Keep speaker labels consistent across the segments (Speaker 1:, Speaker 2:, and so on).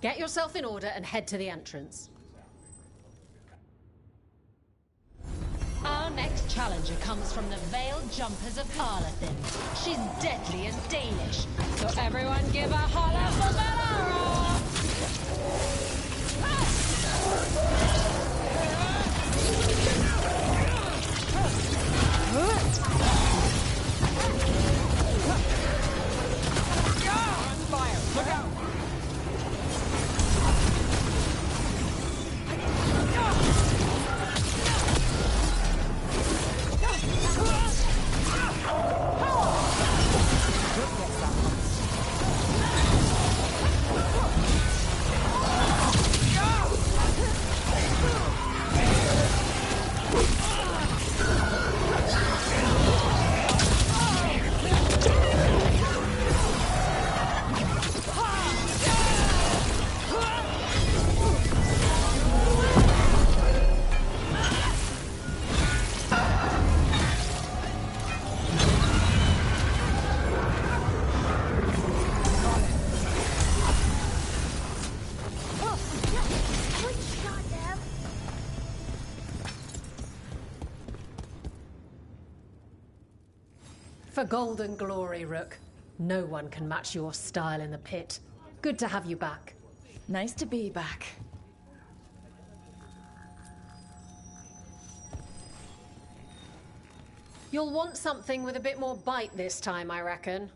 Speaker 1: get yourself in order and head to the entrance.
Speaker 2: Our next challenger comes from the Veiled Jumpers of Arlathin. She's deadly and Danish, so everyone give a holler for Valara!
Speaker 3: Fire! Look out!
Speaker 1: For golden glory, Rook. No one can match your style in the pit. Good to have you back.
Speaker 4: Nice to be back.
Speaker 1: You'll want something with a bit more bite this time, I reckon.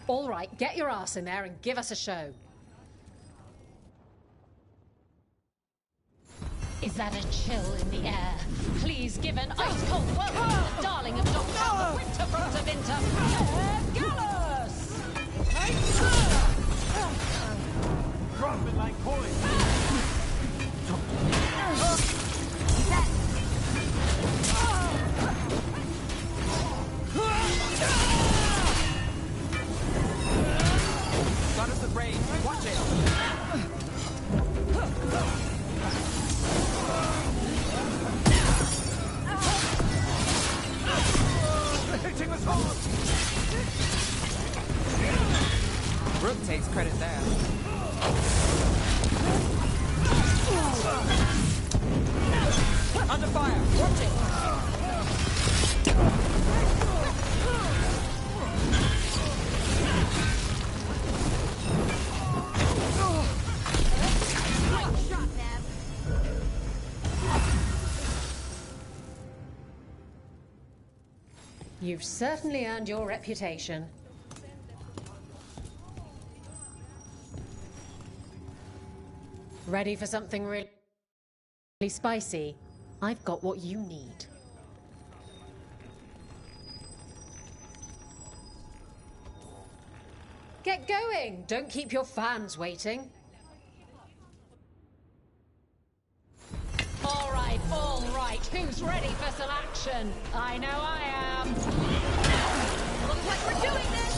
Speaker 1: All right, get your ass in there and give us a show.
Speaker 2: Is that a chill in the air? Please give an ice-cold welcome to the darling of Dogtown, the Winterfront of Winter, Gallus!
Speaker 3: Dropping like coins! Got us the range. Watch it! Hitting us hard! Rook takes credit there. Under fire! Watch it!
Speaker 1: You've certainly earned your reputation. Ready for something really spicy? I've got what you need. Get going! Don't keep your fans waiting.
Speaker 2: All right. Who's ready for some action? I know I am.
Speaker 4: Looks like we're doing this!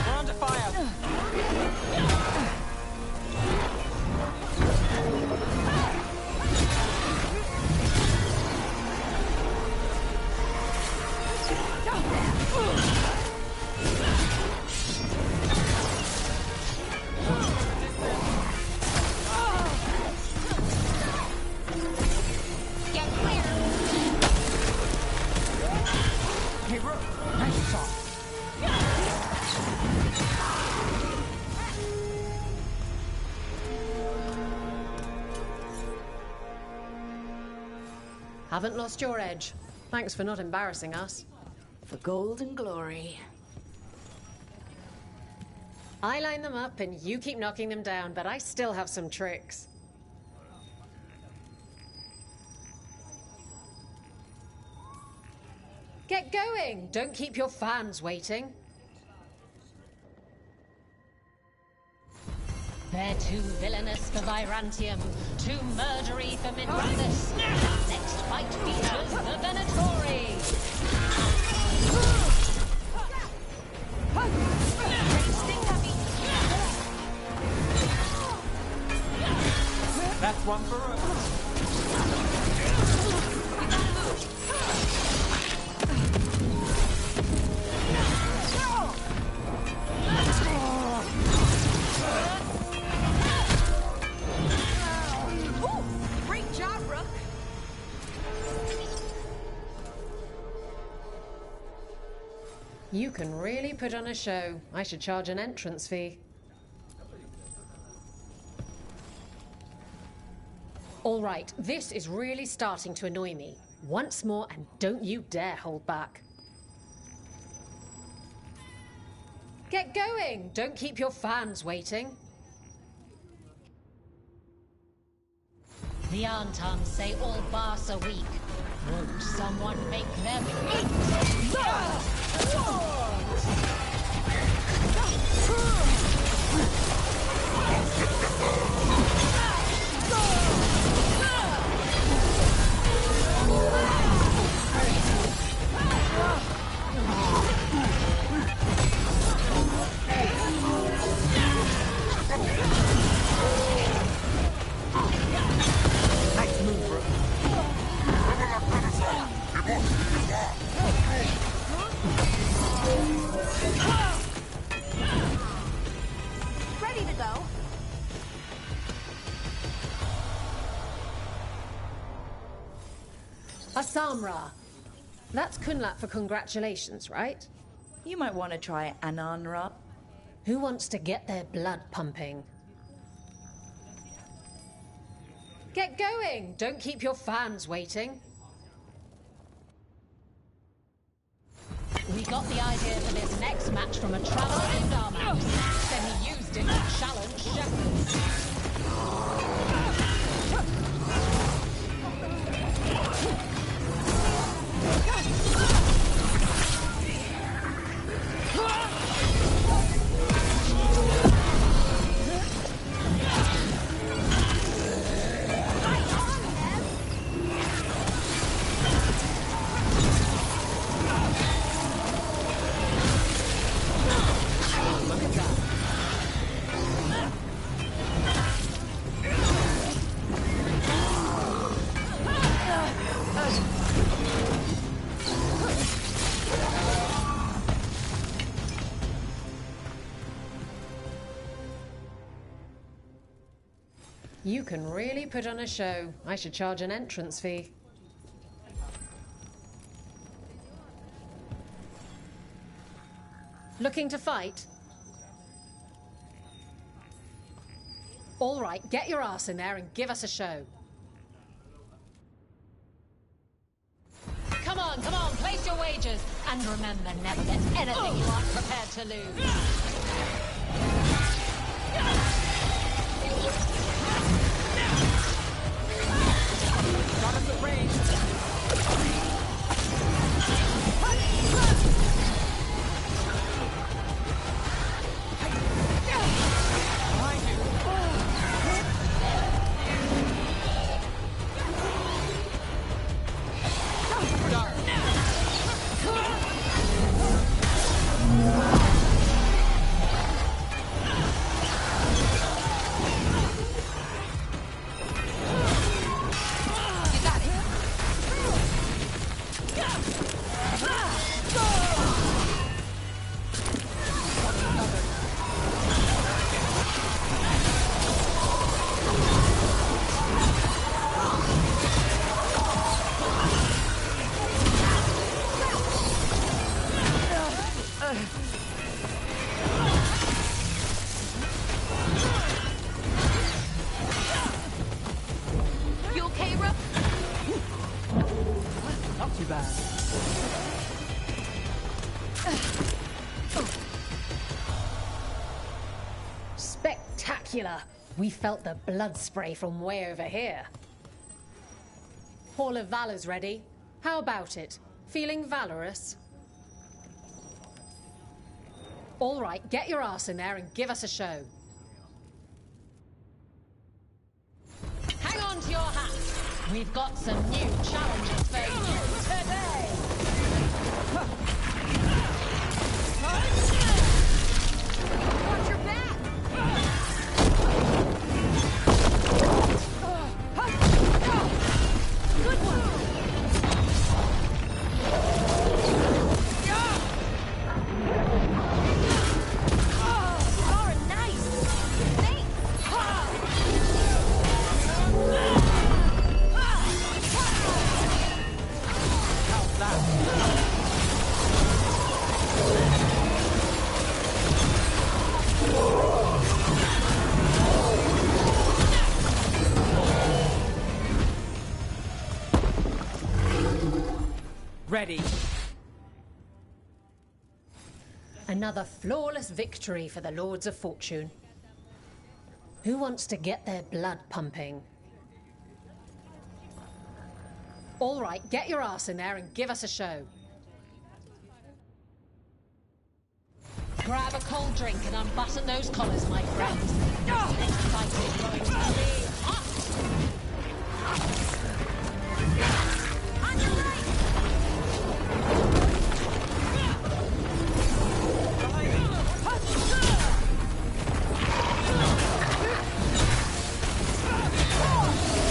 Speaker 3: We're under fire! Hey, Rook! Nice shot!
Speaker 1: Haven't lost your edge. Thanks for not embarrassing us.
Speaker 4: For gold and glory.
Speaker 1: I line them up and you keep knocking them down, but I still have some tricks. Get going! Don't keep your fans waiting.
Speaker 2: They're too villainous for Virantium, too murdery for Midranthus. Next fight features the Venatori.
Speaker 3: one for Rook.
Speaker 4: Ooh, great job, Rook.
Speaker 1: You can really put on a show. I should charge an entrance fee. All right, this is really starting to annoy me. Once more, and don't you dare hold back. Get going! Don't keep your fans waiting.
Speaker 2: The Antons say all Bars are weak. Won't someone make them eat?
Speaker 3: Nice move, Rook.
Speaker 4: Ready to go.
Speaker 1: Asamra. That's Kunlat for congratulations, right?
Speaker 4: You might want to try Ananra.
Speaker 1: Who wants to get their blood pumping? Get going! Don't keep your fans waiting.
Speaker 2: We got the idea for this next match from a traveler in Darmax. Then he used it to challenge Shepard.
Speaker 1: You can really put on a show. I should charge an entrance fee. Looking to fight? All right, get your ass in there and give us a show.
Speaker 2: Come on, place your wagers. And remember, never bet anything you aren't prepared to lose.
Speaker 3: Got him the range. Behind you. Dark.
Speaker 4: You okay, Rook?
Speaker 3: Not too bad.
Speaker 1: Spectacular! We felt the blood spray from way over here. Hall of Valor's ready. How about it? Feeling valorous? All right, get your ass in there and give us a show.
Speaker 2: Hang on to your hats. We've got some new challenges for you today.
Speaker 4: Watch your back!
Speaker 3: Ready.
Speaker 1: Another flawless victory for the Lords of Fortune. Who wants to get their blood pumping? All right, get your ass in there and give us a show.
Speaker 2: Grab a cold drink and unbutton those collars, my friends. This fight is going to be hot.
Speaker 4: On your right!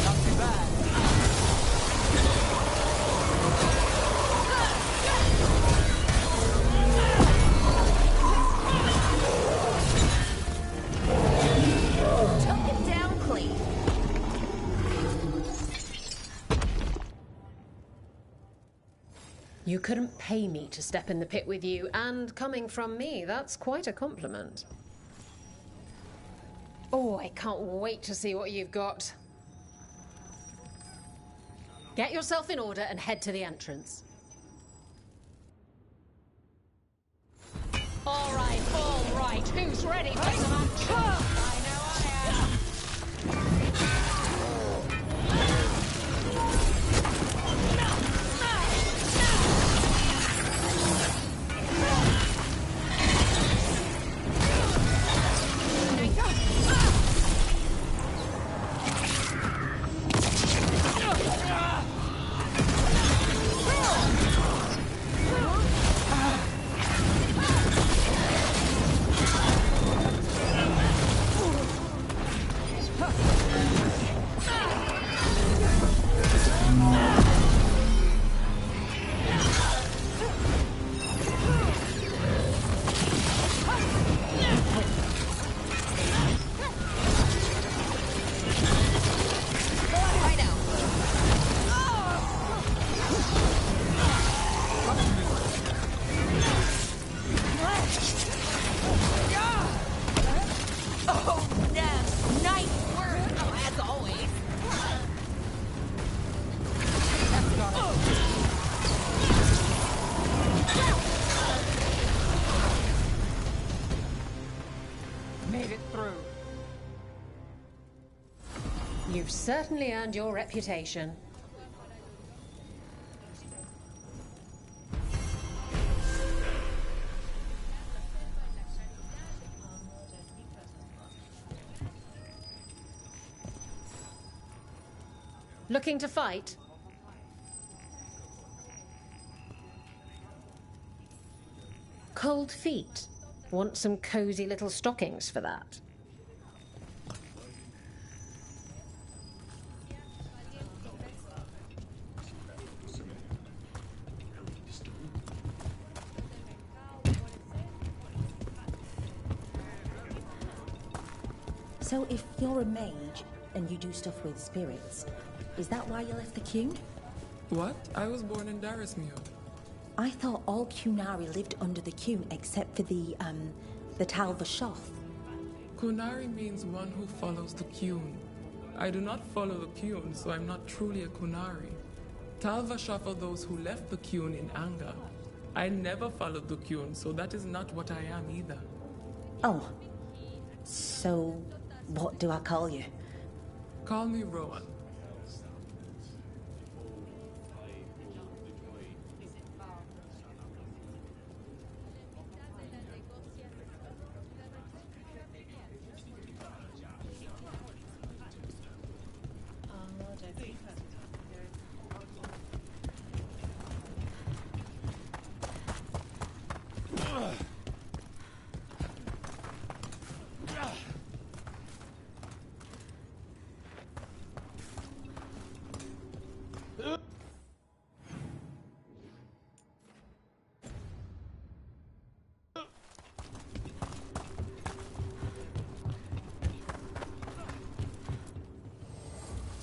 Speaker 3: Not too bad.
Speaker 4: Took it down clean.
Speaker 1: You couldn't pay me to step in the pit with you, and coming from me, that's quite a compliment. Oh, I can't wait to see what you've got. Get yourself in order and head to the entrance.
Speaker 2: All right. Who's ready for some action? I know I am.
Speaker 3: Made it through.
Speaker 1: You've certainly earned your reputation. Looking to fight? Cold feet. Want some cozy little stockings for that?
Speaker 5: So if you're a mage and you do stuff with spirits, is that why you left the Qun?
Speaker 6: What? I was born in Darismere.
Speaker 5: I thought all Qunari lived under the Qun except for the Tal Vashoth.
Speaker 6: Kunari means one who follows the Qun. I do not follow the Qun, so I'm not truly a Kunari. Tal Vashoth are those who left the Qun in anger. I never followed the Qun, so that is not what I am either.
Speaker 5: Oh. So, what do I call you?
Speaker 6: Call me Rowan.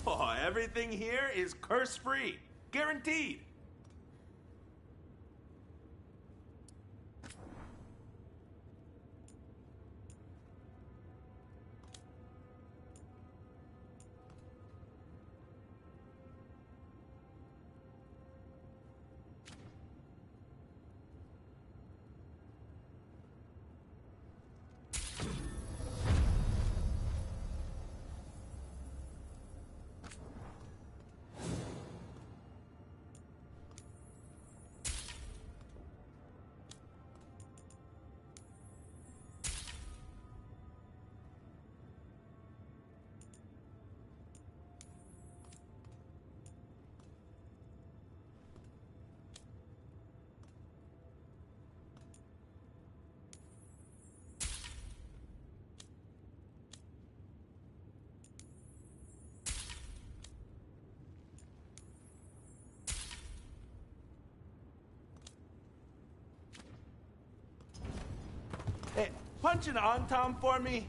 Speaker 7: Oh, everything here is curse-free. Guaranteed. punch an on-tom for me?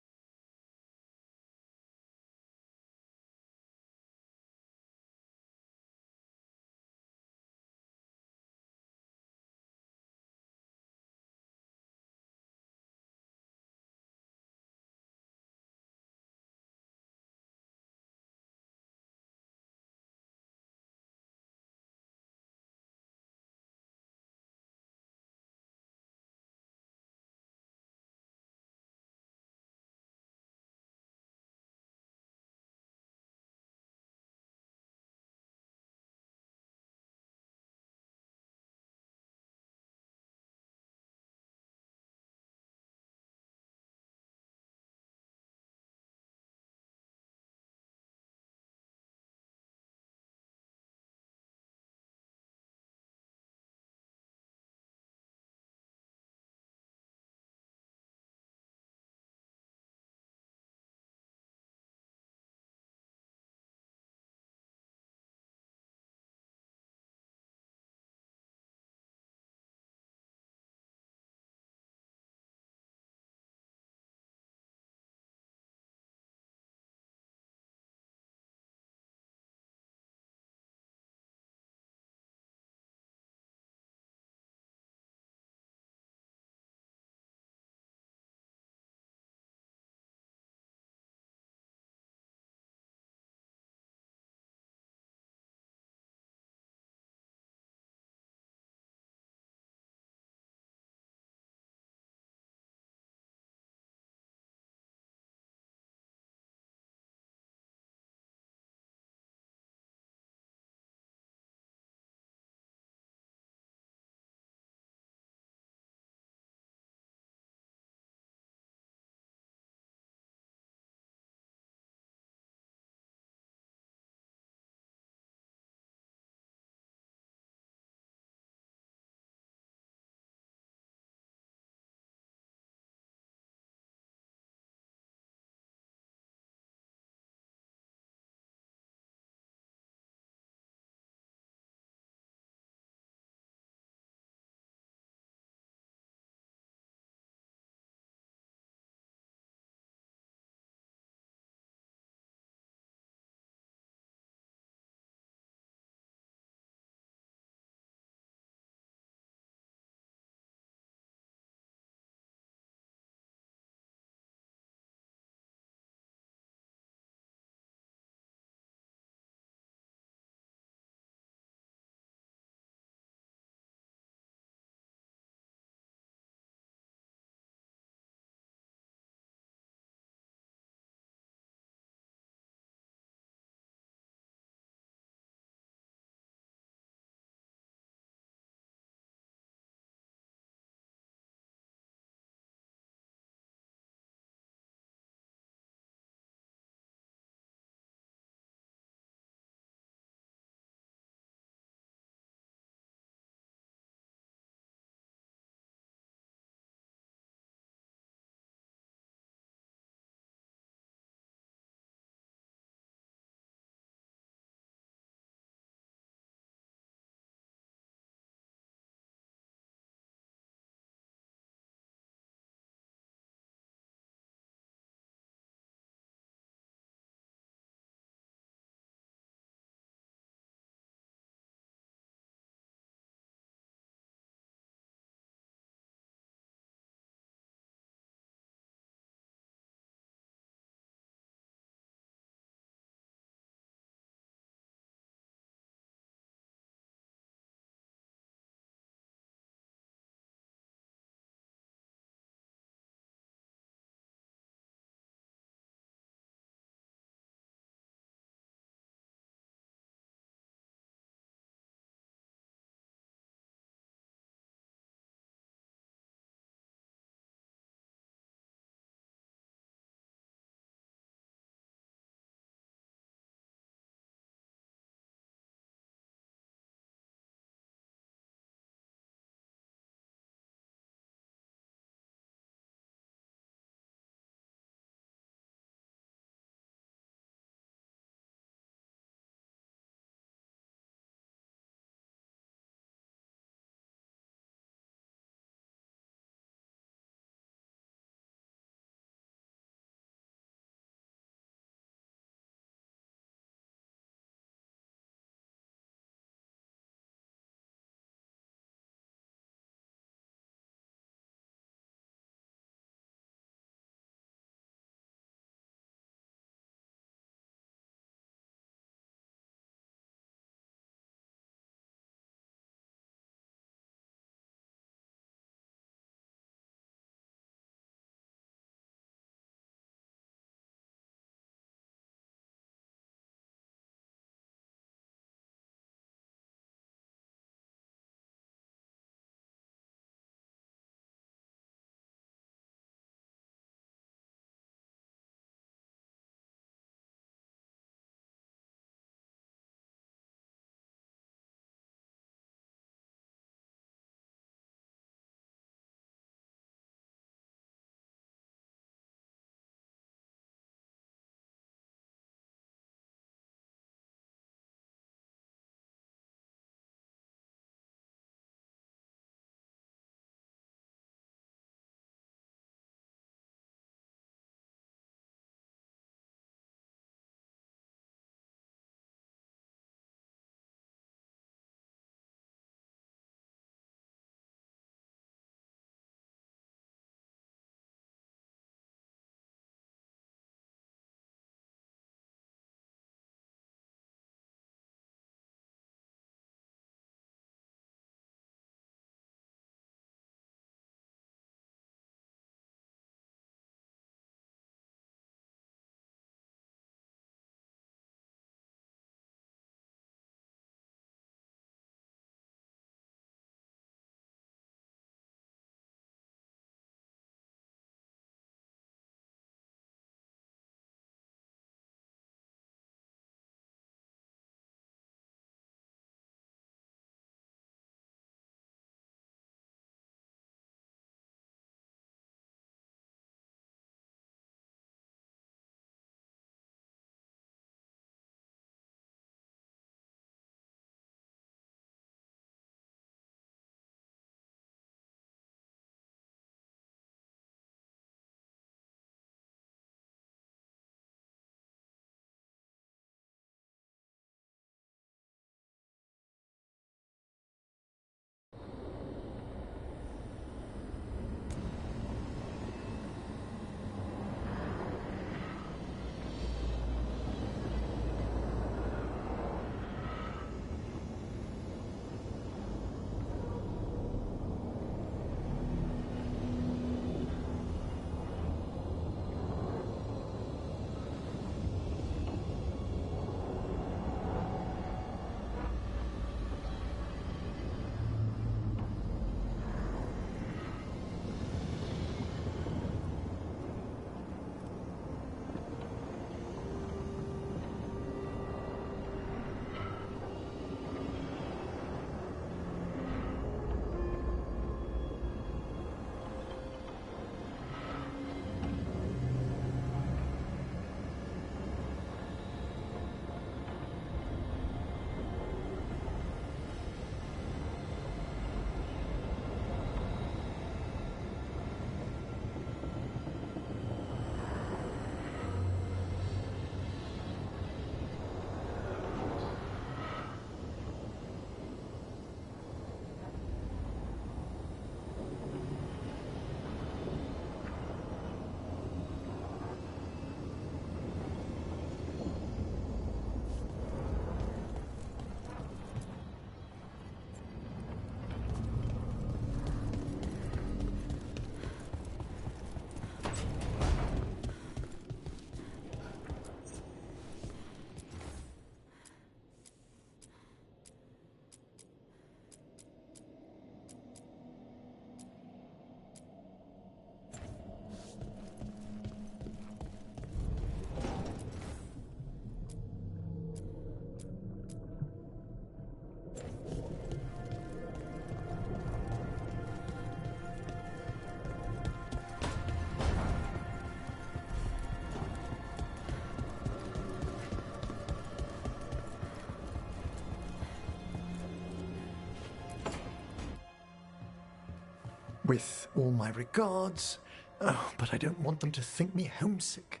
Speaker 8: With all my regards. Oh, but I don't want them to think me homesick.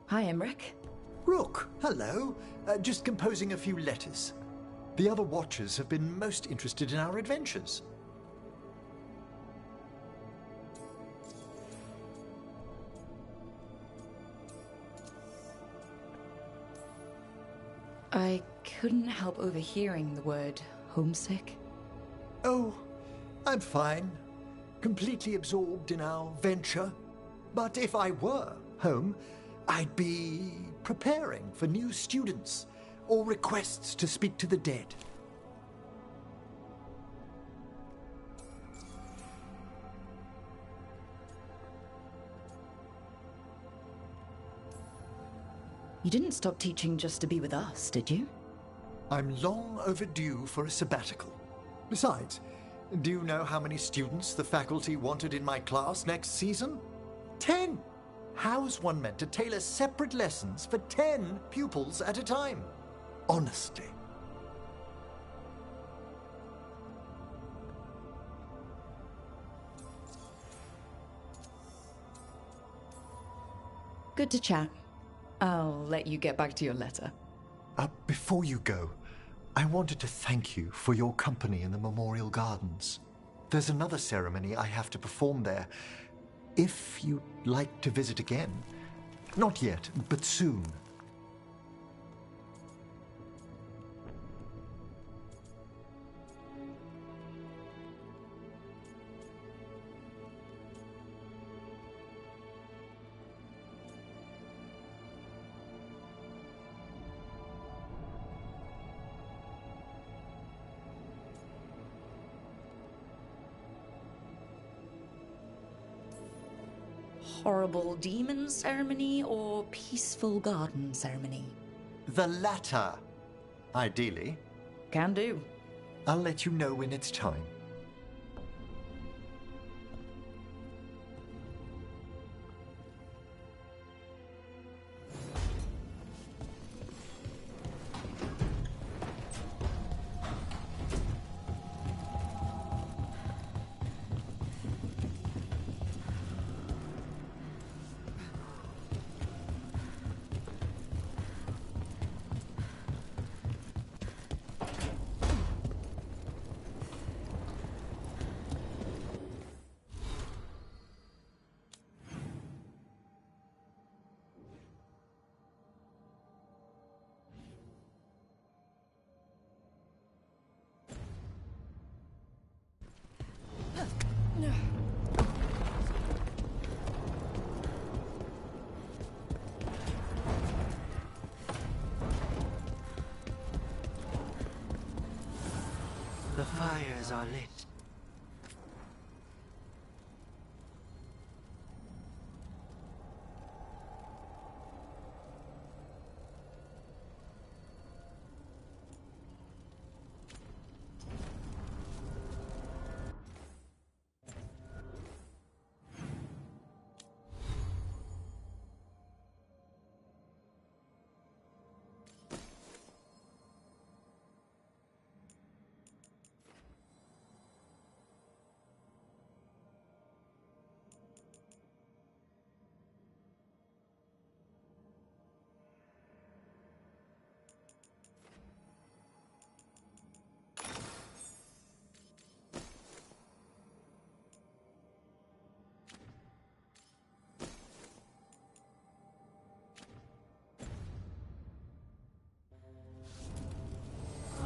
Speaker 5: Hi, Emric.
Speaker 8: Rook, hello. Just composing a few letters. The other Watchers have been most interested in our adventures.
Speaker 9: I couldn't help overhearing the word homesick.
Speaker 8: Oh, I'm fine. Completely absorbed in our venture. But if I were home, I'd be preparing for new students or requests to speak to the dead.
Speaker 9: You didn't stop teaching just to be with us, did you?
Speaker 8: I'm long overdue for a sabbatical. Besides, do you know how many students the faculty wanted in my class next season? 10! How's one meant to tailor separate lessons for 10 pupils at a time? Honestly.
Speaker 9: Good to chat. I'll let you get back to your letter.
Speaker 8: Before you go, I wanted to thank you for your company in the Memorial Gardens. There's another ceremony I have to perform there. If you'd like to visit again. Not yet, but soon.
Speaker 9: Horrible demon ceremony or peaceful garden ceremony?
Speaker 8: The latter, ideally.
Speaker 9: Can do.
Speaker 8: I'll let you know when it's time.
Speaker 10: The fires are lit.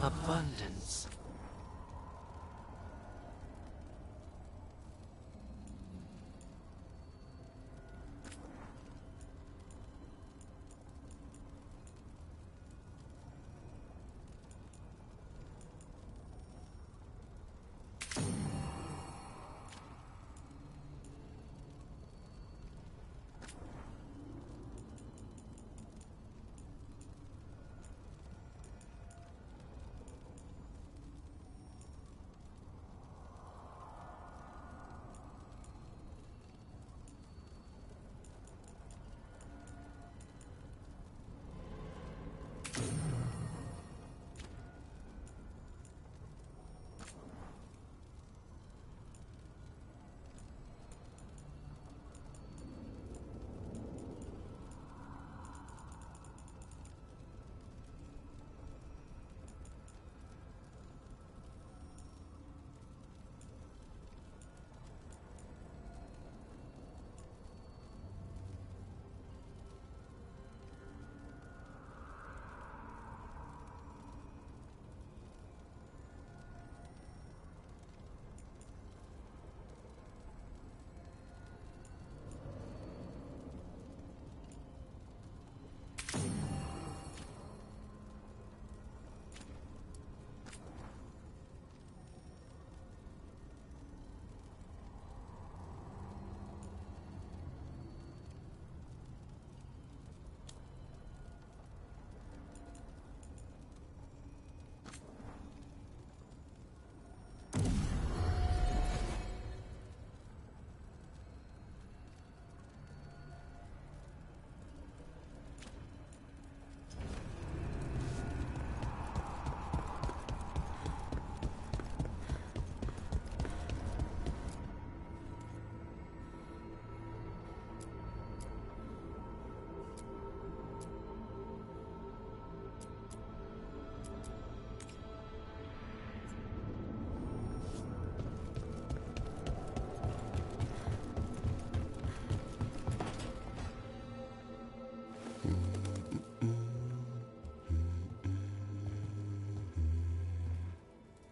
Speaker 10: Abundance.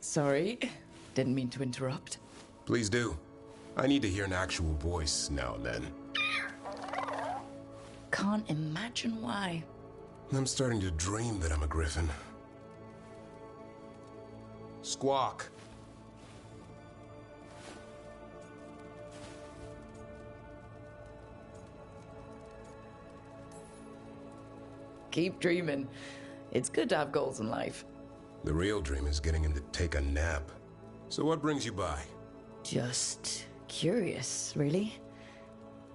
Speaker 9: Sorry, didn't mean to interrupt.
Speaker 11: Please do. I need to hear an actual voice now and then.
Speaker 9: Can't imagine why.
Speaker 11: I'm starting to dream that I'm a griffin. Squawk.
Speaker 9: Keep dreaming. It's good to have goals in life.
Speaker 11: The real dream is getting him to take a nap. So what brings you by?
Speaker 9: Just curious, really.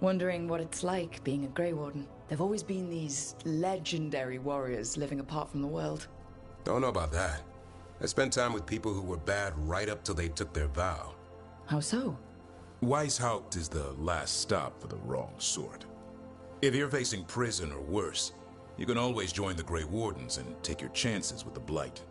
Speaker 9: Wondering what it's like being a Grey Warden. There've always been these legendary warriors living apart from the world.
Speaker 11: Don't know about that. I spent time with people who were bad right up till they took their vow.
Speaker 9: How so?
Speaker 12: Weishaupt is the last stop for the wrong sort. If you're facing prison or worse, you can always join the Grey Wardens and take your chances with the Blight.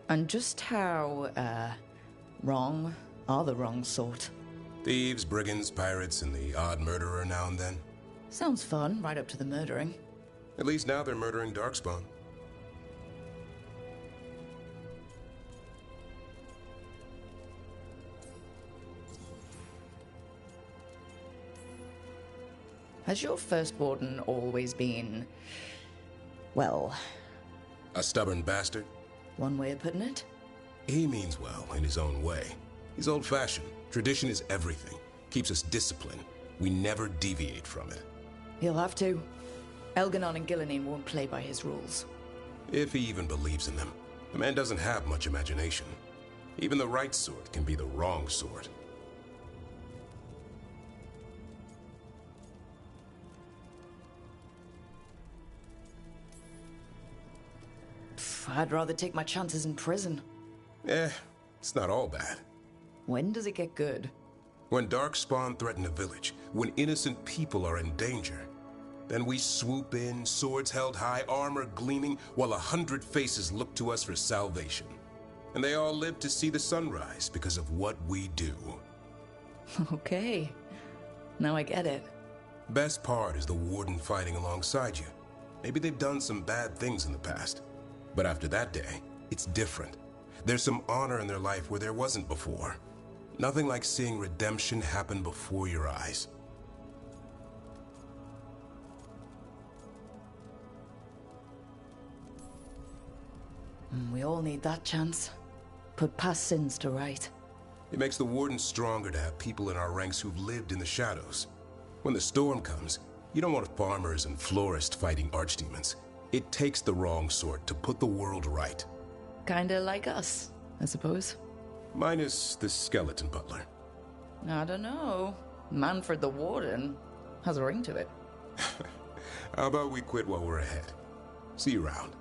Speaker 9: And just how, wrong are the wrong sort?
Speaker 11: Thieves, brigands, pirates, and the odd murderer now and then.
Speaker 9: Sounds fun, right up to the murdering.
Speaker 11: At least now they're murdering Darkspawn.
Speaker 9: Has your first warden always been, well...
Speaker 11: A stubborn bastard?
Speaker 9: One way of putting it?
Speaker 11: He means well in his own way. He's old-fashioned. Tradition is everything. Keeps us disciplined. We never deviate from it.
Speaker 9: He'll have to. Elganon and Gillenene won't play by his rules.
Speaker 11: If he even believes in them. The man doesn't have much imagination. Even the right sort can be the wrong sort.
Speaker 9: I'd rather take my chances in prison.
Speaker 11: It's not all bad.
Speaker 9: When does it get good?
Speaker 11: When Darkspawn threaten a village, when innocent people are in danger, then we swoop in, swords held high, armor gleaming, while 100 faces look to us for salvation. And they all live to see the sunrise because of what we do.
Speaker 9: Okay. Now I get it.
Speaker 11: Best part is the warden fighting alongside you. Maybe they've done some bad things in the past. But after that day, it's different. There's some honor in their life where there wasn't before. Nothing like seeing redemption happen before your eyes.
Speaker 9: We all need that chance. Put past sins to right.
Speaker 11: It makes the warden stronger to have people in our ranks who've lived in the shadows. When the storm comes, you don't want farmers and florists fighting archdemons. It takes the wrong sort to put the world right.
Speaker 9: Kinda like us, I suppose.
Speaker 11: Minus the skeleton butler.
Speaker 9: I don't know. Manfred the Warden has a ring to it.
Speaker 11: How about we quit while we're ahead? See you around.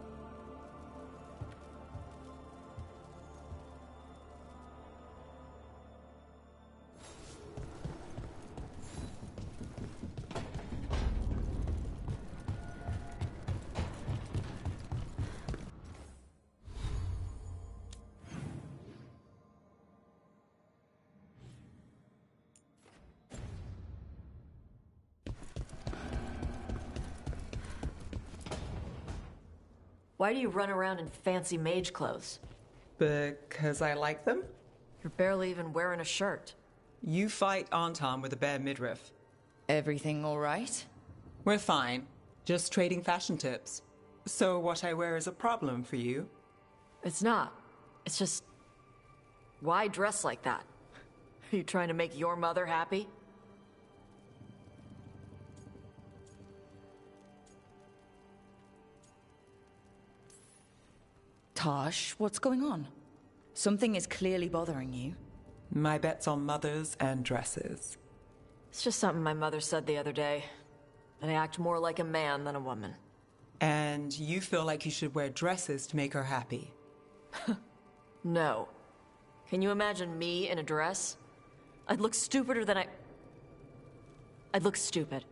Speaker 13: Why do you run around in fancy mage clothes?
Speaker 3: Because I like them?
Speaker 13: You're barely even wearing a shirt.
Speaker 3: You fight Anton with a bare midriff.
Speaker 9: Everything all right?
Speaker 3: We're fine. Just trading fashion tips. So what I wear is a problem for you?
Speaker 13: It's not. It's just... Why dress like that? Are you trying to make your mother happy?
Speaker 9: Tosh, what's going on? Something is clearly bothering you.
Speaker 3: My bet's on mothers and dresses.
Speaker 13: It's just something my mother said the other day. That I act more like a man than a woman.
Speaker 3: And you feel like you should wear dresses to make her happy?
Speaker 13: No. Can you imagine me in a dress? I'd look stupider than I'd look stupid.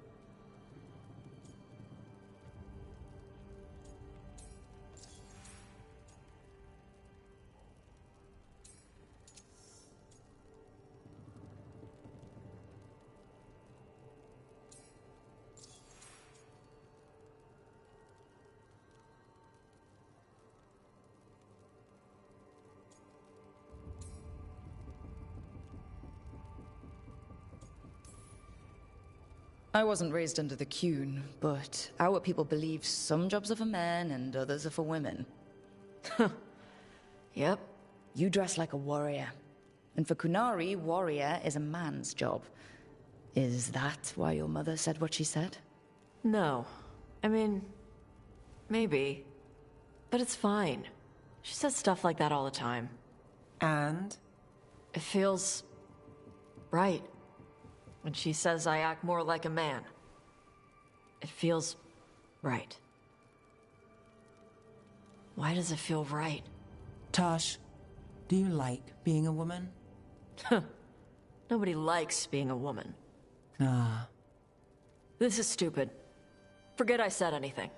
Speaker 9: I wasn't raised under the Qun, but our people believe some jobs are for men and others are for women.
Speaker 13: Yep.
Speaker 9: You dress like a warrior. And for Qunari, warrior is a man's job. Is that why your mother said what she said?
Speaker 13: No. I mean, maybe. But it's fine. She says stuff like that all the time.
Speaker 3: And?
Speaker 13: It feels right. When she says I act more like a man. It feels right. Why does it feel right?
Speaker 3: Tosh, do you like being a woman?
Speaker 13: Nobody likes being a woman.
Speaker 3: Ah.
Speaker 13: This is stupid. Forget I said anything.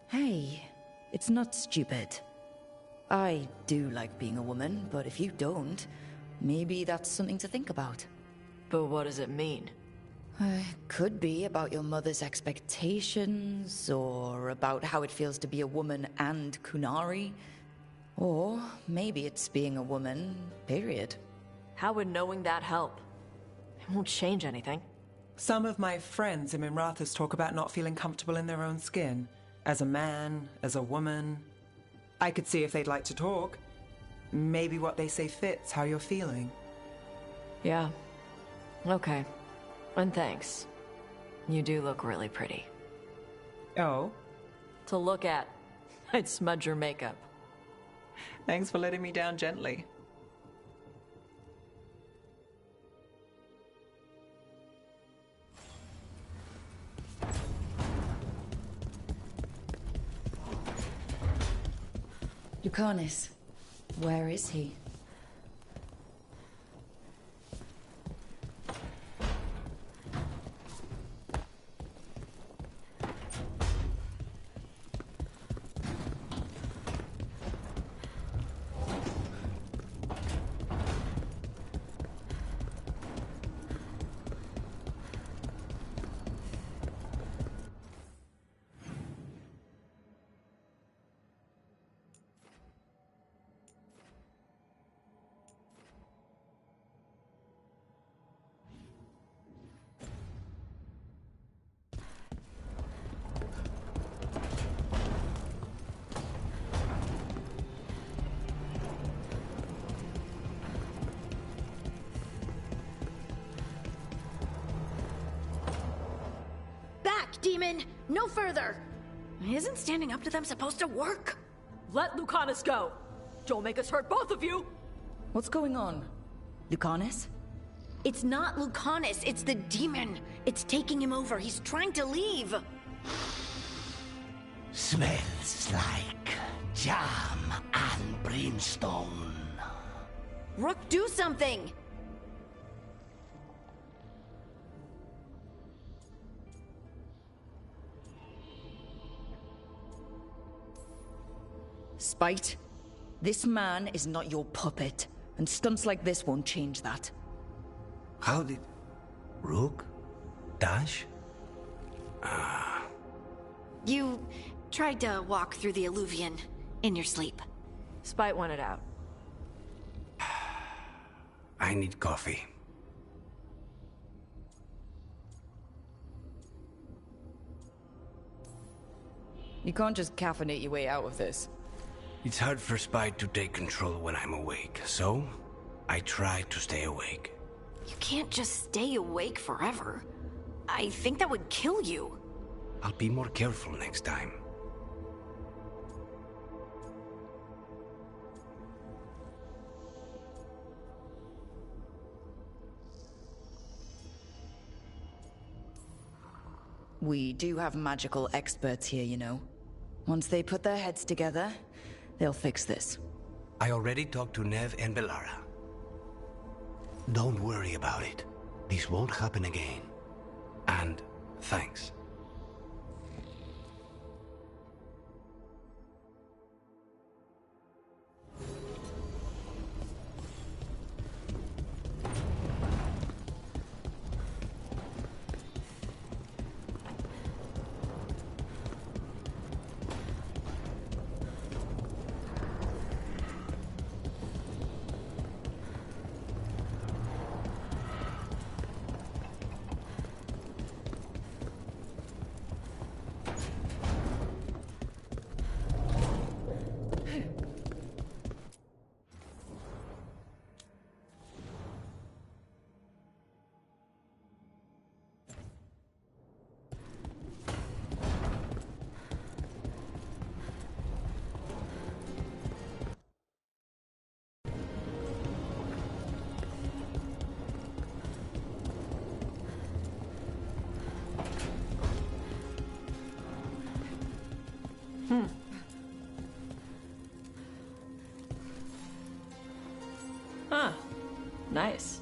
Speaker 9: Hey, it's not stupid. I do like being a woman, but if you don't, maybe that's something to think about.
Speaker 13: But what does it mean?
Speaker 9: Could be about your mother's expectations, or about how it feels to be a woman and Qunari. Or maybe it's being a woman, period.
Speaker 13: How would knowing that help? It won't change anything.
Speaker 3: Some of my friends in Minrathous talk about not feeling comfortable in their own skin. As a man, as a woman. I could see if they'd like to talk. Maybe what they say fits how you're feeling.
Speaker 13: Yeah. Okay. And thanks. You do look really pretty.
Speaker 3: Oh?
Speaker 13: To look at. I'd smudge your makeup.
Speaker 3: Thanks for letting me down gently.
Speaker 9: Lucanus, where is he?
Speaker 4: Demon! No further! Isn't standing up to them supposed to work?
Speaker 13: Let Lucanus go! Don't make us hurt both of you!
Speaker 9: What's going on? Lucanus?
Speaker 4: It's not Lucanus, it's the demon! It's taking him over, he's trying to leave!
Speaker 10: Smells like jam and brimstone.
Speaker 14: moonstone.
Speaker 4: Rook, do something!
Speaker 9: Spite, this man is not your puppet, and stunts like this won't change that.
Speaker 14: How did... Rook? Dash?
Speaker 4: You tried to walk through the Illuvian in your sleep.
Speaker 13: Spite wanted out.
Speaker 14: I need coffee.
Speaker 9: You can't just caffeinate your way out of this.
Speaker 14: It's hard for Spite to take control when I'm awake, so I try to stay awake.
Speaker 4: You can't just stay awake forever. I think that would kill you.
Speaker 14: I'll be more careful next time.
Speaker 9: We do have magical experts here, you know. Once they put their heads together, they'll fix this.
Speaker 14: I already talked to Nev and Bellara. Don't worry about it. This won't happen again. And thanks.
Speaker 13: Huh. Nice.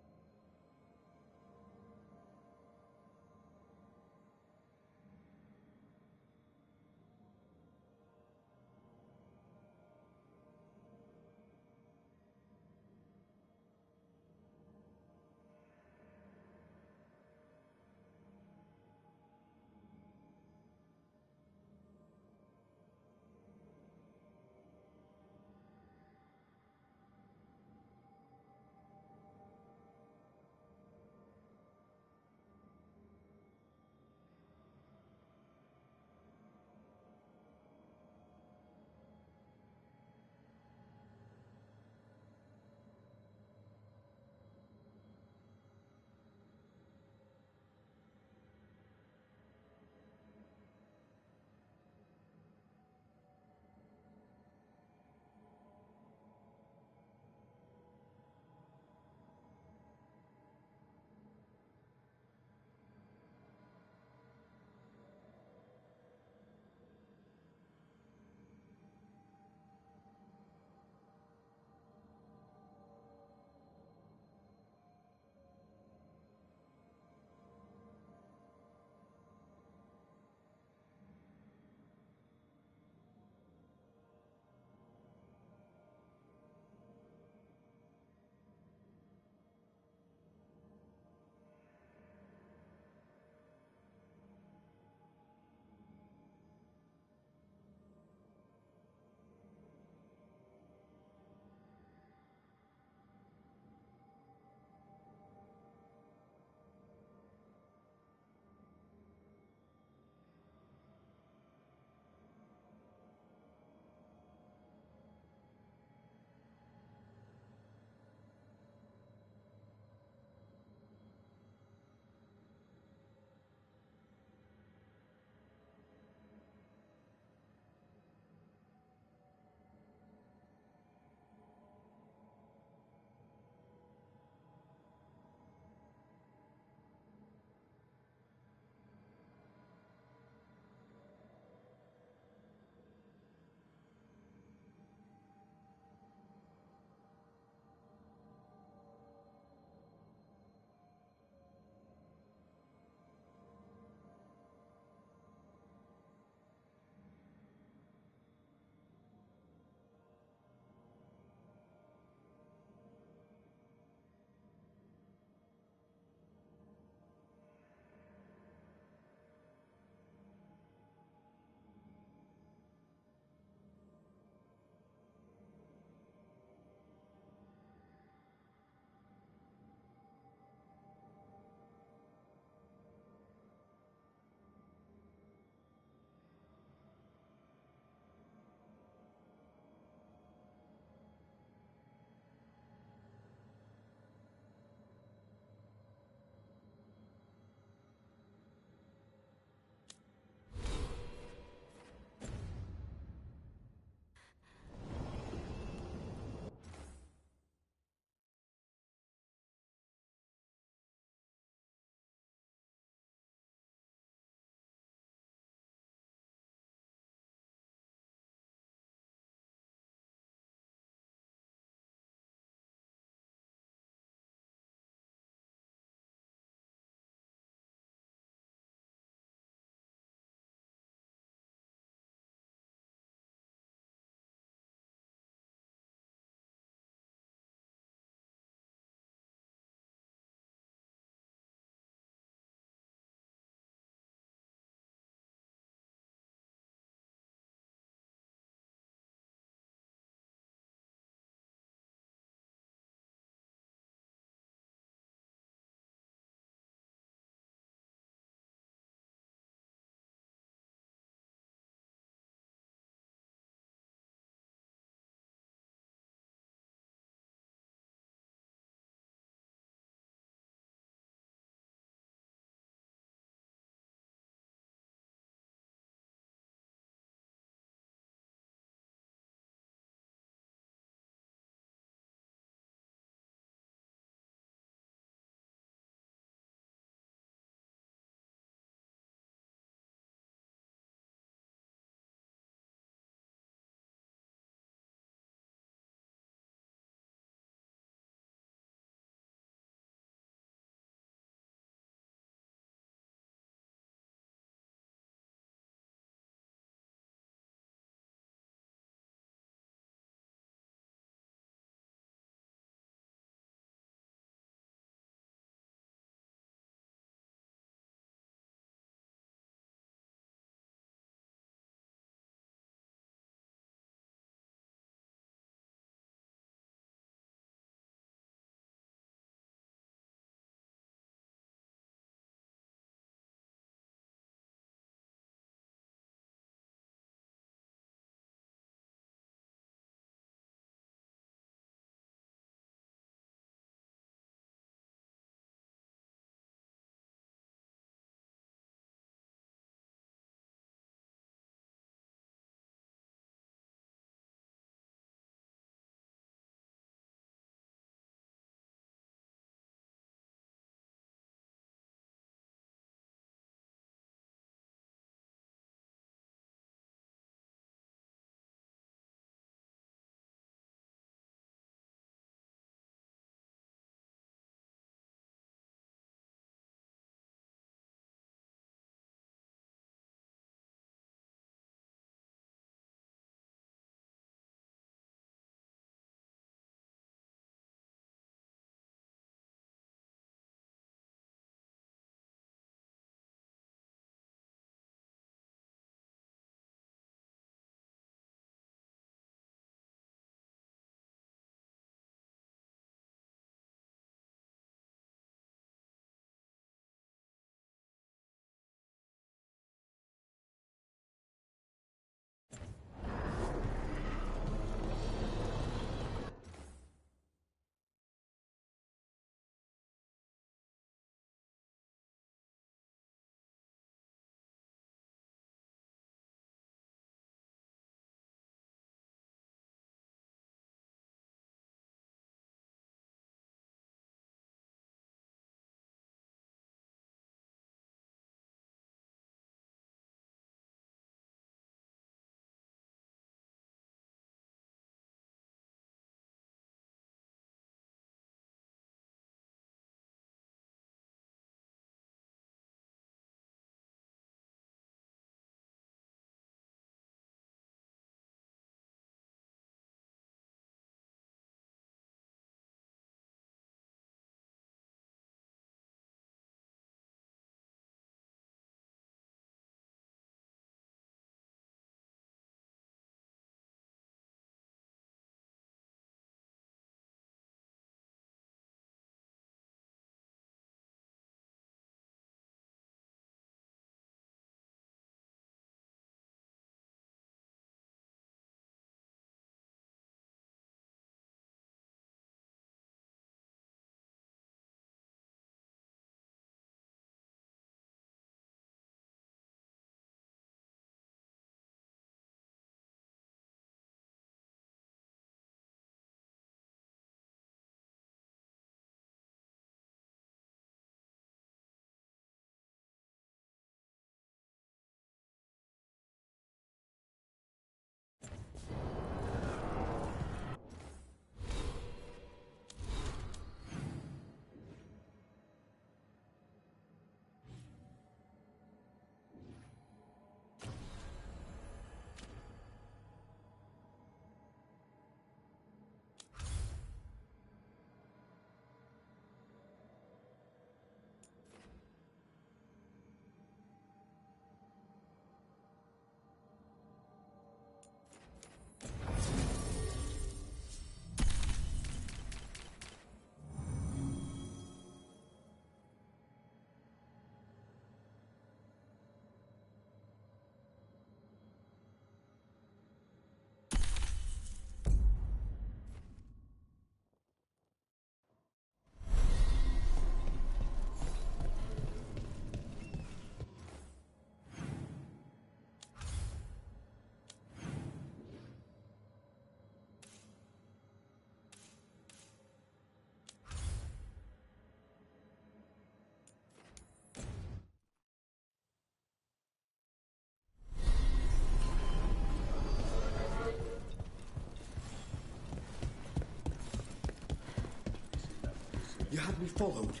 Speaker 15: be followed.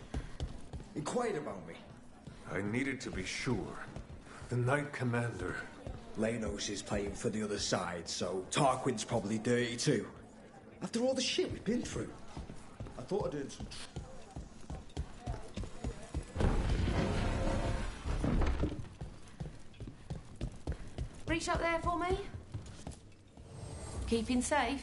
Speaker 15: Inquired about me.
Speaker 16: I needed to be sure. The Knight Commander.
Speaker 15: Lanos is playing for the other side, so Tarquin's probably dirty too. After all the shit we've been through, I thought I'd earn some...
Speaker 17: Reach up there for me. Keeping safe.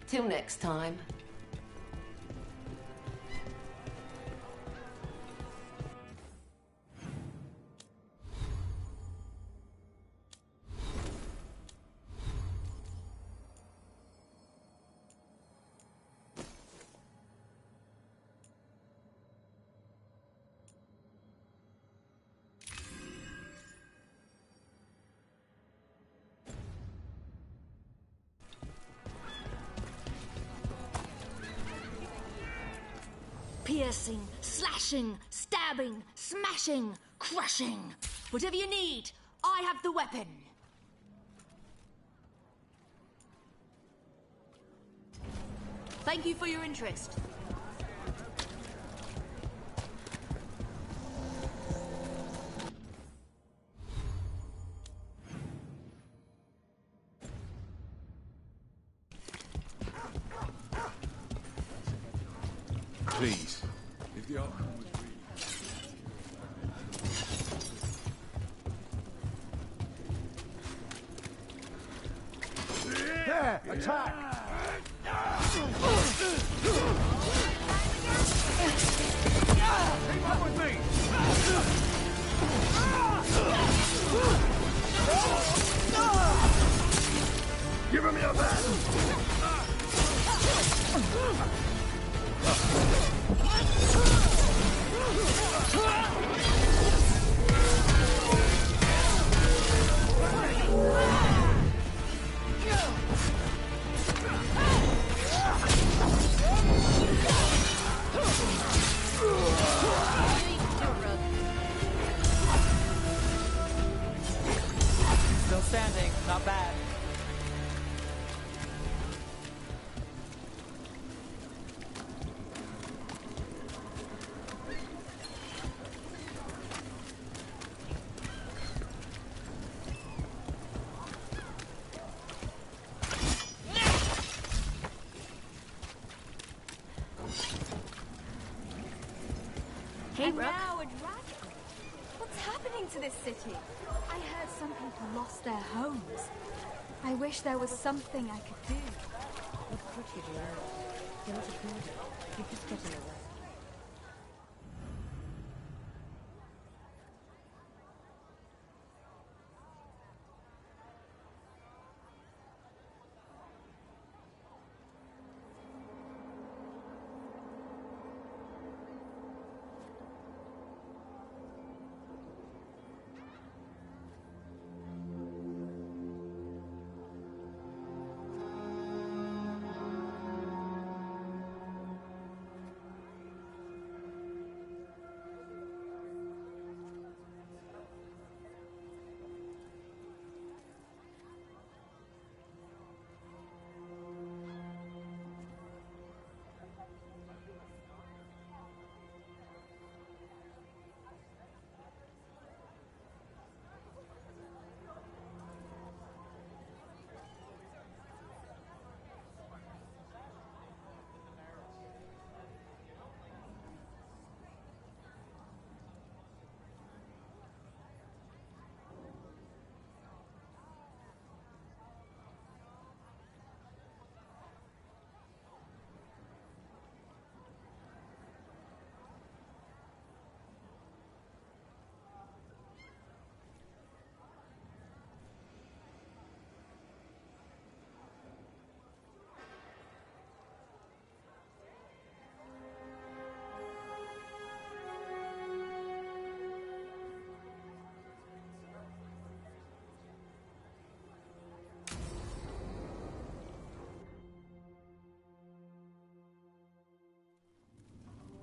Speaker 17: Till next time.
Speaker 18: Piercing, slashing, stabbing, smashing, crushing. Whatever you need, I have the weapon. Thank you for your interest.
Speaker 12: Please, if the outcome was
Speaker 8: There! Attack!
Speaker 16: Keep up with me! Give him your best!
Speaker 3: Still standing, not bad.
Speaker 19: And now a dragon. What's happening to this city? I heard some people lost their homes. I wish there was something I could do.
Speaker 20: What could you do? You're not a builder. You're just getting away.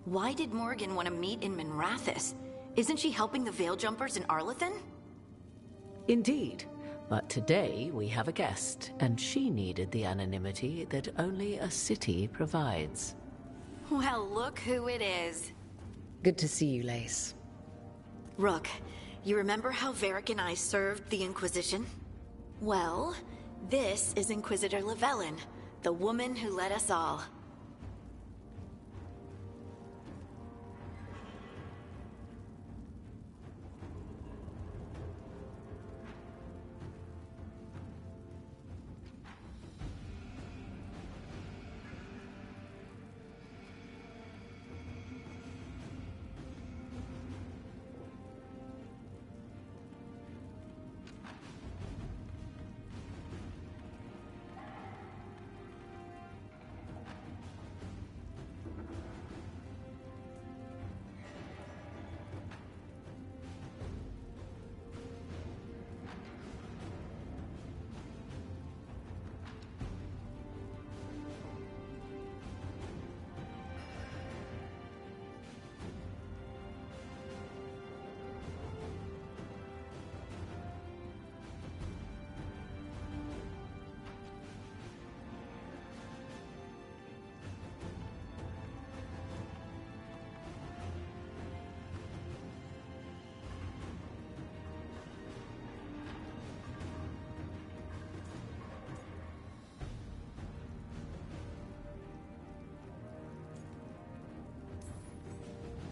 Speaker 4: Why did Morgan want to meet in Minrathous? Isn't she helping the Veil Jumpers in Arlathan?
Speaker 21: Indeed. But today we have a guest, and she needed the anonymity that only a city provides.
Speaker 4: Well, look who it is.
Speaker 21: Good to see you, Lace.
Speaker 4: Rook, you remember how Varric and I served the Inquisition? Well, this is Inquisitor Llewellyn, the woman who led us all.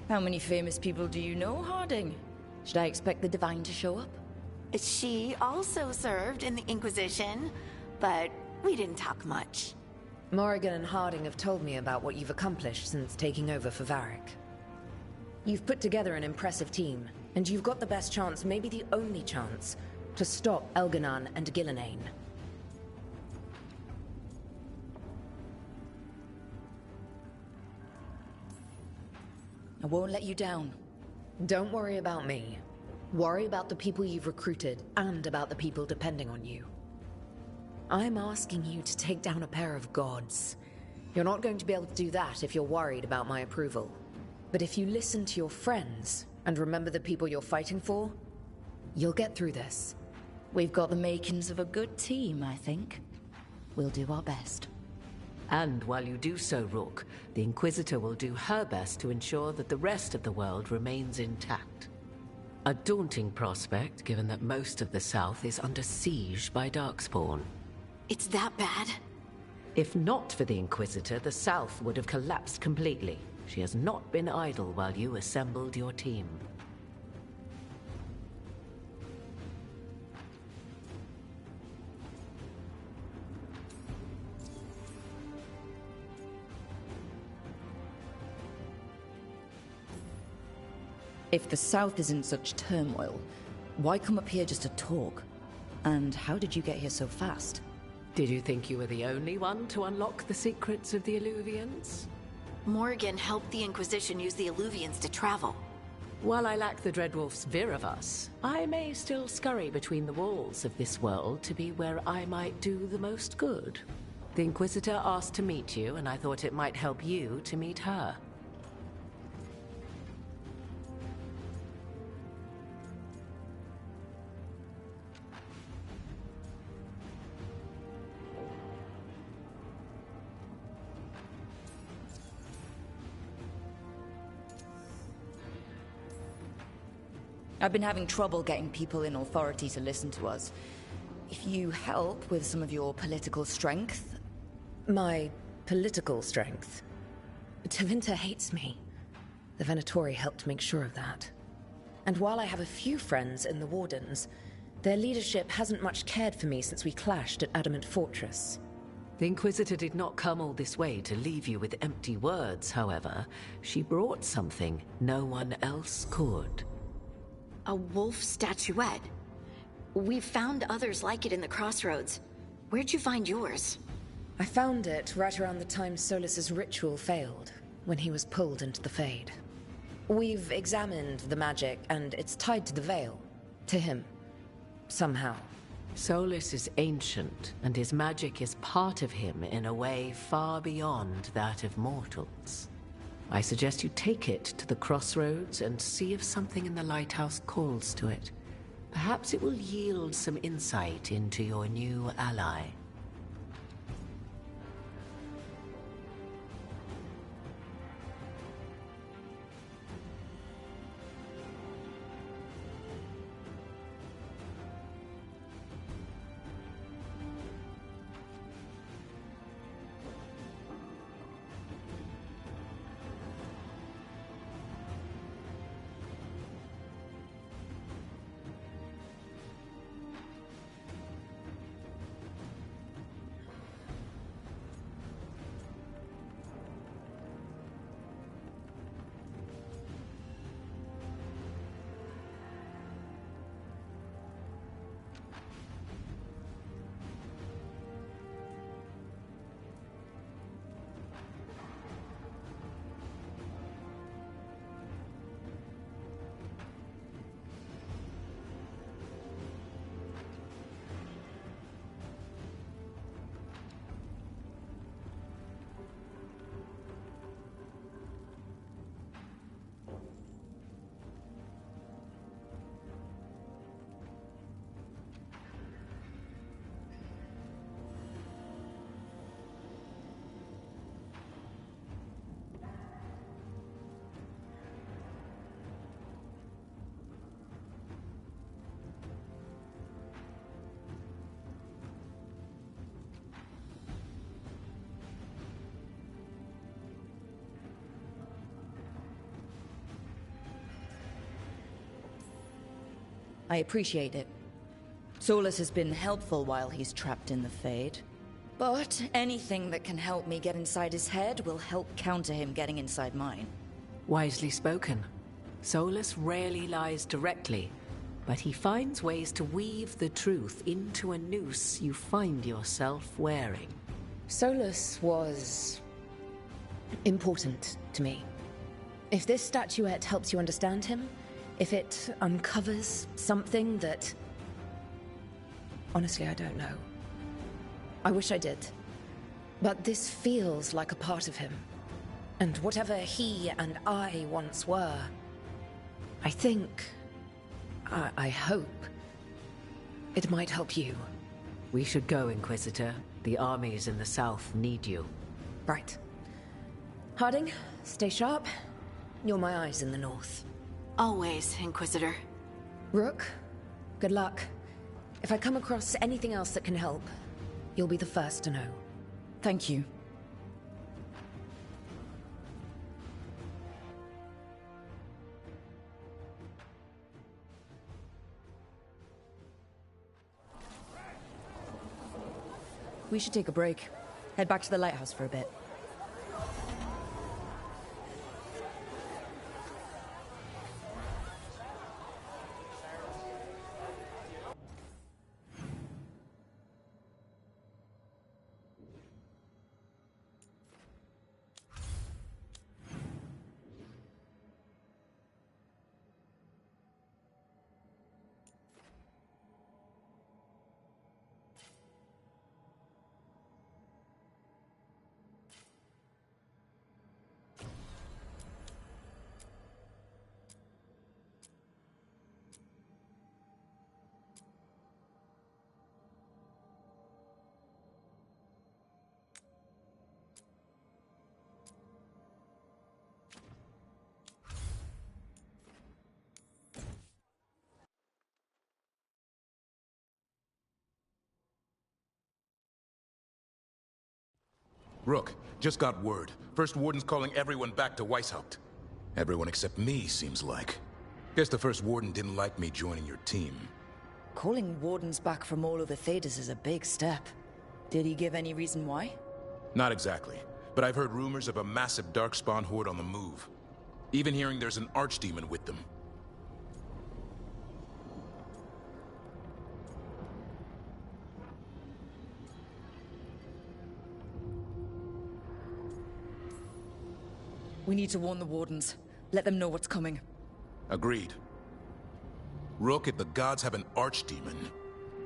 Speaker 9: How many famous people do you know, Harding? Should I expect the Divine to show up?
Speaker 4: She also served in the Inquisition, but we didn't talk much.
Speaker 22: Morrigan and Harding have told me about what you've accomplished since taking over for Varric. You've put together an impressive team, and you've got the best chance, maybe the only chance, to stop Elganon and Gillenane.
Speaker 9: I won't let you down.
Speaker 22: Don't worry about me. Worry about the people you've recruited, and about the people depending on you. I'm asking you to take down a pair of gods. You're not going to be able to do that if you're worried about my approval. But if you listen to your friends, and remember the people you're fighting for, you'll get through this.
Speaker 9: We've got the makings of a good team, I think. We'll do our best.
Speaker 21: And while you do so, Rook, the Inquisitor will do her best to ensure that the rest of the world remains intact. A daunting prospect, given that most of the South is under siege by Darkspawn.
Speaker 4: It's that bad?
Speaker 21: If not for the Inquisitor, the South would have collapsed completely. She has not been idle while you assembled your team.
Speaker 9: If the South is in such turmoil, why come up here just to talk? And how did you get here so fast?
Speaker 21: Did you think you were the only one to unlock the secrets of the Illuvians?
Speaker 4: Morgan helped the Inquisition use the Illuvians to travel.
Speaker 21: While I lack the Dreadwolf's Viravus, I may still scurry between the walls of this world to be where I might do the most good. The Inquisitor asked to meet you, and I thought it might help you to meet her.
Speaker 9: I've been having trouble getting people in authority to listen to us. If you help with some of your political strength...
Speaker 22: My political strength? Tevinter hates me. The Venatori helped make sure of that. And while I have a few friends in the Wardens, their leadership hasn't much cared for me since we clashed at Adamant Fortress.
Speaker 21: The Inquisitor did not come all this way to leave you with empty words, however. She brought something no one else could.
Speaker 4: A wolf statuette. We've found others like it in the Crossroads. Where'd you find yours?
Speaker 22: I found it right around the time Solus's ritual failed, when he was pulled into the Fade. We've examined the magic, and it's tied to the Veil. To him. Somehow.
Speaker 21: Solus is ancient, and his magic is part of him in a way far beyond that of mortals. I suggest you take it to the crossroads and see if something in the lighthouse calls to it. Perhaps it will yield some insight into your new ally.
Speaker 9: I appreciate it. Solus has been helpful while he's trapped in the Fade. But anything that can help me get inside his head will help counter him getting inside mine.
Speaker 21: Wisely spoken. Solus rarely lies directly, but he finds ways to weave the truth into a noose you find yourself wearing.
Speaker 22: Solus was important to me. If this statuette helps you understand him, if it uncovers something that... Honestly, I don't know. I wish I did. But this feels like a part of him. And whatever he and I once were, I think... I hope... it might help you.
Speaker 21: We should go, Inquisitor. The armies in the south need you.
Speaker 22: Right. Harding, stay sharp. You're my eyes in the north.
Speaker 4: Always, Inquisitor.
Speaker 22: Rook, good luck. If I come across anything else that can help, you'll be the first to know.
Speaker 9: Thank you. We should take a break. Head back to the lighthouse for a bit.
Speaker 12: Rook, just got word. First Warden's calling everyone back to Weishaupt. Everyone except me, seems like. Guess the First Warden didn't like me joining your team.
Speaker 9: Calling Wardens back from all over Thedas is a big step. Did he give any reason why?
Speaker 12: Not exactly, but I've heard rumors of a massive Darkspawn horde on the move. Even hearing there's an Archdemon with them.
Speaker 9: We need to warn the Wardens. Let them know what's coming.
Speaker 12: Agreed. Rook, if the gods have an Archdemon,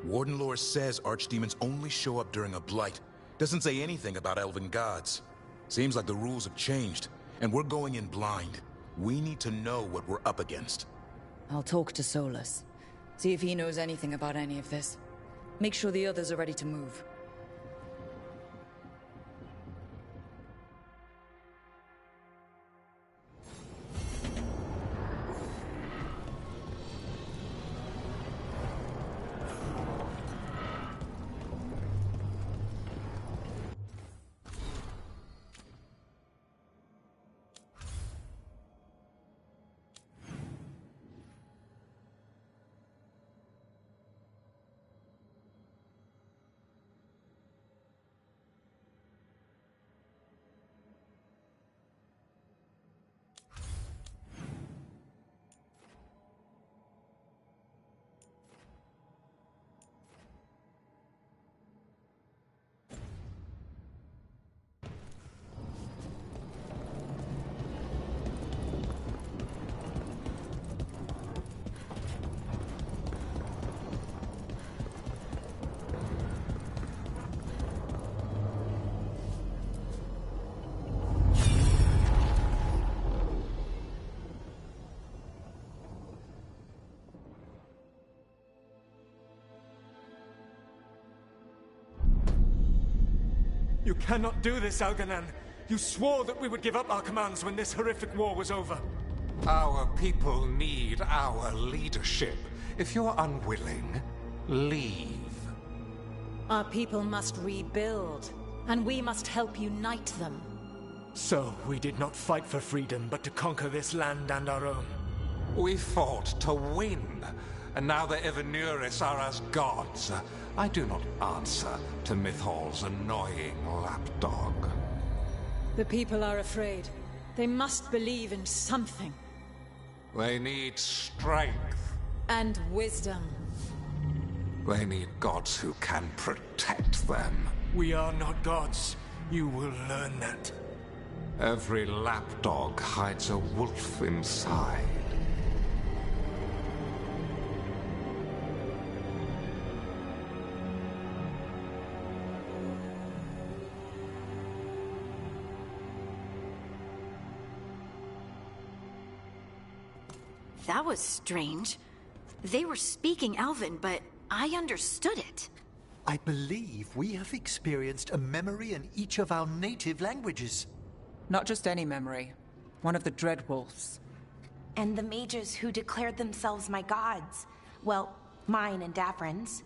Speaker 12: Warden lore says Archdemons only show up during a blight. Doesn't say anything about elven gods. Seems like the rules have changed. And we're going in blind. We need to know what we're up against.
Speaker 9: I'll talk to Solus. See if he knows anything about any of this. Make sure the others are ready to move.
Speaker 1: You cannot do this, Elganan. You swore that we would give up our commands when this horrific war was over.
Speaker 16: Our people need our leadership. If you're unwilling, leave.
Speaker 5: Our people must rebuild, and we must help unite them.
Speaker 1: So, we did not fight for freedom, but to conquer this land and our own.
Speaker 16: We fought to win, and now the Evanuris are as gods. I do not answer to Mythal's annoying lapdog.
Speaker 5: The people are afraid. They must believe in something.
Speaker 16: They need strength.
Speaker 5: And wisdom.
Speaker 16: They need gods who can protect them.
Speaker 1: We are not gods. You will learn that.
Speaker 16: Every lapdog hides a wolf inside.
Speaker 4: That was strange. They were speaking Elven, but I understood it.
Speaker 8: I believe we have experienced a memory in each of our native languages.
Speaker 3: Not just any memory. One of the Dreadwolves.
Speaker 2: And the mages who declared themselves my gods. Well, mine and Davrin's.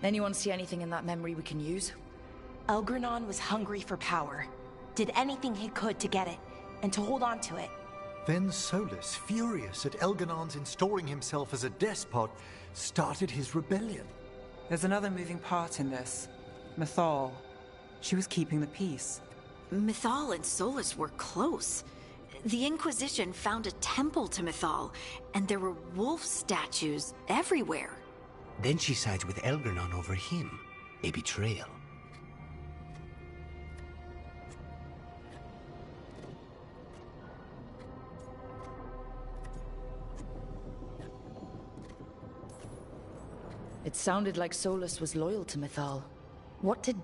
Speaker 9: Anyone see anything in that memory we can use?
Speaker 2: Elgranon was hungry for power. Did anything he could to get it, and to hold on to it.
Speaker 8: Then Solus, furious at Elganon's installing himself as a despot, started his rebellion.
Speaker 3: There's another moving part in this. Mythal. She was keeping the peace.
Speaker 4: Mythal and Solus were close. The Inquisition found a temple to Mythal, and there were wolf statues everywhere.
Speaker 14: Then she sides with Elgranon over him. A betrayal.
Speaker 9: It sounded like Solus was loyal to Mythal. What did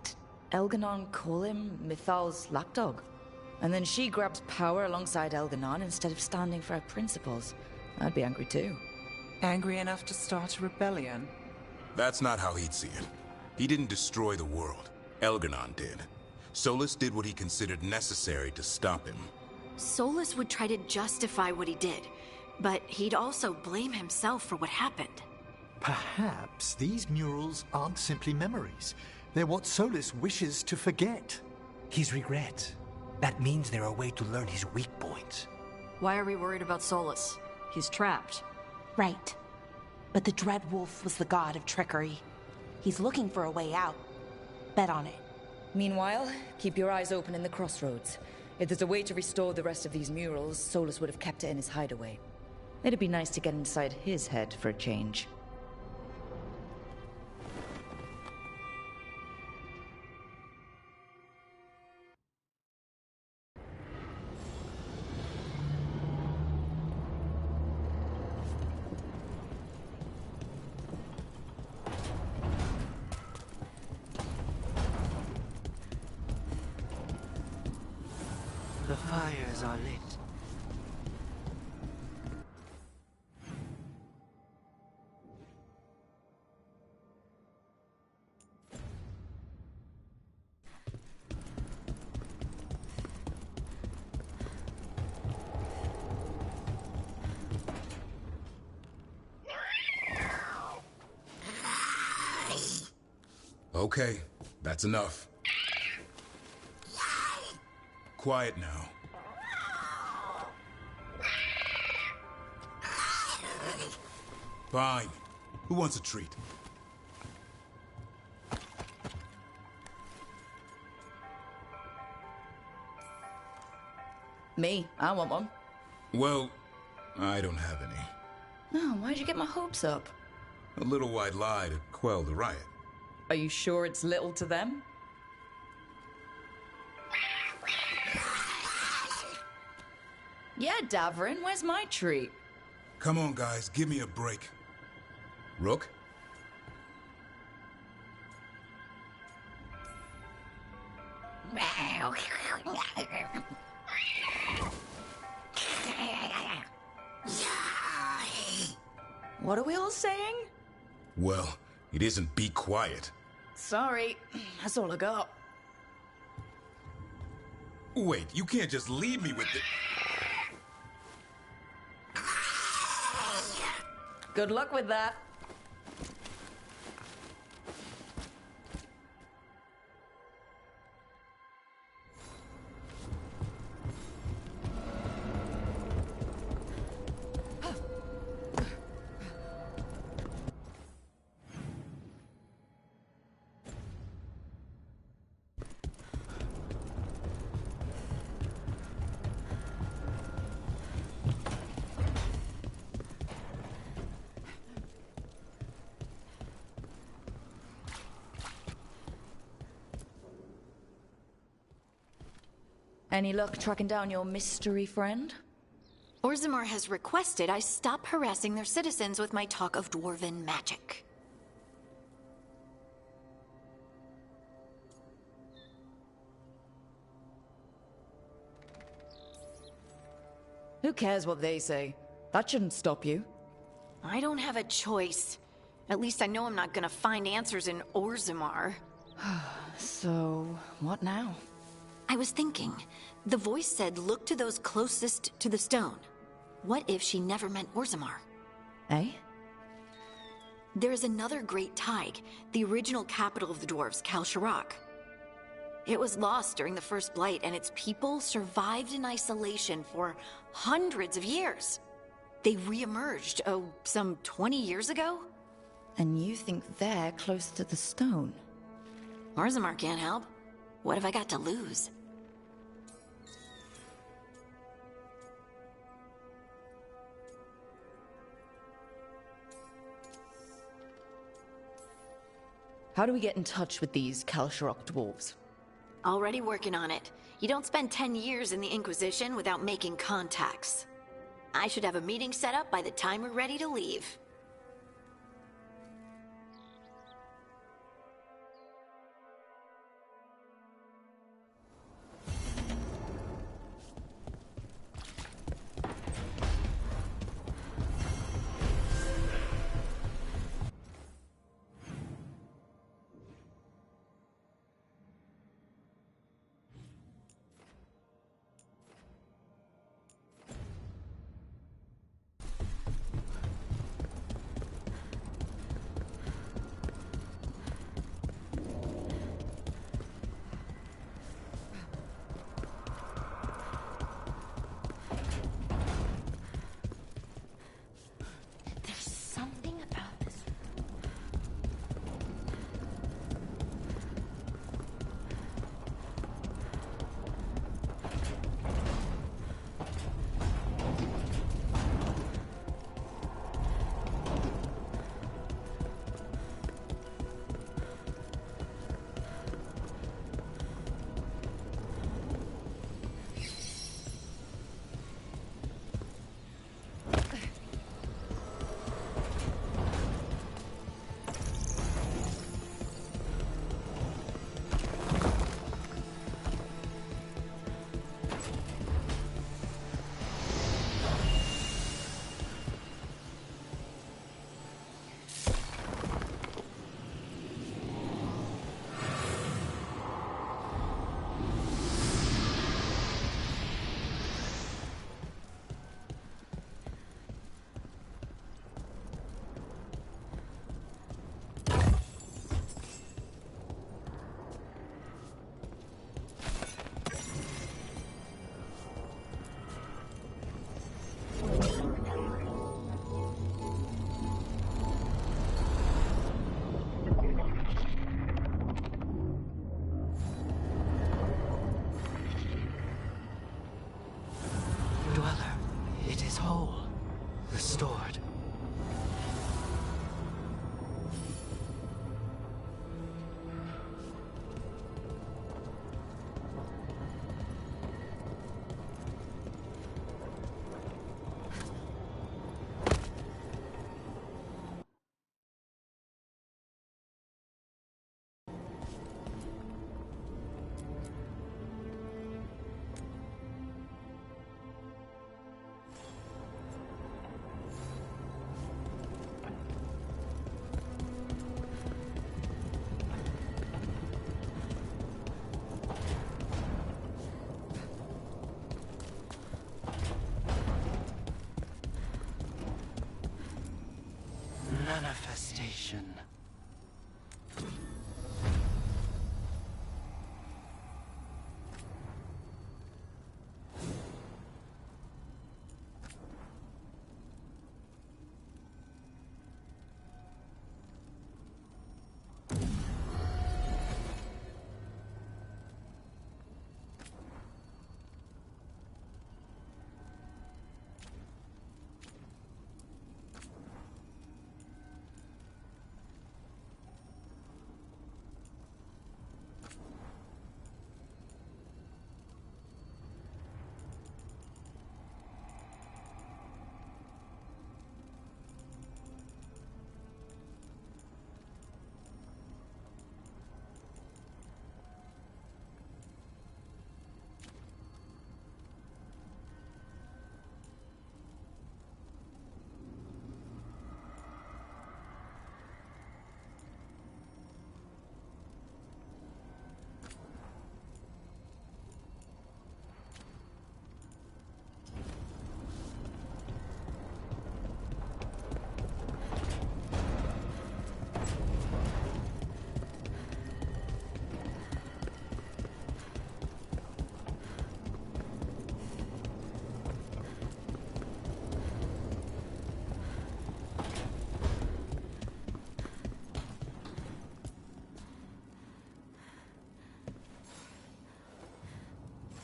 Speaker 9: Elganon call him? Mythal's lapdog? And then she grabs power alongside Elganon instead of standing for her principles. I'd be angry too.
Speaker 3: Angry enough to start a rebellion?
Speaker 11: That's not how he'd see it. He didn't destroy the world. Elganon did. Solus did what he considered necessary to stop him.
Speaker 4: Solus would try to justify what he did, but he'd also blame himself for what happened.
Speaker 8: Perhaps these murals aren't simply memories. They're what Solus wishes to forget.
Speaker 14: His regret. That means they're a way to learn his weak points.
Speaker 13: Why are we worried about Solus? He's trapped.
Speaker 2: Right. But the Dreadwolf was the god of trickery. He's looking for a way out. Bet on it.
Speaker 9: Meanwhile, keep your eyes open in the crossroads. If there's a way to restore the rest of these murals, Solus would have kept it in his hideaway. It'd be nice to get inside his head for a change.
Speaker 10: The fires are lit.
Speaker 11: Okay, that's enough. Quiet now. Fine. Who wants a treat?
Speaker 9: Me, I want one.
Speaker 11: Well, I don't have any.
Speaker 9: No, why'd you get my hopes up?
Speaker 11: A little white lie to quell the riot.
Speaker 9: Are you sure it's little to them? Yeah, Davrin, where's my treat?
Speaker 11: Come on, guys, give me a break. Rook?
Speaker 9: What are we all saying?
Speaker 11: Well, it isn't be quiet.
Speaker 9: Sorry, that's all I got.
Speaker 11: Wait, you can't just leave me with it.
Speaker 9: Good luck with that. Any luck tracking down your mystery friend?
Speaker 4: Orzammar has requested I stop harassing their citizens with my talk of dwarven magic.
Speaker 9: Who cares what they say? That shouldn't stop you.
Speaker 4: I don't have a choice. At least I know I'm not gonna find answers in Orzammar.
Speaker 9: So, what now?
Speaker 4: I was thinking. The voice said look to those closest to the stone. What if she never meant Orzammar?
Speaker 9: Eh?
Speaker 4: There is another great Tig, the original capital of the dwarves, Kal Sharok. It was lost during the First Blight, and its people survived in isolation for hundreds of years. They re-emerged, some 20 years ago?
Speaker 9: And you think they're close to the stone?
Speaker 4: Orzammar can't help. What have I got to lose?
Speaker 9: How do we get in touch with these Kal Sharok dwarves?
Speaker 4: Already working on it. You don't spend 10 years in the Inquisition without making contacts. I should have a meeting set up by the time we're ready to leave.
Speaker 10: restored. Manifestation.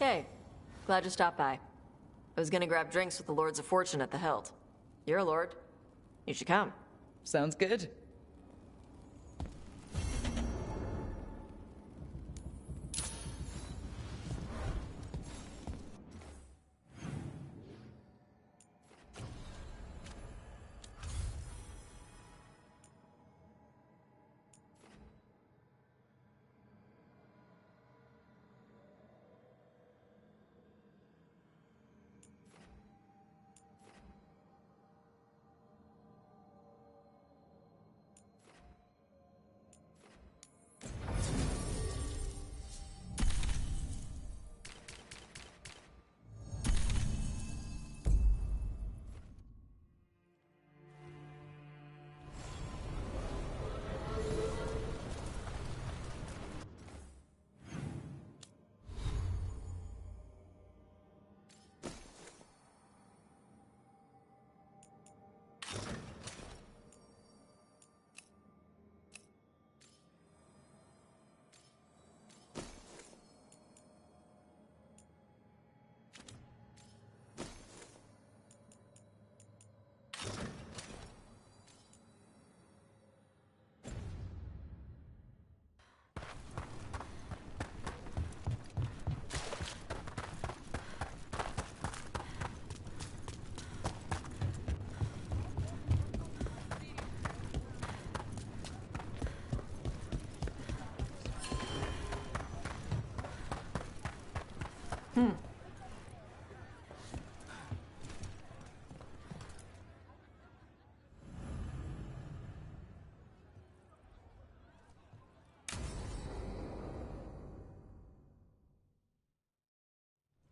Speaker 13: Hey, glad you stopped by. I was gonna grab drinks with the Lords of Fortune at the Hilt. You're a lord. You should come.
Speaker 3: Sounds good.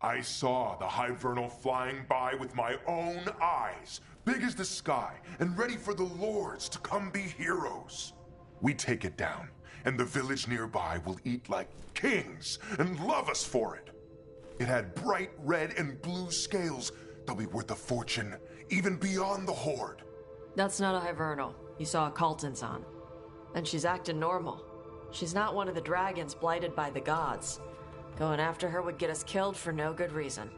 Speaker 6: I saw the Hivernal flying by with my own eyes, big as the sky, and ready for the lords to come be heroes. We take it down, and the village nearby will eat like kings and love us for it. It had bright red and blue scales. They'll be worth a fortune, even beyond the Horde.
Speaker 13: That's not a Hivernal. You saw a Calton's on. And she's acting normal. She's not one of the dragons blighted by the gods. Going after her would get us killed for no good reason.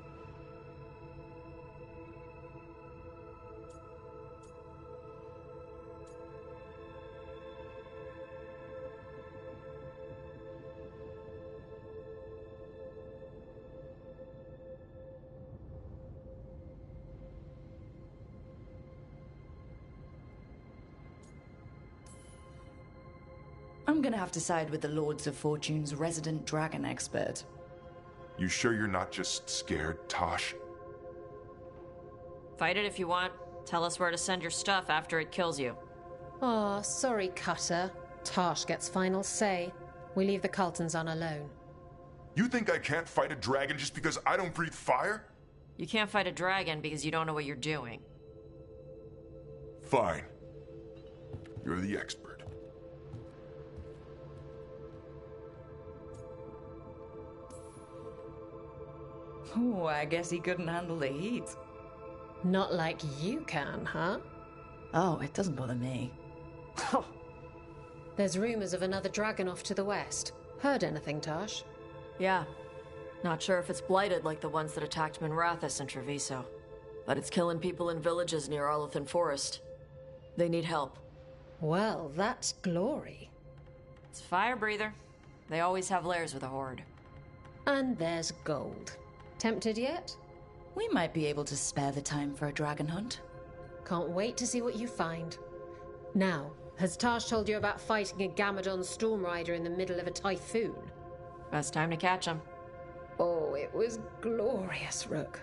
Speaker 9: I'm gonna have to side with the Lords of Fortune's resident dragon expert.
Speaker 6: You sure you're not just scared, Tosh?
Speaker 13: Fight it if you want. Tell us where to send your stuff after it kills you.
Speaker 7: Aw, sorry, Cutter. Tosh gets final say. We leave the Cultons on alone.
Speaker 6: You think I can't fight a dragon just because I don't breathe fire?
Speaker 13: You can't fight a dragon because you don't know what you're doing.
Speaker 6: Fine. You're the expert.
Speaker 9: Oh, I guess he couldn't handle the heat.
Speaker 7: Not like you can, huh?
Speaker 9: Oh, it doesn't bother me.
Speaker 7: There's rumors of another dragon off to the west. Heard anything, Tosh?
Speaker 13: Yeah. Not sure if it's blighted like the ones that attacked Minrathous and Treviso. But it's killing people in villages near Arlethan Forest. They need help.
Speaker 7: Well, that's glory.
Speaker 13: It's a fire breather. They always have lairs with a horde.
Speaker 7: And there's gold. Tempted yet?
Speaker 9: We might be able to spare the time for a dragon hunt.
Speaker 7: Can't wait to see what you find. Now, has Tosh told you about fighting a Gamadon Stormrider in the middle of a typhoon?
Speaker 13: Best time to catch him.
Speaker 7: Oh, it was glorious, Rook.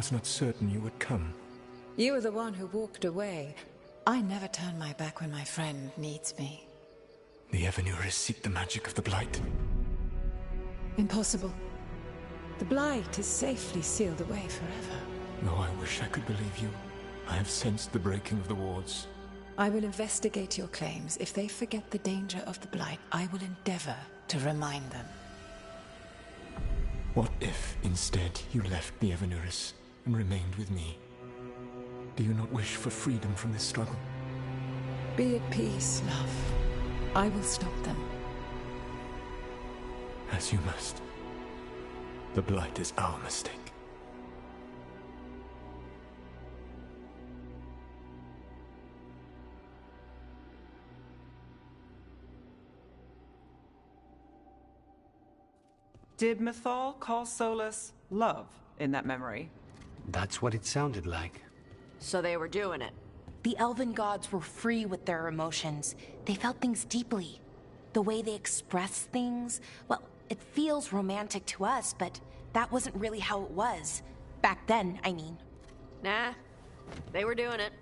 Speaker 1: was not certain you would come.
Speaker 22: You were the one who walked away. I never turn my back when my friend needs me.
Speaker 1: The Evanuris seek the magic of the Blight.
Speaker 22: Impossible. The Blight is safely sealed away forever.
Speaker 1: Oh, I wish I could believe you. I have sensed the breaking of the wards.
Speaker 22: I will investigate your claims. If they forget the danger of the Blight, I will endeavor to remind them.
Speaker 1: What if, instead, you left the Evanuris and remained with me? Do you not wish for freedom from this struggle?
Speaker 22: Be at peace, love. I will stop them.
Speaker 1: As you must. The Blight is our mistake.
Speaker 3: Did Mythal call Solus love in that memory?
Speaker 14: That's what it sounded like.
Speaker 13: So they were doing it.
Speaker 2: The elven gods were free with their emotions. They felt things deeply. The way they express things, well, it feels romantic to us, but that wasn't really how it was. Back then, I mean.
Speaker 13: Nah, they were doing it.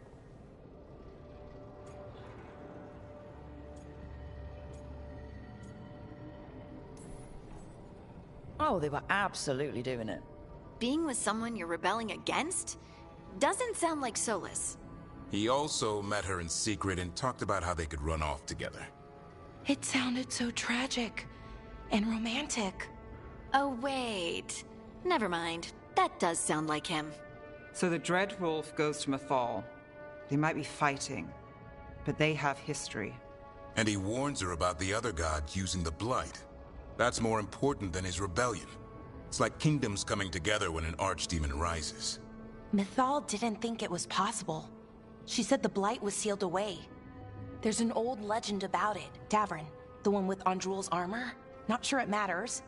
Speaker 9: Oh, they were absolutely doing it.
Speaker 4: Being with someone you're rebelling against? Doesn't sound like Solus.
Speaker 11: He also met her in secret and talked about how they could run off together.
Speaker 2: It sounded so tragic and romantic.
Speaker 4: Oh, wait. Never mind. That does sound like him.
Speaker 3: So the Dreadwolf goes to Mythal. They might be fighting, but they have history.
Speaker 11: And he warns her about the other gods using the Blight. That's more important than his rebellion. It's like kingdoms coming together when an archdemon rises.
Speaker 2: Mythal didn't think it was possible. She said the Blight was sealed away. There's an old legend about it. Davrin, the one with Andrul's armor. Not sure it matters.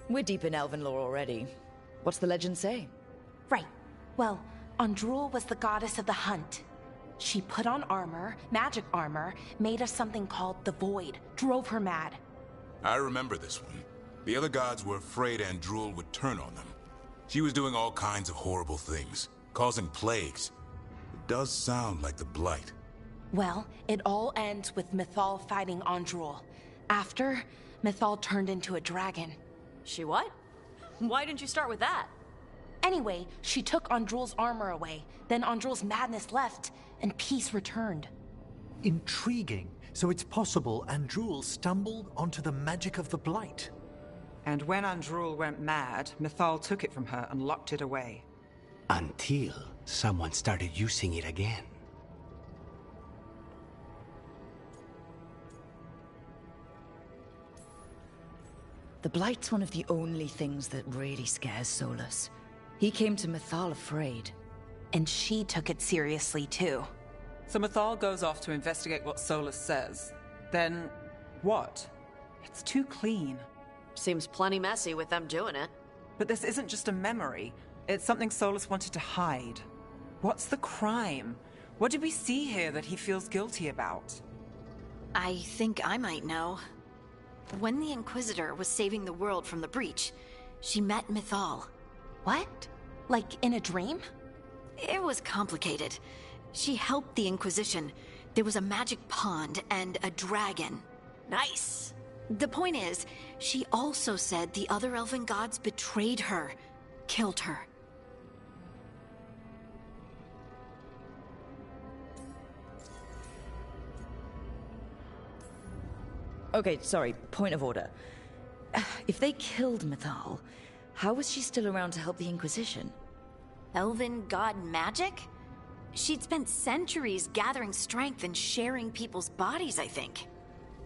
Speaker 9: We're deep in elven lore already. What's the legend say?
Speaker 2: Right. Well, Andrul was the goddess of the hunt. She put on armor, magic armor, made of something called the Void, drove her mad.
Speaker 11: I remember this one. The other gods were afraid Andrul would turn on them. She was doing all kinds of horrible things, causing plagues. It does sound like the Blight.
Speaker 2: Well, it all ends with Mythal fighting Andrul. After, Mythal turned into a dragon.
Speaker 13: She what? Why didn't you start with that?
Speaker 2: Anyway, she took Andrul's armor away. Then Andrul's madness left, and peace returned.
Speaker 8: Intriguing. So it's possible Andrul stumbled onto the magic of the Blight.
Speaker 3: And when Andrul went mad, Mythal took it from her and locked it away.
Speaker 14: Until someone started using it again.
Speaker 9: The Blight's one of the only things that really scares Solus. He came to Mythal afraid.
Speaker 2: And she took it seriously, too.
Speaker 3: So Mythal goes off to investigate what Solus says. Then, what? It's too clean.
Speaker 13: Seems plenty messy with them doing it.
Speaker 3: But this isn't just a memory. It's something Solus wanted to hide. What's the crime? What did we see here that he feels guilty about?
Speaker 4: I think I might know. When the Inquisitor was saving the world from the breach, she met Mythal.
Speaker 2: What? Like in a dream?
Speaker 4: It was complicated. She helped the Inquisition. There was a magic pond and a dragon. Nice! The point is, she also said the other elven gods betrayed her, killed her.
Speaker 9: Okay, sorry, point of order. If they killed Mythal, how was she still around to help the Inquisition?
Speaker 4: Elven god magic? She'd spent centuries gathering strength and sharing people's bodies, I think.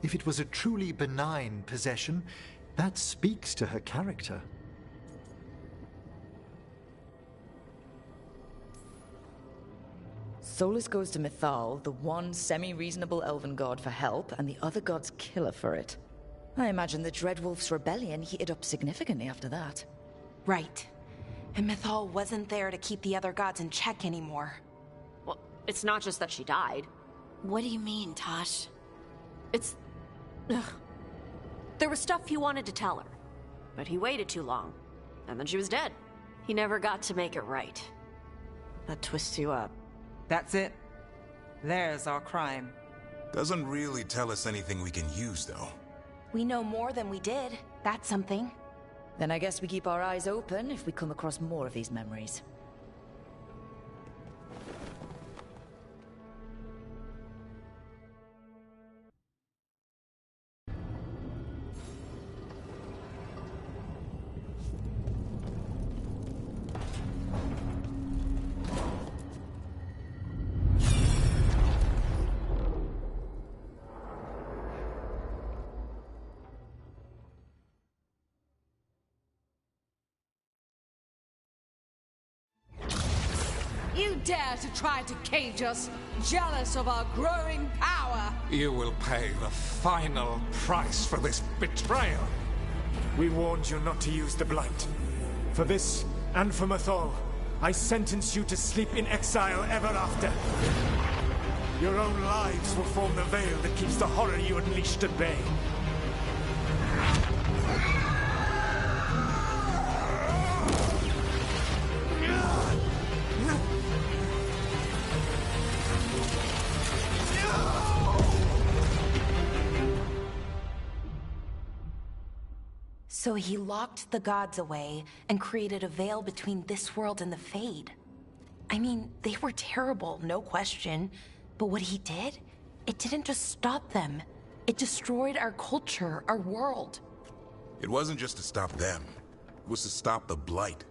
Speaker 8: If it was a truly benign possession, that speaks to her character.
Speaker 9: Solus goes to Mythal, the one semi-reasonable elven god, for help, and the other gods kill her for it. I imagine the Dreadwolf's rebellion heated up significantly after that.
Speaker 2: Right. And Mythal wasn't there to keep the other gods in check anymore.
Speaker 13: Well, it's not just that she died.
Speaker 4: What do you mean, Tosh? It's... Ugh. There was stuff he wanted to tell her, but he waited too long, and then she was dead. He never got to make it right. That twists you up.
Speaker 3: That's it. There's our crime.
Speaker 12: Doesn't really tell us anything we can use, though.
Speaker 2: We know more than we did. That's something.
Speaker 9: Then I guess we keep our eyes open if we come across more of these memories.
Speaker 15: You dare to try to cage us, jealous of our growing power!
Speaker 16: You will pay the final price for this betrayal.
Speaker 1: We warned you not to use the Blight. For this, and for Mythal, I sentence you to sleep in exile ever after. Your own lives will form the veil that keeps the horror you unleashed at bay.
Speaker 2: So he locked the gods away and created a veil between this world and the Fade. I mean, they were terrible, no question. But what he did, it didn't just stop them. It destroyed our culture, our world.
Speaker 12: It wasn't just to stop them. It was to stop the Blight.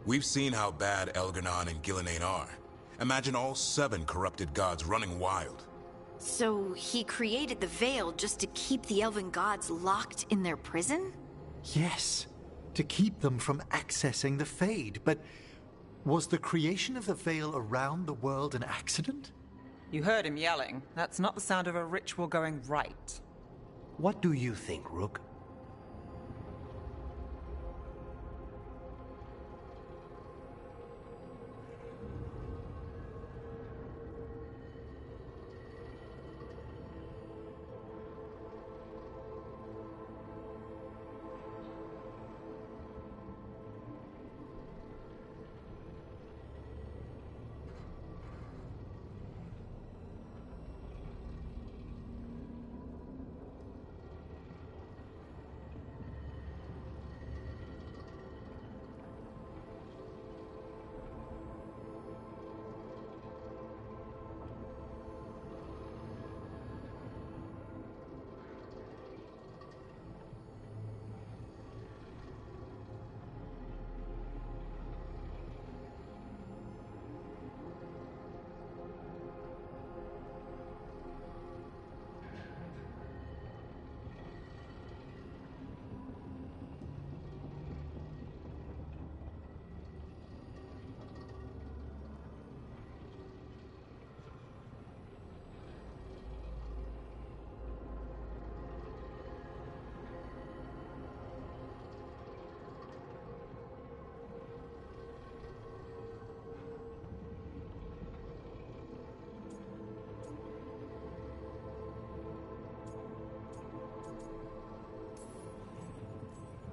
Speaker 12: We've seen how bad Elgar'nan and Gillenane are. Imagine all 7 corrupted gods running wild.
Speaker 4: So he created the veil just to keep the elven gods locked in their prison?
Speaker 8: Yes, to keep them from accessing the Fade, but was the creation of the veil around the world an accident?
Speaker 3: You heard him yelling. That's not the sound of a ritual going right.
Speaker 14: What do you think, Rook?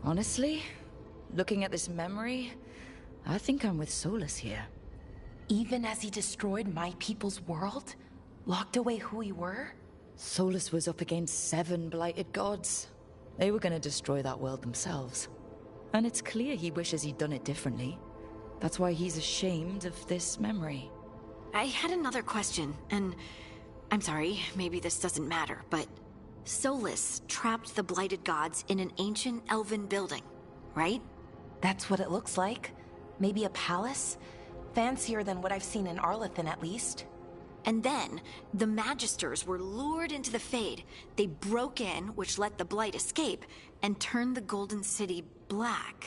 Speaker 9: Honestly, looking at this memory, I think I'm with Solas here.
Speaker 2: Even as he destroyed my people's world? Locked away who we were?
Speaker 9: Solas was up against 7 blighted gods. They were gonna destroy that world themselves. And it's clear he wishes he'd done it differently. That's why he's ashamed of this memory.
Speaker 4: I had another question, and I'm sorry, maybe this doesn't matter, but Solas trapped the blighted gods in an ancient elven building, right?
Speaker 2: That's what it looks like. Maybe a palace? Fancier than what I've seen in Arlathan, at least.
Speaker 4: And then, the Magisters were lured into the Fade. They broke in, which let the Blight escape, and turned the Golden City black.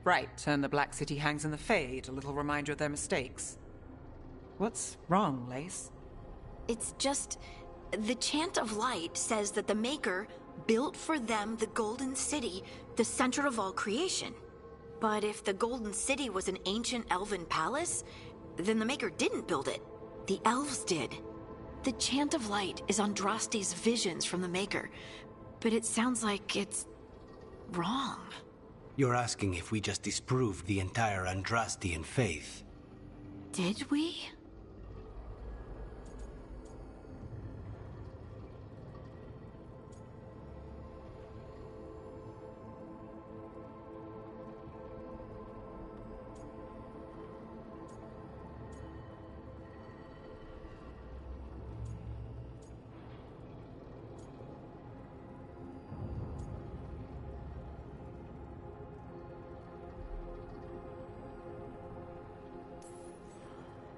Speaker 3: Right, and the Black City hangs in the Fade, a little reminder of their mistakes. What's wrong, Lace?
Speaker 4: It's just... the Chant of Light says that the Maker built for them the Golden City, the center of all creation. But if the Golden City was an ancient elven palace, then the Maker didn't build it. The elves did. The Chant of Light is Andraste's visions from the Maker, but it sounds like it's wrong.
Speaker 14: You're asking if we just disproved the entire Andrastian faith.
Speaker 4: Did we?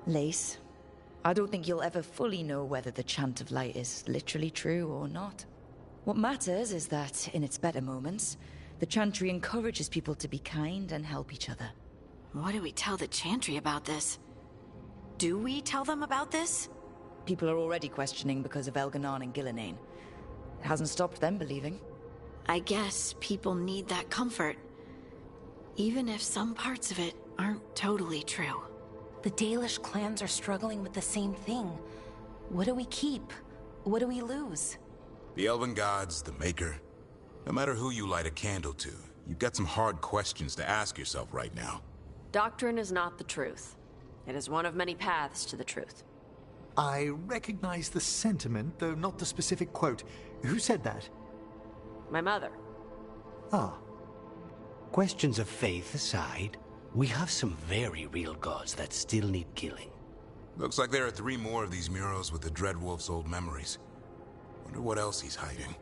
Speaker 9: Lace, I don't think you'll ever fully know whether the Chant of Light is literally true or not. What matters is that, in its better moments, the Chantry encourages people to be kind and help each other.
Speaker 4: What do we tell the Chantry about this? Do we tell them about this?
Speaker 9: People are already questioning because of Elganon and Gillenane. It hasn't stopped them believing.
Speaker 4: I guess people need that comfort, even if some parts of it aren't totally true.
Speaker 2: The Dalish clans are struggling with the same thing. What do we keep? What do we lose?
Speaker 12: The Elven Gods, the Maker. No matter who you light a candle to, you've got some hard questions to ask yourself right now.
Speaker 13: Doctrine is not the truth. It is one of many paths to the truth.
Speaker 8: I recognize the sentiment, though not the specific quote. Who said that?
Speaker 13: My mother.
Speaker 8: Ah.
Speaker 14: Questions of faith aside, we have some very real gods that still need killing.
Speaker 12: Looks like there are 3 more of these murals with the Dreadwolf's old memories. Wonder what else he's hiding.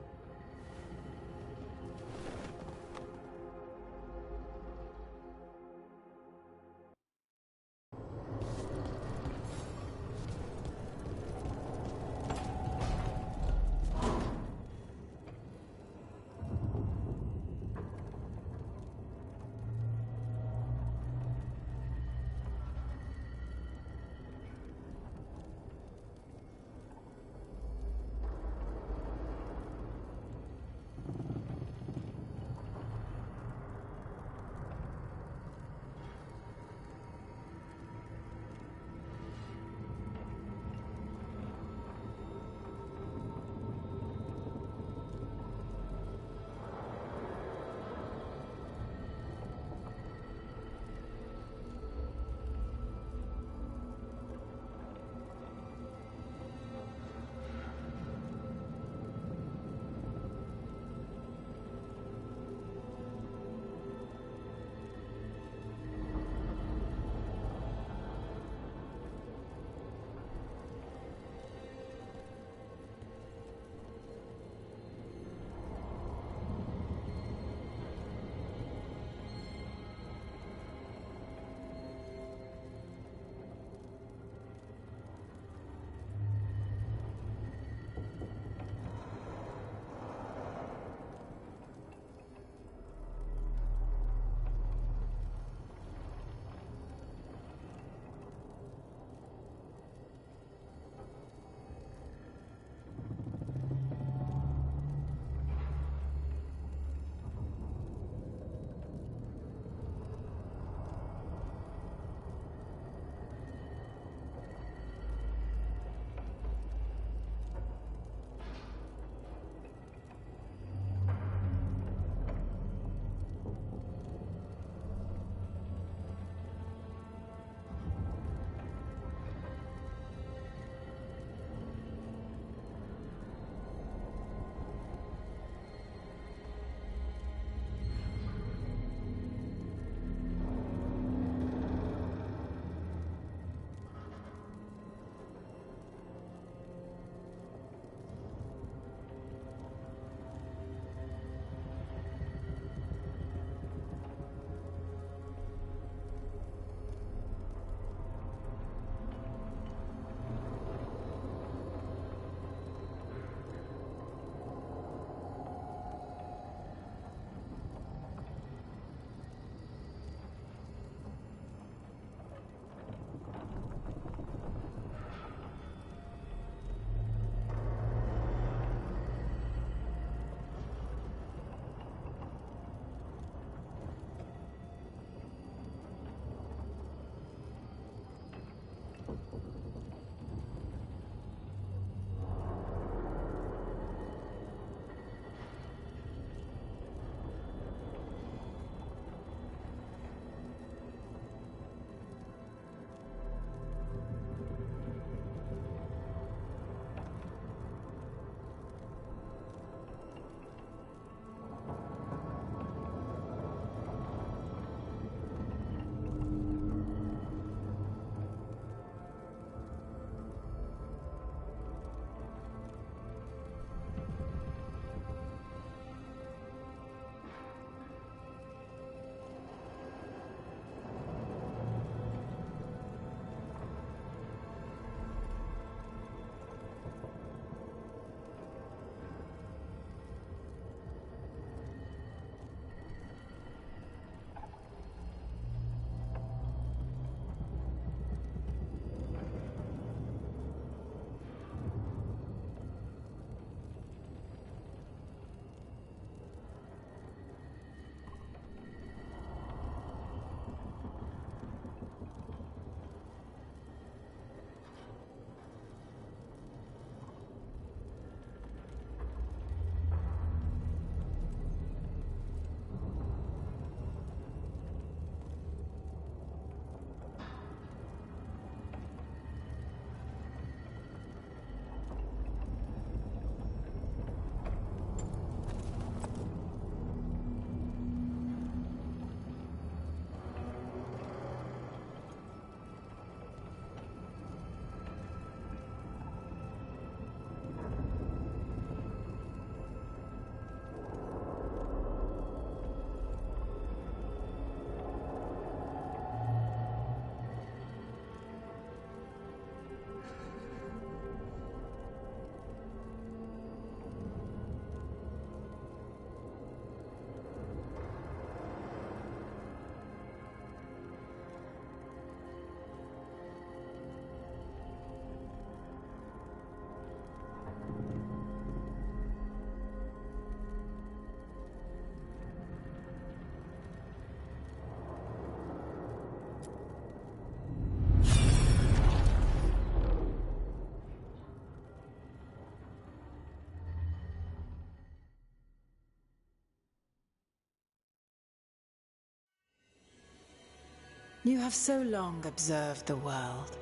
Speaker 17: You have so long observed the world.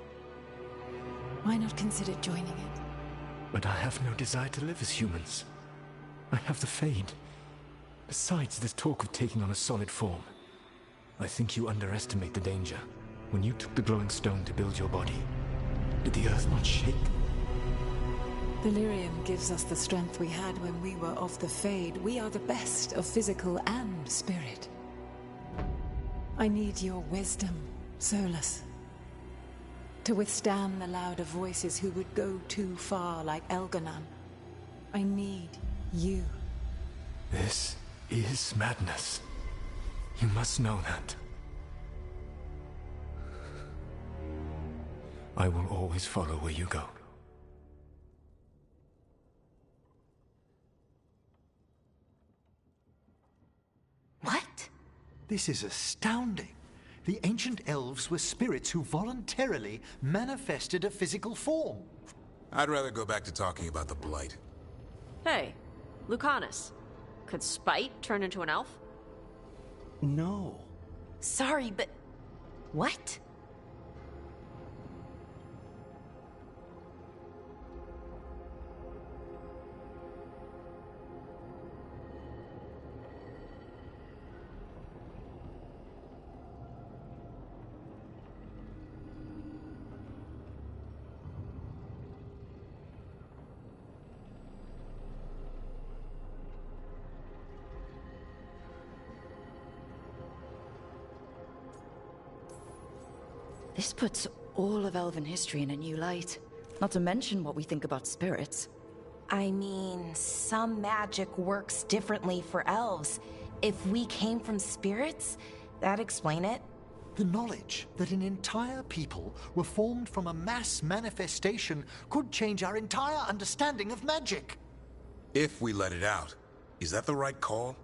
Speaker 17: Why not consider joining it?
Speaker 1: But I have no desire to live as humans. I have the Fade. Besides, this talk of taking on a solid form. I think you underestimate the danger. When you took the glowing stone to build your body, did the earth not shake?
Speaker 17: Delirium gives us the strength we had when we were of the Fade. We are the best of physical and spirit. I need your wisdom, Solus. To withstand the louder voices who would go too far like Elganon. I need you.
Speaker 1: This is madness. You must know that. I will always follow where you go.
Speaker 2: What?
Speaker 8: This is astounding. The ancient elves were spirits who voluntarily manifested a physical form.
Speaker 12: I'd rather go back to talking about the Blight.
Speaker 13: Hey, Lucanus. Could Spite turn into an elf?
Speaker 14: No.
Speaker 2: Sorry, but... what?
Speaker 9: This puts all of elven history in a new light. Not to mention what we think about spirits.
Speaker 2: I mean, some magic works differently for elves. If we came from spirits, that'd explain it.
Speaker 8: The knowledge that an entire people were formed from a mass manifestation could change our entire understanding of magic.
Speaker 12: If we let it out, is that the right call?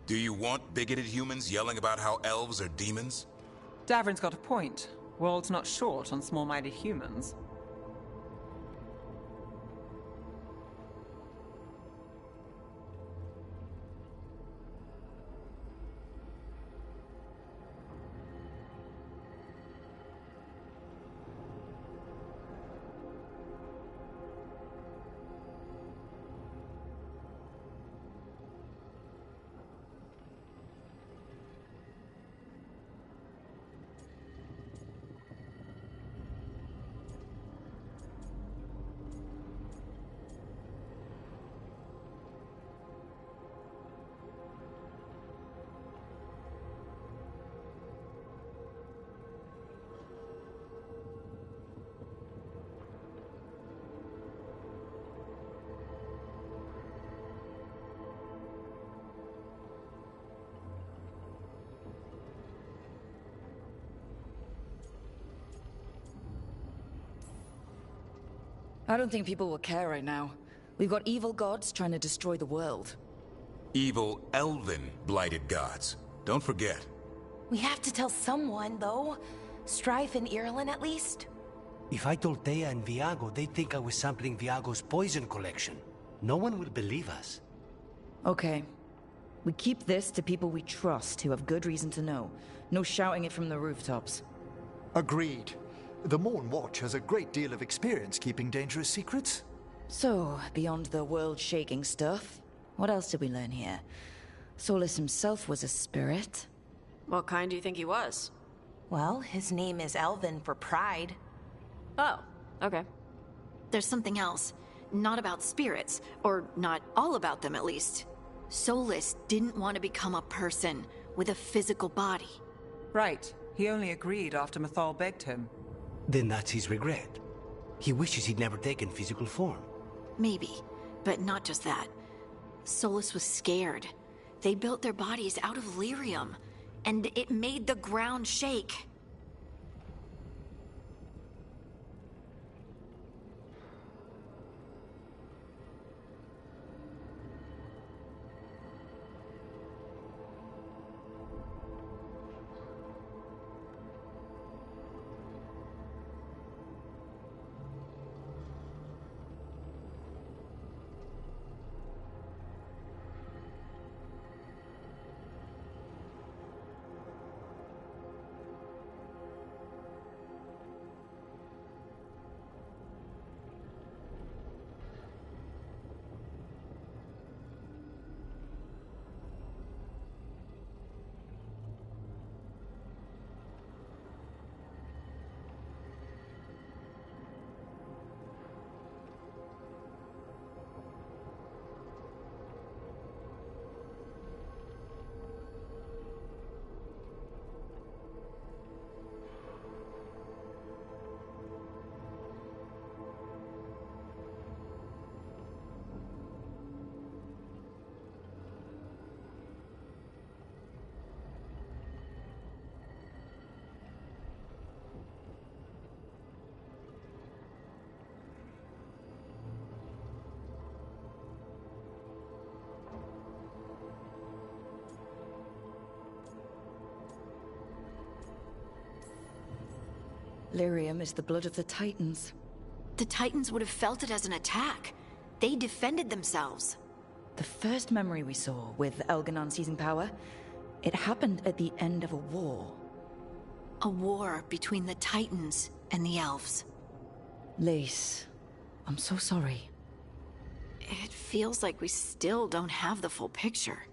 Speaker 12: Do you want bigoted humans yelling about how elves are demons?
Speaker 3: Davrin's got a point. World's not short on small-minded humans.
Speaker 9: I don't think people will care right now. We've got evil gods trying to destroy the world.
Speaker 12: Evil elven blighted gods. Don't forget.
Speaker 2: We have to tell someone, though. Strife and Irulan, at least.
Speaker 14: If I told Thea and Viago, they'd think I was sampling Viago's poison collection. No one will believe us.
Speaker 9: Okay. We keep this to people we trust who have good reason to know. No shouting it from the rooftops.
Speaker 8: Agreed. The Morn Watch has a great deal of experience keeping dangerous secrets.
Speaker 9: So, beyond the world-shaking stuff, what else did we learn here? Solus himself was a spirit.
Speaker 13: What kind do you think he was?
Speaker 2: Well, his name is Elven for pride.
Speaker 13: Oh, okay.
Speaker 4: There's something else. Not about spirits, or not all about them at least. Solus didn't want to become a person with a physical body.
Speaker 3: Right. He only agreed after Mythal begged him.
Speaker 14: Then that's his regret. He wishes he'd never taken physical form.
Speaker 4: Maybe, but not just that. Solus was scared. They built their bodies out of lyrium, and it made the ground shake.
Speaker 9: Lyrium is the blood of the Titans.
Speaker 4: The Titans would have felt it as an attack. They defended themselves.
Speaker 9: The first memory we saw with Elganon seizing power, it happened at the end of a war.
Speaker 4: A war between the Titans and the Elves.
Speaker 9: Lace, I'm so sorry.
Speaker 4: It feels like we still don't have the full picture.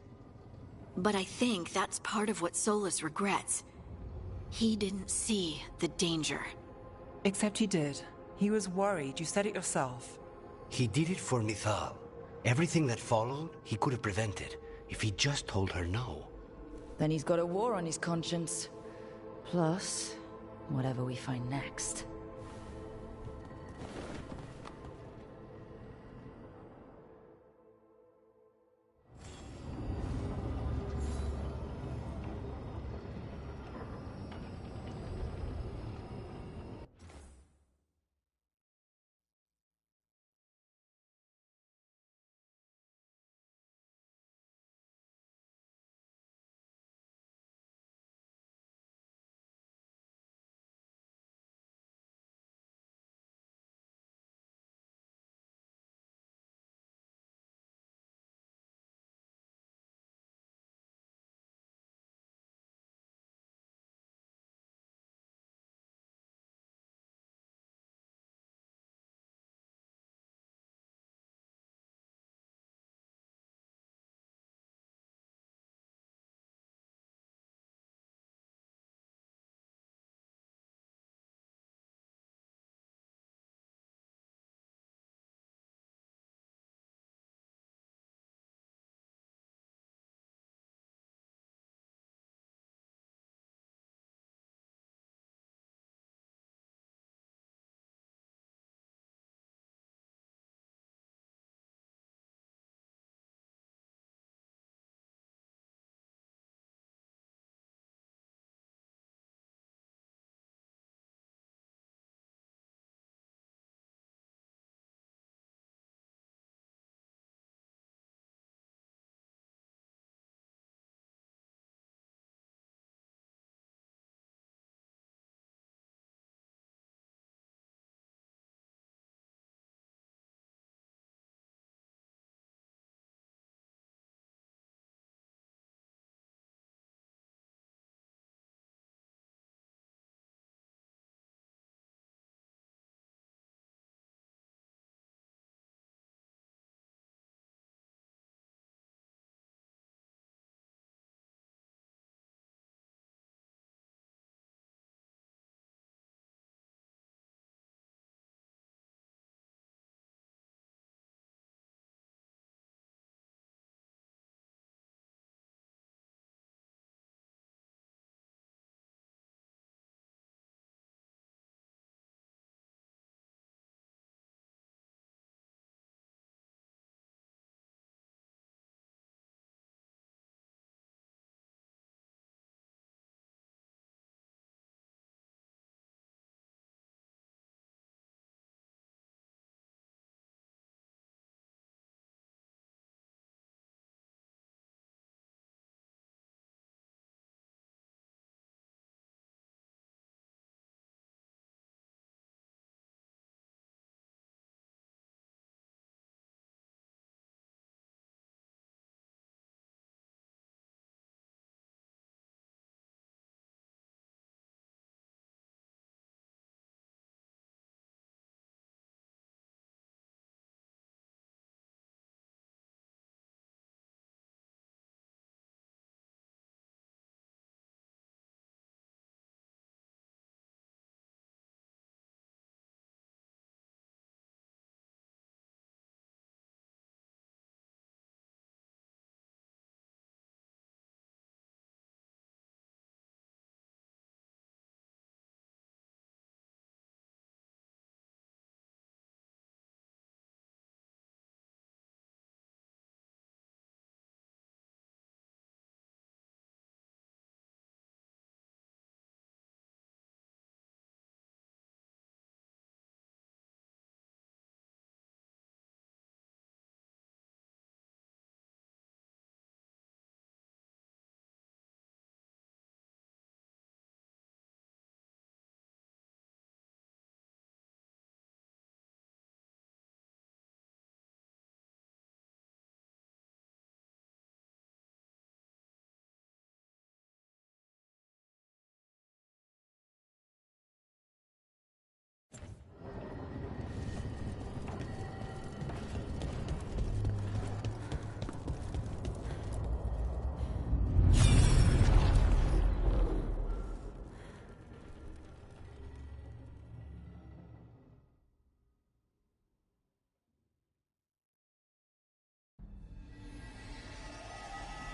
Speaker 4: But I think that's part of what Solus regrets. He didn't see the danger.
Speaker 3: Except he did. He was worried. You said it yourself.
Speaker 14: He did it for Mithal. Everything that followed, he could have prevented, if he just told her no.
Speaker 9: Then he's got a war on his conscience. Plus, whatever we find next.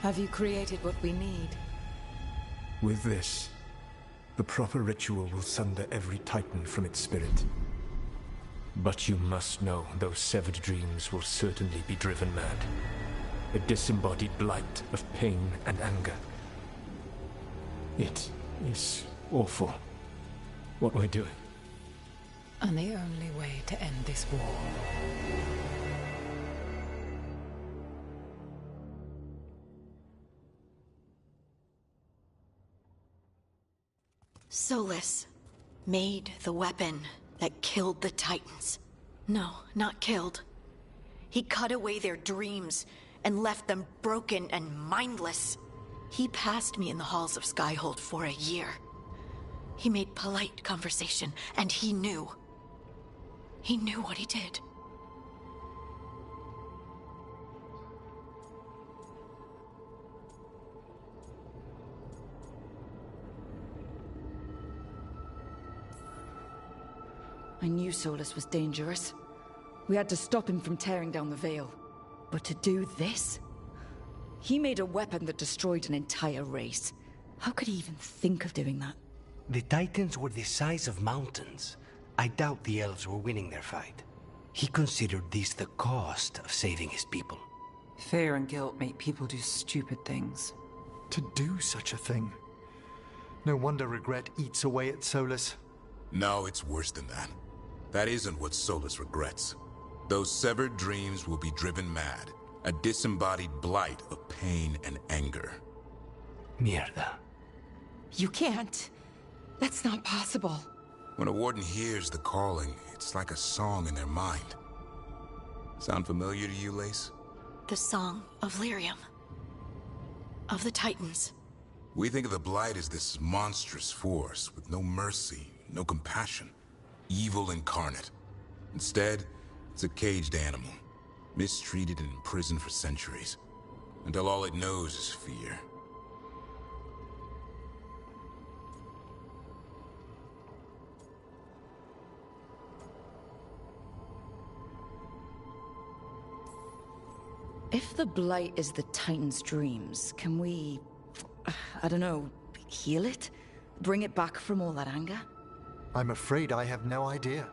Speaker 17: Have you created what we need?
Speaker 1: With this, the proper ritual will sunder every Titan from its spirit. But you must know those severed dreams will certainly be driven mad. A disembodied blight of pain and anger. It is awful what we're doing.
Speaker 17: And the only way to end this war.
Speaker 4: Solas made the weapon that killed the Titans. No, not killed. He cut away their dreams and left them broken and mindless. He passed me in the halls of Skyhold for a year. He made polite conversation, and he knew. He knew what he did.
Speaker 9: I knew Solas was dangerous. We had to stop him from tearing down the Veil. But to do this? He made a weapon that destroyed an entire race. How could he even think of doing that?
Speaker 14: The Titans were the size of mountains. I doubt the elves were winning their fight. He considered this the cost of saving his people.
Speaker 3: Fear and guilt make people do stupid things.
Speaker 8: To do such a thing. No wonder regret eats away at Solas.
Speaker 12: No, it's worse than that. That isn't what Solas regrets. Those severed dreams will be driven mad. A disembodied blight of pain and anger.
Speaker 14: Mierda.
Speaker 2: You can't. That's not possible.
Speaker 12: When a warden hears the calling, it's like a song in their mind. Sound familiar to you, Lace?
Speaker 4: The song of Lyrium. Of the Titans.
Speaker 12: We think of the Blight as this monstrous force with no mercy, no compassion. Evil incarnate. Instead, it's a caged animal. Mistreated and imprisoned for centuries. Until all it knows is fear.
Speaker 9: If the Blight is the Titan's dreams, can we... I don't know, heal it? Bring it back from all that anger?
Speaker 8: I'm afraid I have no idea.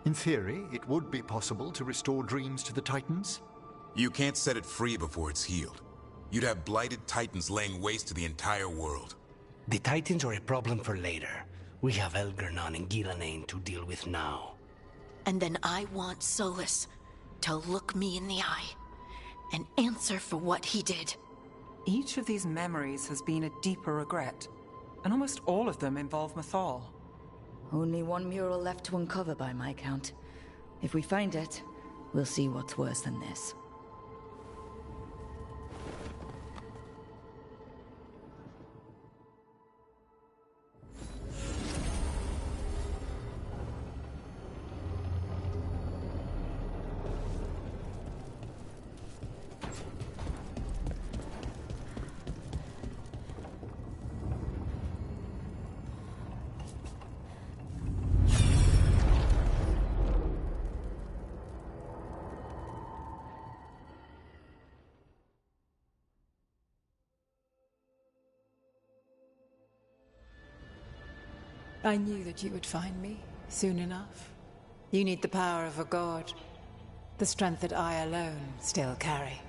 Speaker 8: In theory, it would be possible to restore dreams to the Titans.
Speaker 12: You can't set it free before it's healed. You'd have blighted Titans laying waste to the entire world.
Speaker 14: The Titans are a problem for later. We have Elgernon and Gillanane to deal with now.
Speaker 4: And then I want Solas to look me in the eye and answer for what he did.
Speaker 3: Each of these memories has been a deeper regret, and almost all of them involve Mythal.
Speaker 9: Only one mural left to uncover by my count. If we find it, we'll see what's worse than this.
Speaker 17: I knew that you would find me soon enough. You need the power of a god. The strength that I alone still carry.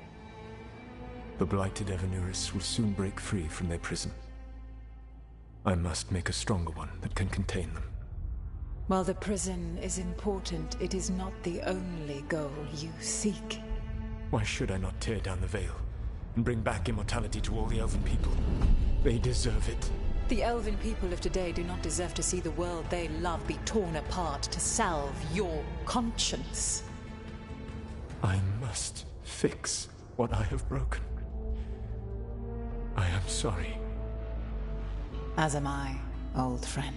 Speaker 1: The blighted Evanuris will soon break free from their prison. I must make a stronger one that can contain them.
Speaker 17: While the prison is important, it is not the only goal you seek.
Speaker 1: Why should I not tear down the Veil and bring back immortality to all the Elven people? They deserve it.
Speaker 17: The Elven people of today do not deserve to see the world they love be torn apart to salve your conscience.
Speaker 1: I must fix what I have broken. I am sorry.
Speaker 17: As am I, old friend.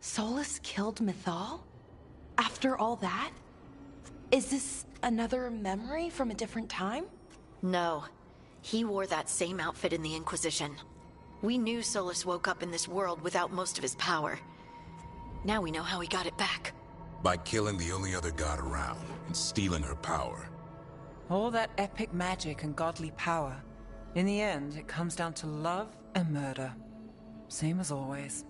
Speaker 2: Solas killed Mythal? After all that? Is this another memory from a different time?
Speaker 4: No. He wore that same outfit in the Inquisition. We knew Solas woke up in this world without most of his power. Now we know how he got it back.
Speaker 12: By killing the only other god around and stealing her power.
Speaker 3: All that epic magic and godly power. In the end, it comes down to love and murder. Same as always.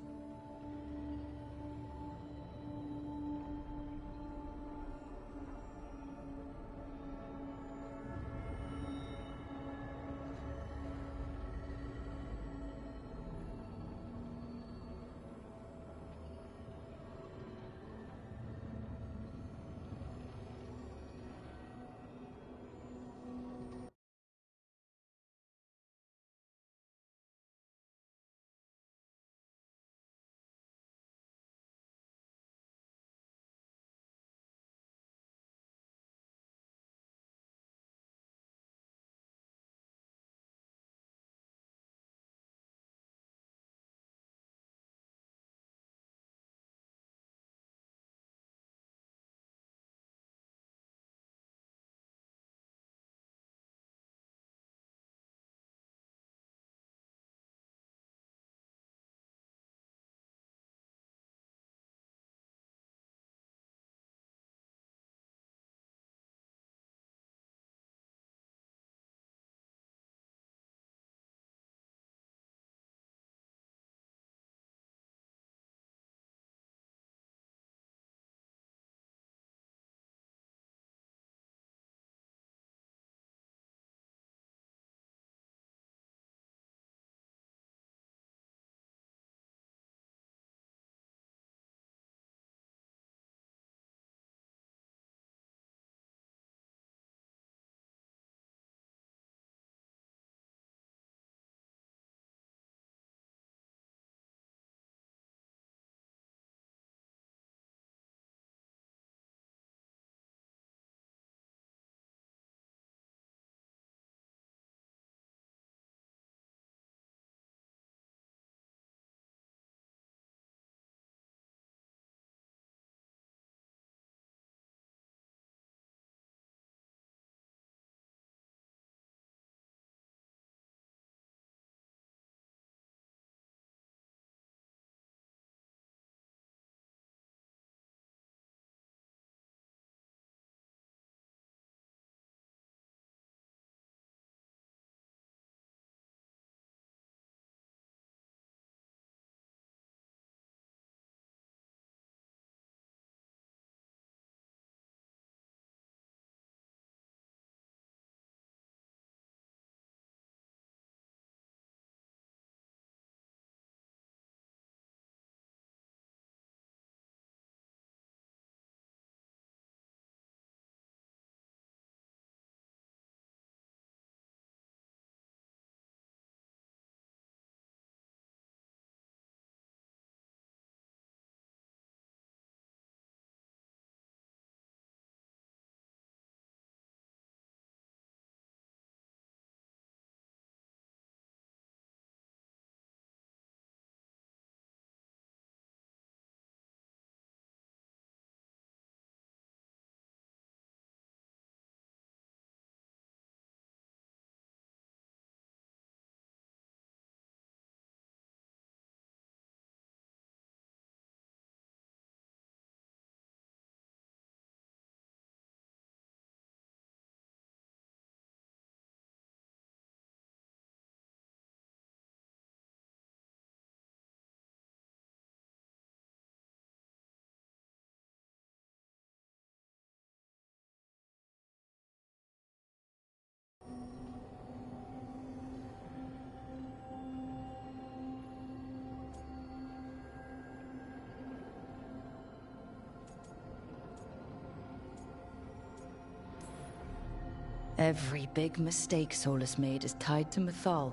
Speaker 9: Every big mistake Solus made is tied to Mythal.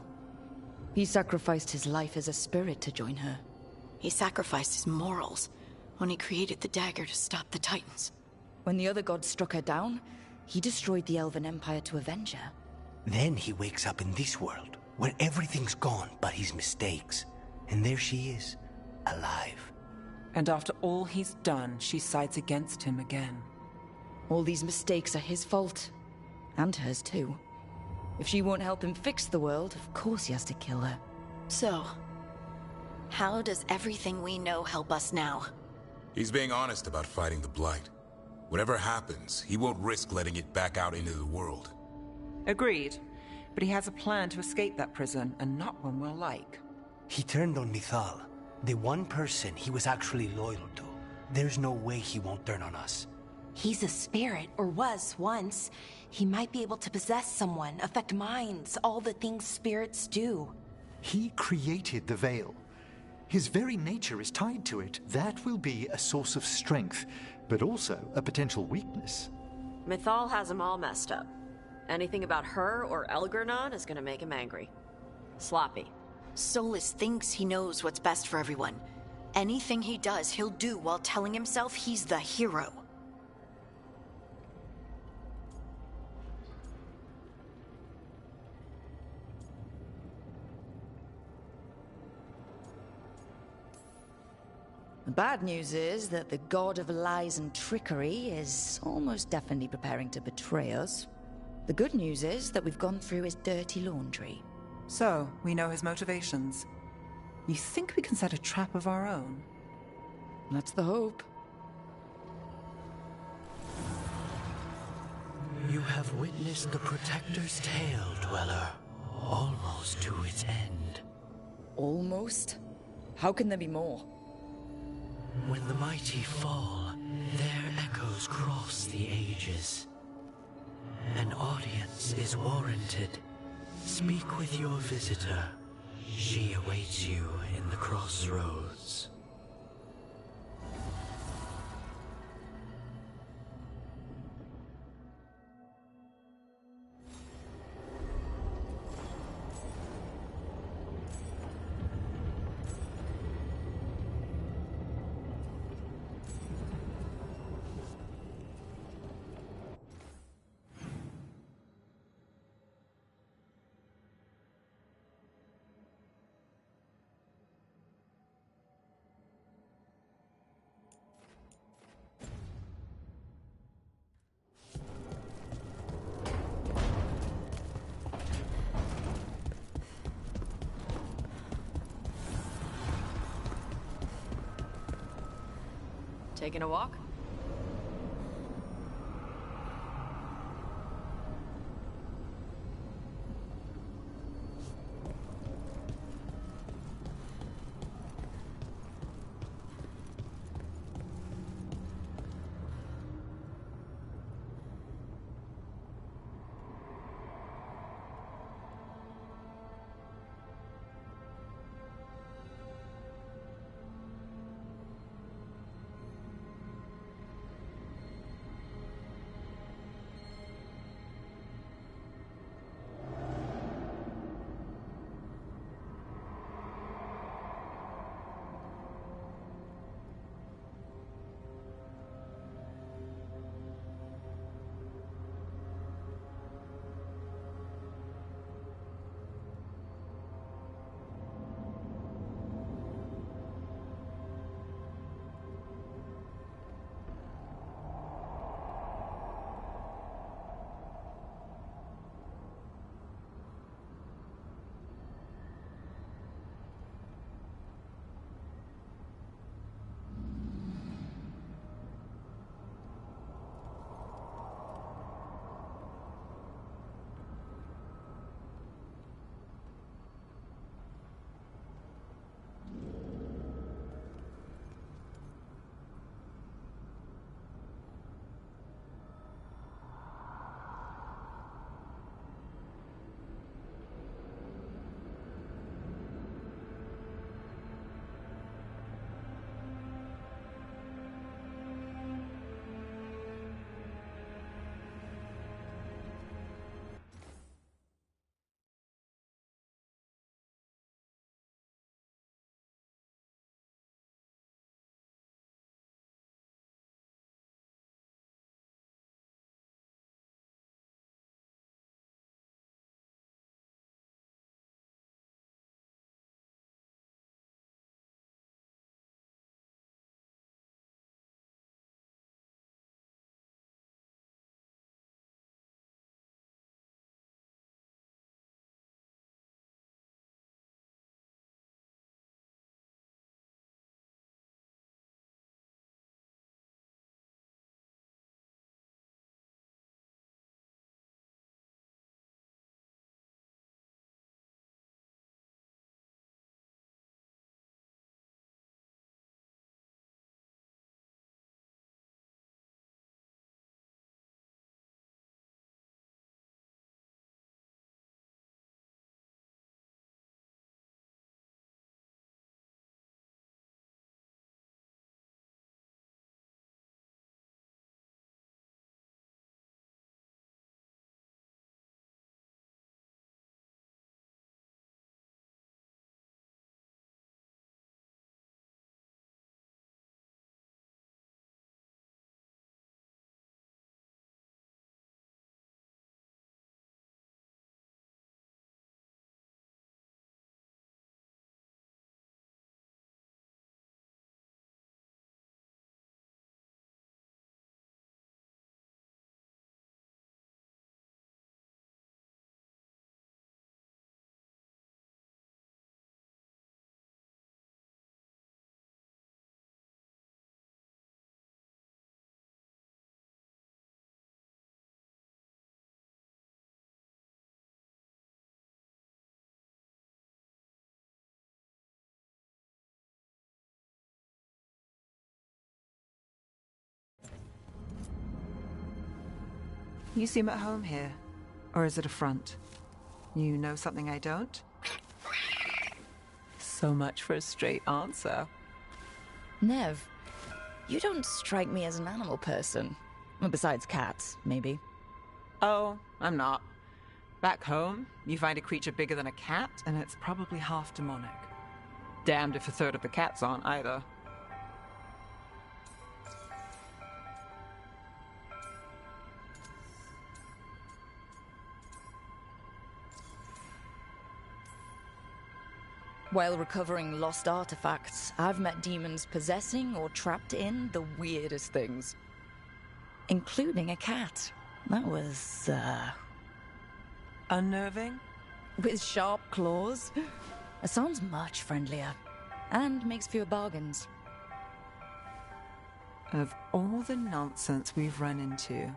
Speaker 9: He sacrificed his life as a spirit to join her.
Speaker 4: He sacrificed his morals when he created the dagger to stop the Titans.
Speaker 9: When the other gods struck her down, he destroyed the Elven Empire to avenge her.
Speaker 14: Then he wakes up in this world, where everything's gone but his mistakes. And there she is, alive.
Speaker 3: And after all he's done, she sides against him again.
Speaker 9: All these mistakes are his fault. And hers too. If she won't help him fix the world, of course he has to kill her.
Speaker 4: So, how does everything we know help us now?
Speaker 12: He's being honest about fighting the Blight. Whatever happens, he won't risk letting it back out into the world.
Speaker 3: Agreed. But he has a plan to escape that prison, and not one we'll like.
Speaker 14: He turned on Mythal, the one person he was actually loyal to. There's no way he won't turn on us.
Speaker 2: He's a spirit, or was once. He might be able to possess someone, affect minds, all the things spirits do.
Speaker 8: He created the Veil. His very nature is tied to it. That will be a source of strength, but also a potential weakness.
Speaker 13: Mythal has him all messed up. Anything about her or Elgernon is gonna make him angry. Sloppy.
Speaker 4: Solus thinks he knows what's best for everyone. Anything he does, he'll do while telling himself he's the hero.
Speaker 9: The bad news is that the god of lies and trickery is almost definitely preparing to betray us. The good news is that we've gone through his dirty laundry.
Speaker 3: So, we know his motivations. You think we can set a trap of our own?
Speaker 9: That's the hope.
Speaker 10: You have witnessed the Protector's tale, Dweller, almost to its end.
Speaker 9: Almost? How can there be more?
Speaker 10: When the mighty fall, their echoes cross the ages. An audience is warranted. Speak with your visitor. She awaits you in the crossroads.
Speaker 13: Taking a walk?
Speaker 3: You seem at home here. Or is it a front? You know something I don't? So much for a straight answer.
Speaker 9: Nev, you don't strike me as an animal person. Well, besides cats, maybe.
Speaker 3: Oh, I'm not. Back home, you find a creature bigger than a cat, and it's probably half demonic. Damned if a third of the cats aren't either.
Speaker 9: While recovering lost artifacts, I've met demons possessing or trapped in the weirdest things. Including a cat. That was,
Speaker 3: unnerving?
Speaker 9: With sharp claws? Hassan's much friendlier. And makes fewer bargains.
Speaker 3: Of all the nonsense we've run into,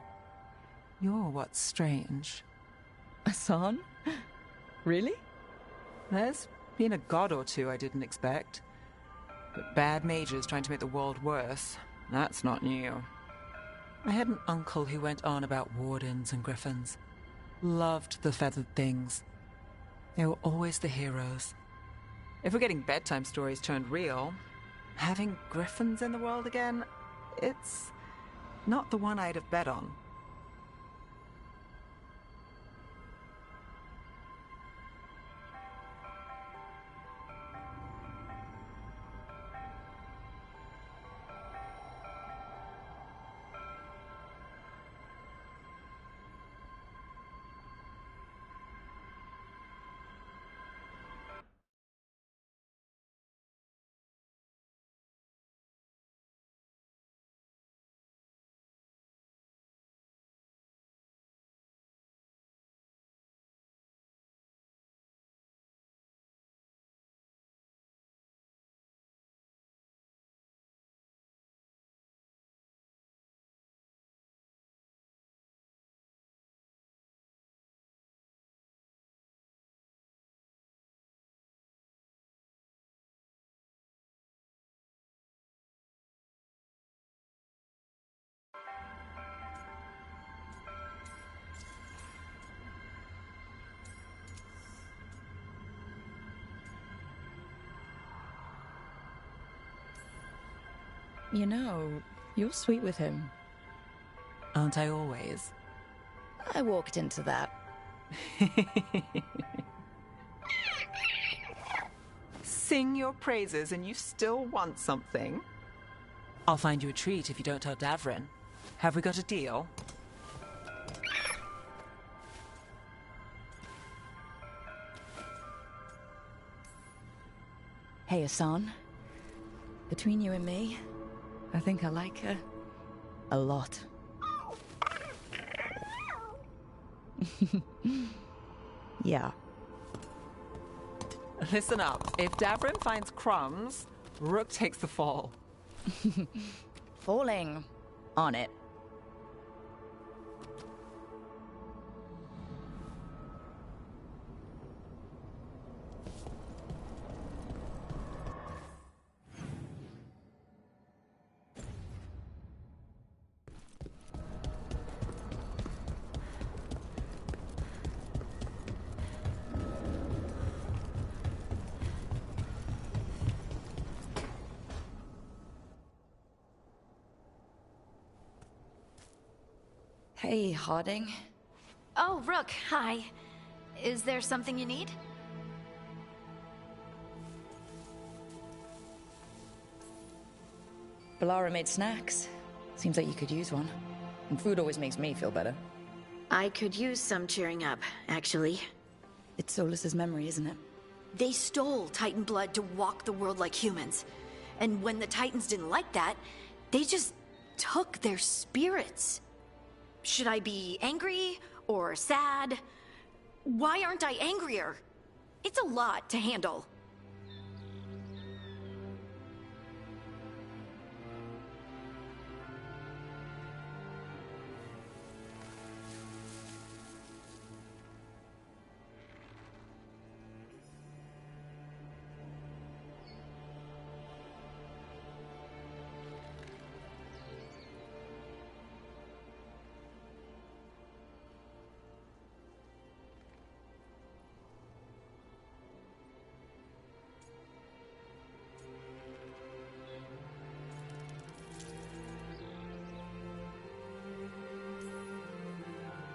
Speaker 3: you're what's strange.
Speaker 9: Hassan? Really?
Speaker 3: There's been a god or two I didn't expect. But bad mages trying to make the world worse, that's not new. I had an uncle who went on about wardens and griffins. Loved the feathered things. They were always the heroes. If we're getting bedtime stories turned real, having griffins in the world again, it's not the one I'd have bet on.
Speaker 9: You know, you're sweet with him.
Speaker 3: Aren't I always?
Speaker 9: I walked into that.
Speaker 3: Sing your praises and you still want something? I'll find you a treat if you don't tell Davrin. Have we got a deal?
Speaker 9: Hey, Hassan. Between you and me, I think I like her a lot. Yeah.
Speaker 3: Listen up. If Davrin finds crumbs, Rook takes the fall.
Speaker 9: Falling on it. Hey, Harding.
Speaker 4: Oh, Rook, hi. Is there something you need?
Speaker 9: Balara made snacks. Seems like you could use one. And food always makes me feel better.
Speaker 4: I could use some cheering up, actually.
Speaker 9: It's Solus's memory, isn't it?
Speaker 4: They stole Titan blood to walk the world like humans. And when the Titans didn't like that, they just took their spirits. Should I be angry or sad? Why aren't I angrier? It's a lot to handle.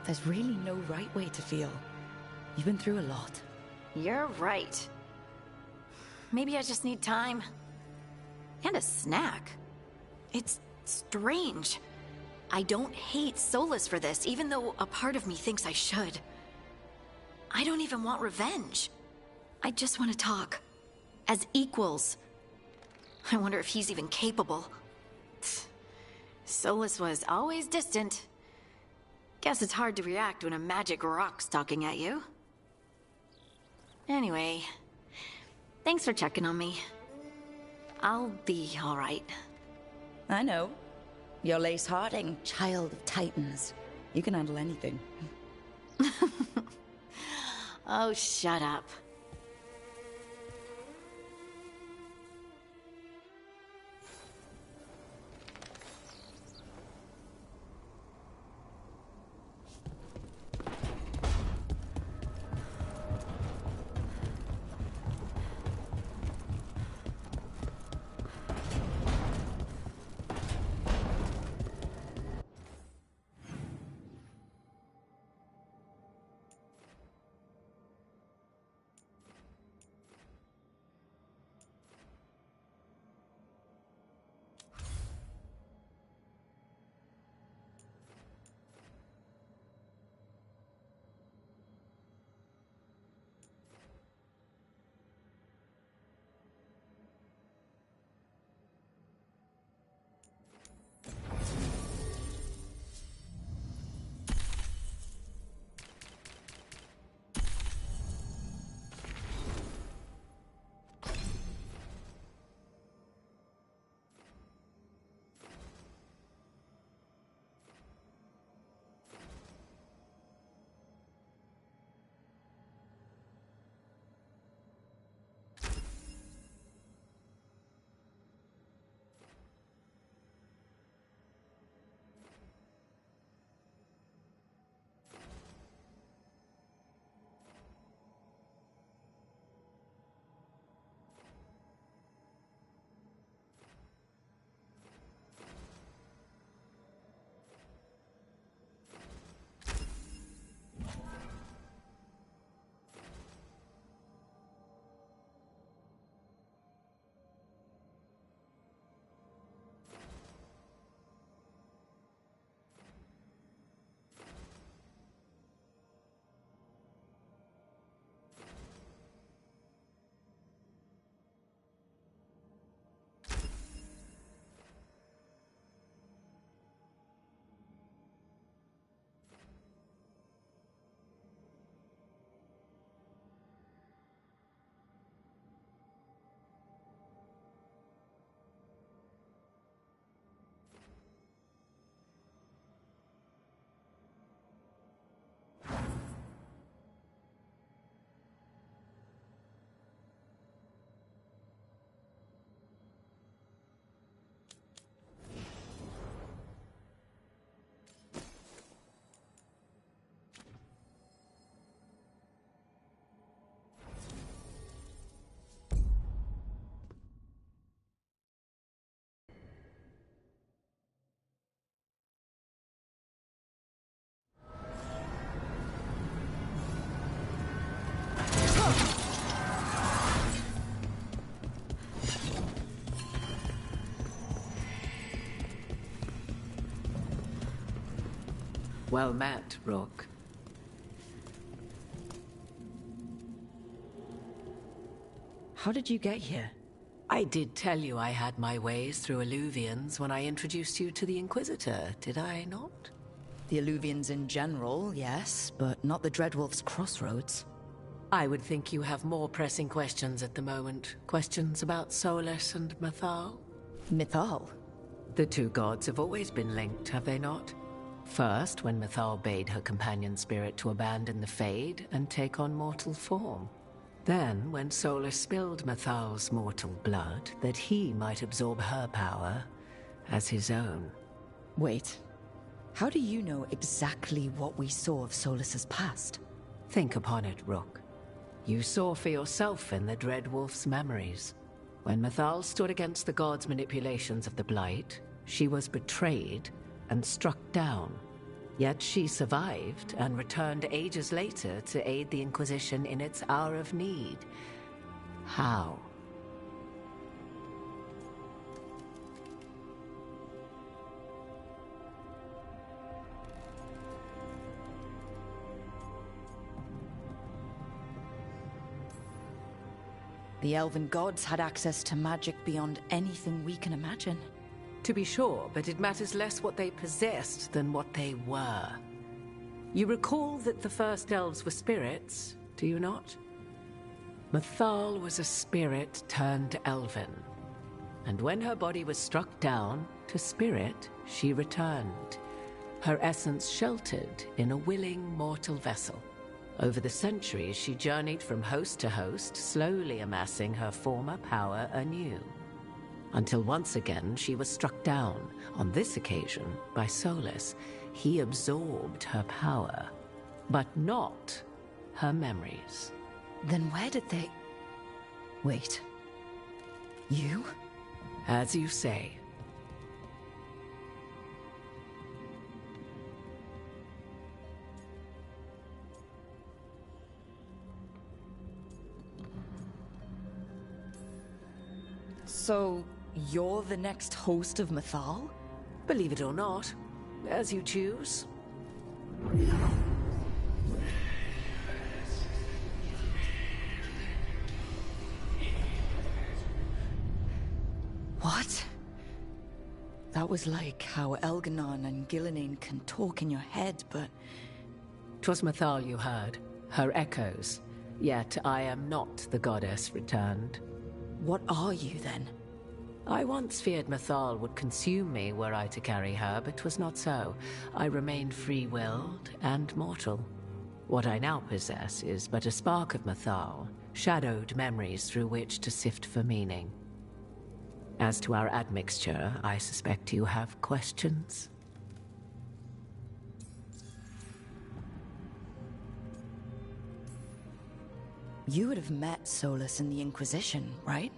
Speaker 9: There's really no right way to feel. You've been through a lot.
Speaker 4: You're right. Maybe I just need time. And a snack. It's strange. I don't hate Solus for this, even though a part of me thinks I should. I don't even want revenge. I just want to talk. As equals. I wonder if he's even capable. Solus was always distant. Guess it's hard to react when a magic rock's talking at you. Anyway, thanks for checking on me. I'll be all right.
Speaker 9: I know. You're Lace Harding, child of Titans. You can handle anything.
Speaker 4: Oh, shut up.
Speaker 21: Well met, Rook.
Speaker 9: How did you get here?
Speaker 21: I did tell you I had my ways through Illuvians when I introduced you to the Inquisitor, did I not?
Speaker 9: The Illuvians in general, yes, but not the Dreadwolf's Crossroads.
Speaker 21: I would think you have more pressing questions at the moment. Questions about Solus and Mythal?
Speaker 9: Mythal?
Speaker 21: The two gods have always been linked, have they not? First, when Mythal bade her companion spirit to abandon the Fade and take on mortal form. Then, when Solus spilled Mythal's mortal blood, that he might absorb her power as his own.
Speaker 9: Wait, how do you know exactly what we saw of Solus's past?
Speaker 21: Think upon it, Rook. You saw for yourself in the Dreadwolf's memories. When Mythal stood against the gods' manipulations of the Blight, she was betrayed and struck down. Yet she survived and returned ages later to aid the Inquisition in its hour of need. How?
Speaker 9: The elven gods had access to magic beyond anything we can imagine.
Speaker 21: To be sure, but it matters less what they possessed than what they were. You recall that the first elves were spirits, do you not? Mythal was a spirit turned elven. And when her body was struck down, to spirit she returned. Her essence sheltered in a willing mortal vessel. Over the centuries, she journeyed from host to host, slowly amassing her former power anew. Until once again she was struck down, on this occasion by Solas. He absorbed her power, but not her memories.
Speaker 9: Then where did they... Wait. You?
Speaker 21: As you say.
Speaker 9: So, you're the next host of Mythal?
Speaker 21: Believe it or not, as you choose.
Speaker 9: What? That was like how Elganon and Gillenane can talk in your head, but...
Speaker 21: 'Twas Mythal you heard, her echoes. Yet I am not the goddess returned.
Speaker 9: What are you, then?
Speaker 21: I once feared Mythal would consume me were I to carry her, but 'twas not so. I remained free-willed and mortal. What I now possess is but a spark of Mythal, shadowed memories through which to sift for meaning. As to our admixture, I suspect you have questions.
Speaker 9: You would have met Solas in the Inquisition, right?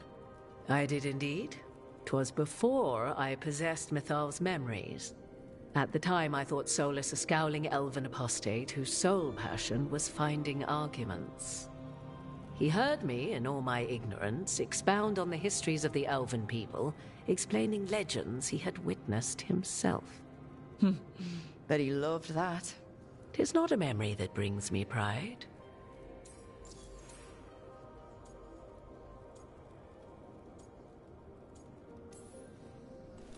Speaker 21: I did indeed. 'Twas before I possessed Mythal's memories. At the time, I thought Solas a scowling elven apostate whose sole passion was finding arguments. He heard me, in all my ignorance, expound on the histories of the elven people, explaining legends he had witnessed himself.
Speaker 9: Bet he loved that.
Speaker 21: 'Tis not a memory that brings me pride.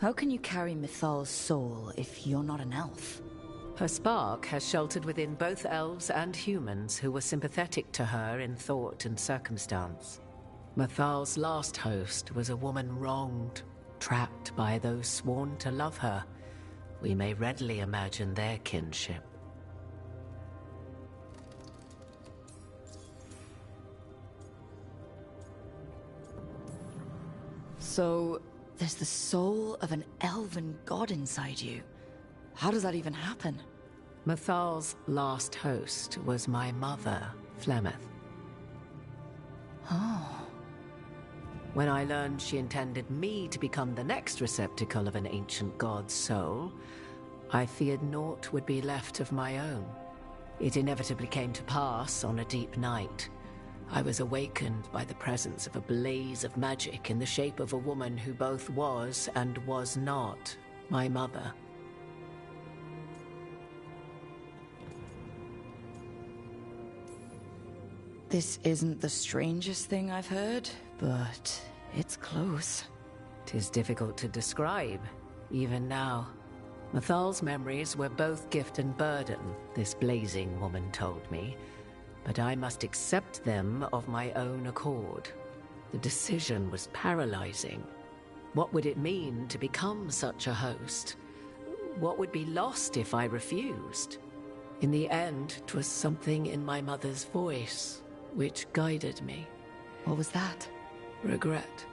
Speaker 9: How can you carry Mythal's soul if you're not an elf?
Speaker 21: Her spark has sheltered within both elves and humans who were sympathetic to her in thought and circumstance. Mythal's last host was a woman wronged, trapped by those sworn to love her. We may readily imagine their kinship.
Speaker 9: So, there's the soul of an elven god inside you. How does that even happen?
Speaker 21: Mythal's last host was my mother, Flemeth.
Speaker 9: Oh.
Speaker 21: When I learned she intended me to become the next receptacle of an ancient god's soul, I feared naught would be left of my own. It inevitably came to pass on a deep night. I was awakened by the presence of a blaze of magic in the shape of a woman who both was and was not my mother.
Speaker 9: This isn't the strangest thing I've heard, but it's close.
Speaker 21: 'Tis difficult to describe, even now. Mythal's memories were both gift and burden, this blazing woman told me. But I must accept them of my own accord. The decision was paralyzing. What would it mean to become such a host? What would be lost if I refused? In the end, 'twas something in my mother's voice which guided me.
Speaker 9: What was that?
Speaker 21: Regret.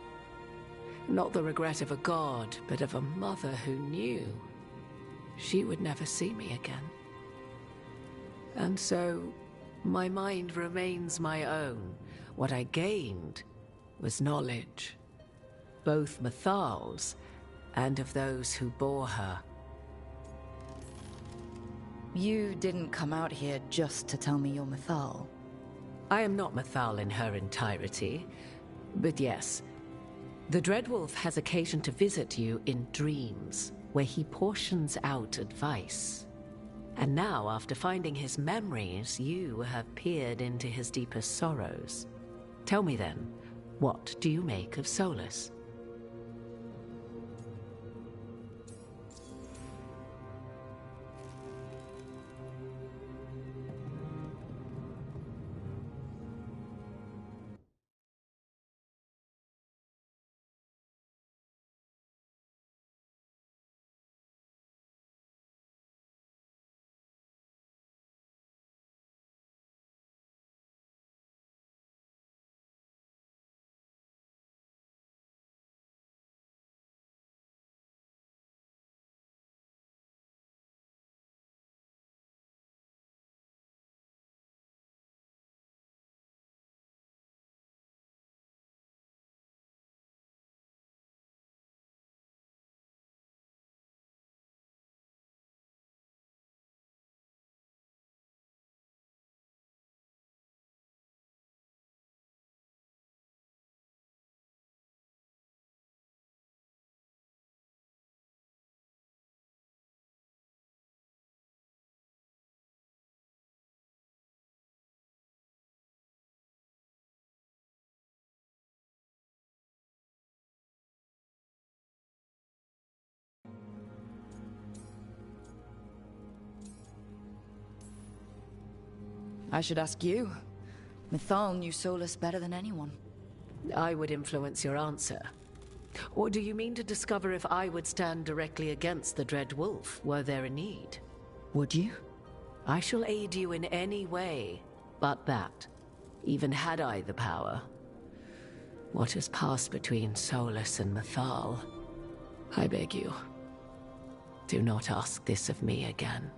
Speaker 21: Not the regret of a god, but of a mother who knew she would never see me again. And so, my mind remains my own. What I gained was knowledge, both Mythal's and of those who bore her.
Speaker 9: You didn't come out here just to tell me you're Mythal.
Speaker 21: I am not Mythal in her entirety, but yes. The Dreadwolf has occasion to visit you in dreams, where he portions out advice. And now, after finding his memories, you have peered into his deepest sorrows. Tell me then, what do you make of Solas?
Speaker 9: I should ask you. Mythal knew Solas better than anyone.
Speaker 21: I would influence your answer. Or do you mean to discover if I would stand directly against the Dread Wolf, were there a need?
Speaker 9: Would you?
Speaker 21: I shall aid you in any way, but that, even had I the power. What has passed between Solas and Mythal, I beg you, do not ask this of me again.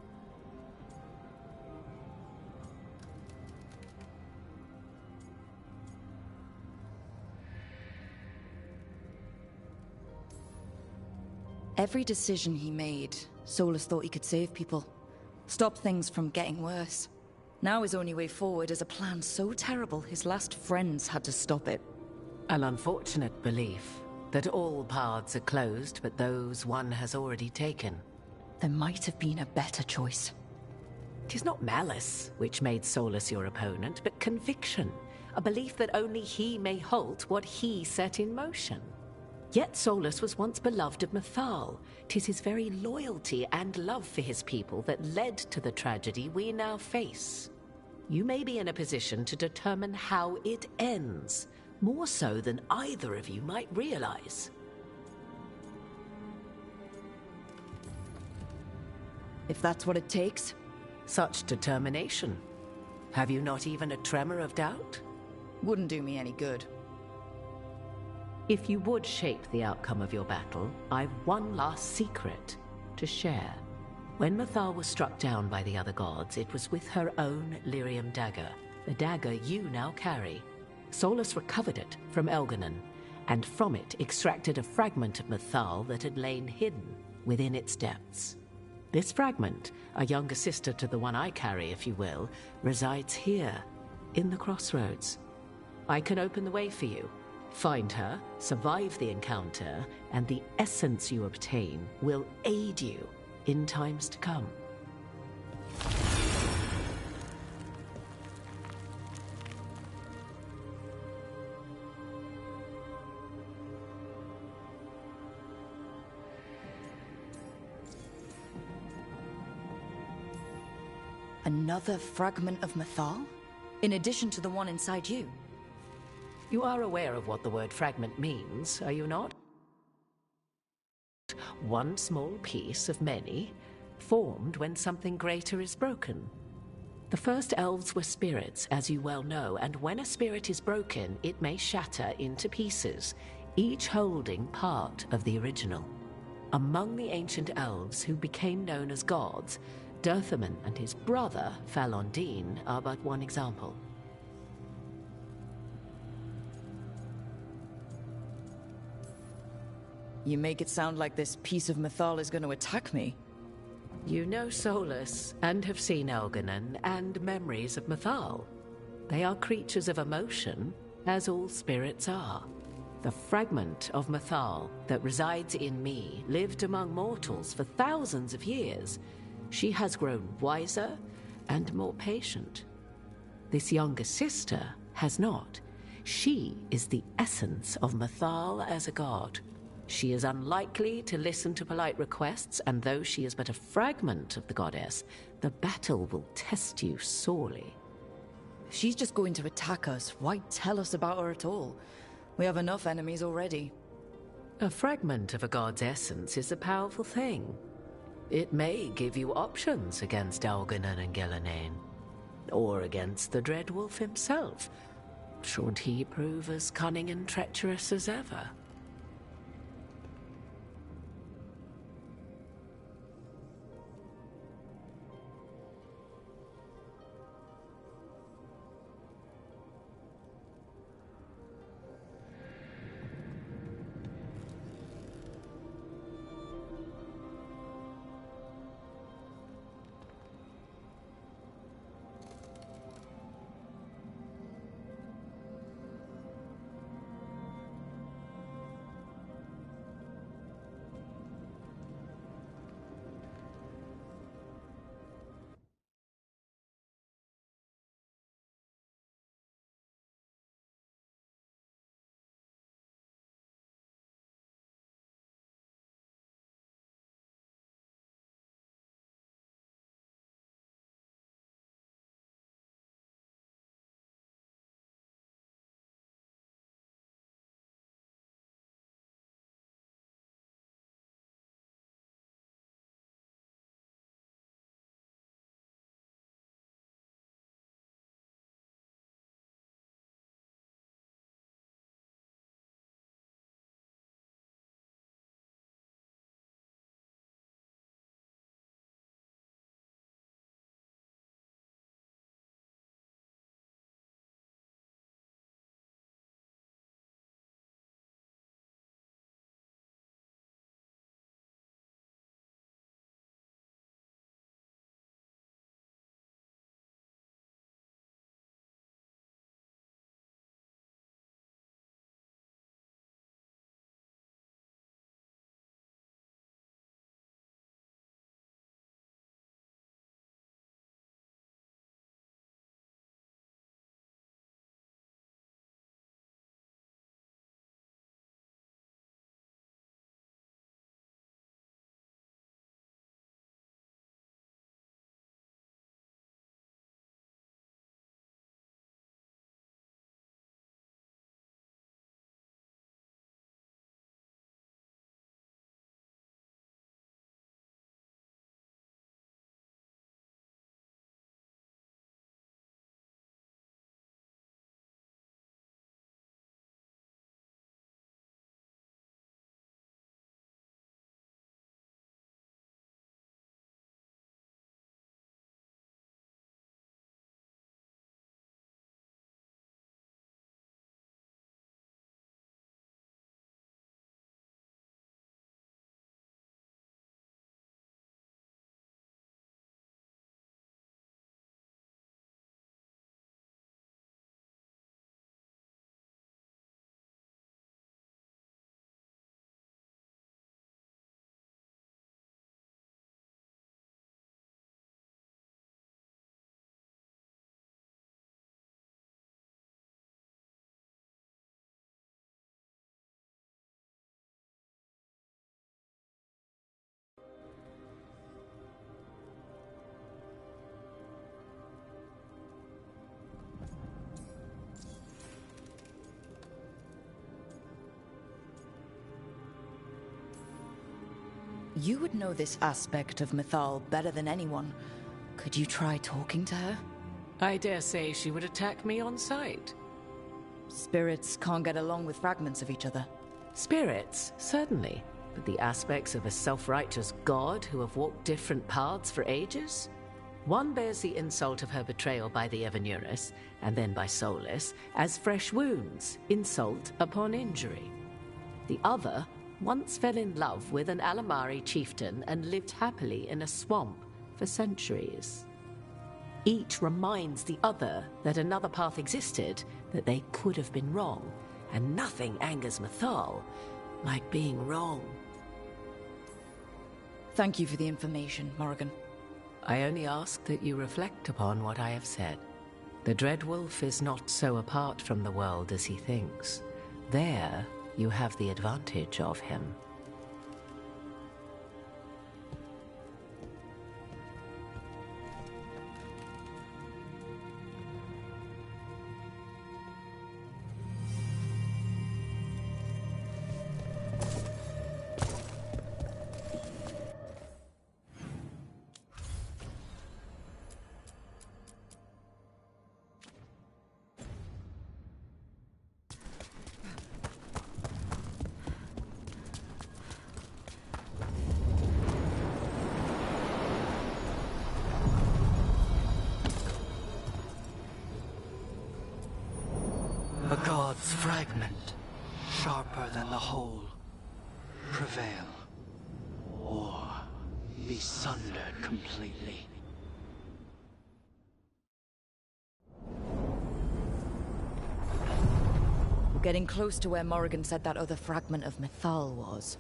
Speaker 9: Every decision he made, Solas thought he could save people. Stop things from getting worse. Now his only way forward is a plan so terrible his last friends had to stop it.
Speaker 21: An unfortunate belief that all paths are closed but those one has already taken.
Speaker 9: There might have been a better choice.
Speaker 21: 'Tis not malice which made Solas your opponent, but conviction. A belief that only he may halt what he set in motion. Yet Solas was once beloved of Mythal. 'Tis his very loyalty and love for his people that led to the tragedy we now face. You may be in a position to determine how it ends, more so than either of you might realize.
Speaker 9: If that's what it takes.
Speaker 21: Such determination. Have you not even a tremor of doubt?
Speaker 9: Wouldn't do me any good.
Speaker 21: If you would shape the outcome of your battle, I've one last secret to share. When Mythal was struck down by the other gods, it was with her own Lyrium dagger, the dagger you now carry. Solas recovered it from Elganon, and from it extracted a fragment of Mythal that had lain hidden within its depths. This fragment, a younger sister to the one I carry, if you will, resides here, in the crossroads. I can open the way for you. Find her, survive the encounter, and the essence you obtain will aid you in times to come.
Speaker 9: Another fragment of Mythal? In addition to the one inside you?
Speaker 21: You are aware of what the word fragment means, are you not? One small piece of many, formed when something greater is broken. The first elves were spirits, as you well know, and when a spirit is broken, it may shatter into pieces, each holding part of the original. Among the ancient elves who became known as gods, Durthaman and his brother, Falondine, are but one example.
Speaker 9: You make it sound like this piece of Mythal is going to attack me.
Speaker 21: You know Solus, and have seen Elganon, and memories of Mythal. They are creatures of emotion, as all spirits are. The fragment of Mythal that resides in me lived among mortals for thousands of years. She has grown wiser and more patient. This younger sister has not. She is the essence of Mythal as a god. She is unlikely to listen to polite requests, and though she is but a fragment of the goddess, the battle will test you sorely.
Speaker 9: If she's just going to attack us, why tell us about her at all? We have enough enemies already.
Speaker 21: A fragment of a god's essence is a powerful thing. It may give you options against Elganon and Ghilanane, or against the Dreadwolf himself, should he prove as cunning and treacherous as ever.
Speaker 9: You would know this aspect of Mythal better than anyone. Could you try talking to her?
Speaker 21: I dare say she would attack me on sight.
Speaker 9: Spirits can't get along with fragments of each other.
Speaker 21: Spirits, certainly. But the aspects of a self-righteous god who have walked different paths for ages? One bears the insult of her betrayal by the Evanurus, and then by Solus, as fresh wounds, insult upon injury. The other once fell in love with an Alamari chieftain and lived happily in a swamp for centuries. Each reminds the other that another path existed, that they could have been wrong, and nothing angers Mythal like being wrong.
Speaker 9: Thank you for the information, Morrigan.
Speaker 21: I only ask that you reflect upon what I have said. The Dreadwolf is not so apart from the world as he thinks. There, you have the advantage of him.
Speaker 10: A god's fragment, sharper than the whole. Prevail, or be sundered completely.
Speaker 9: We're getting close to where Morrigan said that other fragment of Mythal was.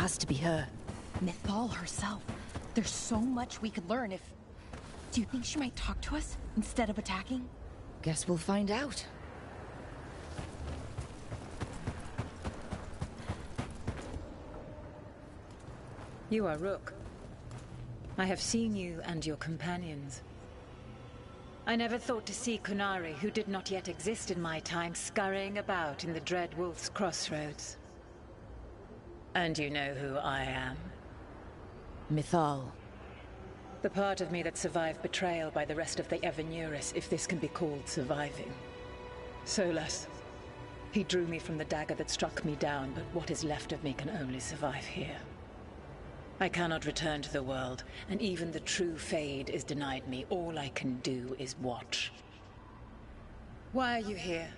Speaker 9: Has to be her.
Speaker 2: Mythal herself. There's so much we could learn if... Do you think she might talk to us instead of attacking?
Speaker 9: Guess we'll find out.
Speaker 17: You are Rook. I have seen you and your companions. I never thought to see Qunari, who did not yet exist in my time, scurrying about in the Dreadwolf's crossroads. And you know who I am?
Speaker 9: Mythal.
Speaker 17: The part of me that survived betrayal by the rest of the Evanuris, if this can be called surviving. Solas. He drew me from the dagger that struck me down, but what is left of me can only survive here. I cannot return to the world, and even the true Fade is denied me. All I can do is watch. Why are you here?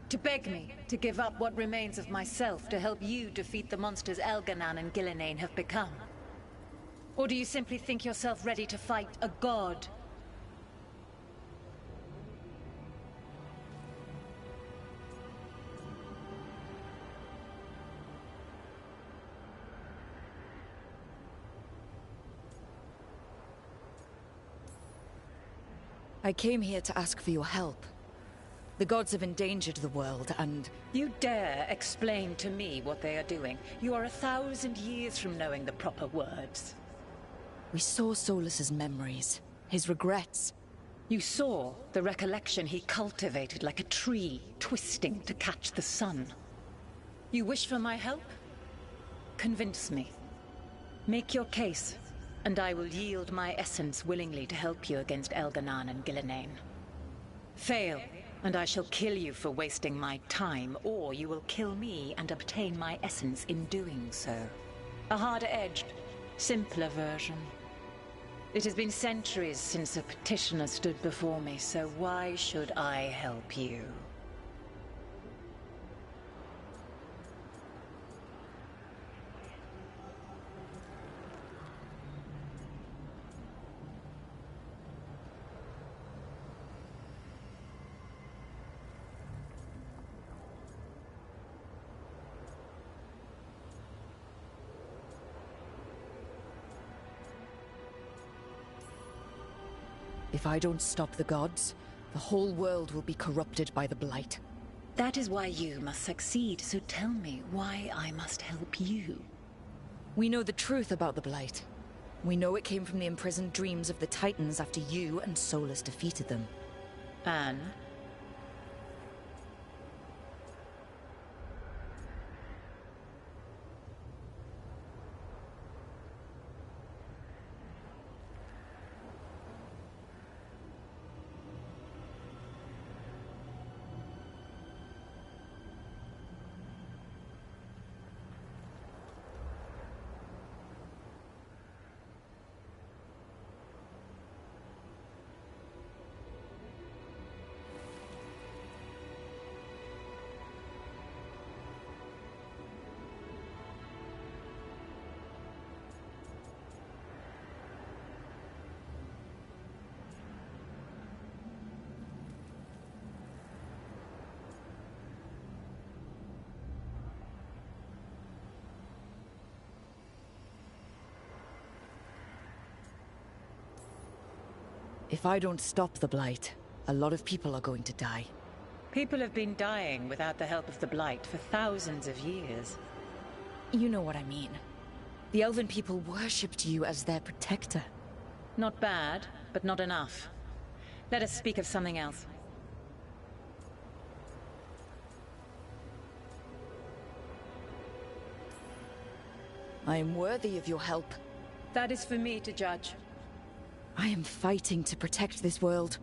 Speaker 17: To beg me to give up what remains of myself to help you defeat the monsters Elganan and Gillenane have become? Or do you simply think yourself ready to fight a god?
Speaker 9: I came here to ask for your help. The gods have endangered the world, and...
Speaker 17: You dare explain to me what they are doing? You are 1,000 years from knowing the proper words.
Speaker 9: We saw Solas's memories, his regrets.
Speaker 17: You saw the recollection he cultivated like a tree, twisting to catch the sun. You wish for my help? Convince me. Make your case, and I will yield my essence willingly to help you against Elganan and Gillenane.
Speaker 18: Fail, and I shall kill you for wasting my time, or you will kill me and obtain my essence in doing so. A harder-edged, simpler version. It has been centuries since a petitioner stood before me, so why should I help you?
Speaker 9: If I don't stop the gods, the whole world will be corrupted by the Blight.
Speaker 18: That is why you must succeed, so tell me why I must help you.
Speaker 9: We know the truth about the Blight. We know it came from the imprisoned dreams of the Titans after you and Solus defeated them.
Speaker 18: And?
Speaker 9: If I don't stop the Blight, a lot of people are going to die.
Speaker 18: People have been dying without the help of the Blight for thousands of years.
Speaker 9: You know what I mean. The Elven people worshipped you as their protector.
Speaker 18: Not bad, but not enough. Let us speak of something else.
Speaker 9: I am worthy of your help.
Speaker 18: That is for me to judge.
Speaker 9: I am fighting to protect this world.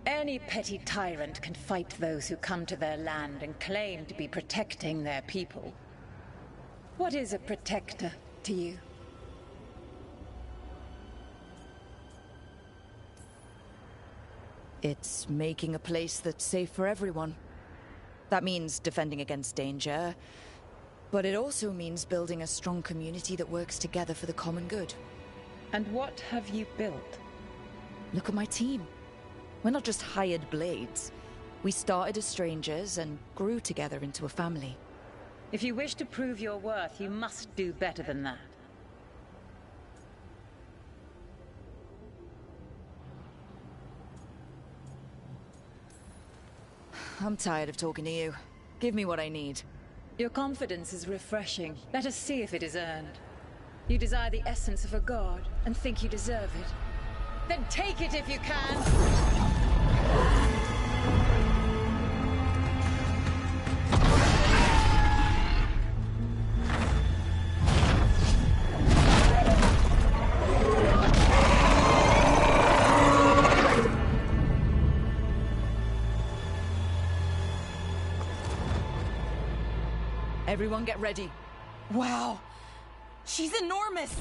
Speaker 18: Any petty tyrant can fight those who come to their land and claim to be protecting their people. What is a protector to you?
Speaker 9: It's making a place that's safe for everyone. That means defending against danger, but it also means building a strong community that works together for the common good.
Speaker 18: And what have you built?
Speaker 9: Look at my team. We're not just hired blades. We started as strangers and grew together into a family.
Speaker 18: If you wish to prove your worth, you must do better than that.
Speaker 9: I'm tired of talking to you. Give me what I need.
Speaker 18: Your confidence is refreshing. Let us see if it is earned. You desire the essence of a god and think you deserve it. Then take it if you can!
Speaker 9: Everyone get ready.
Speaker 5: Wow! She's enormous!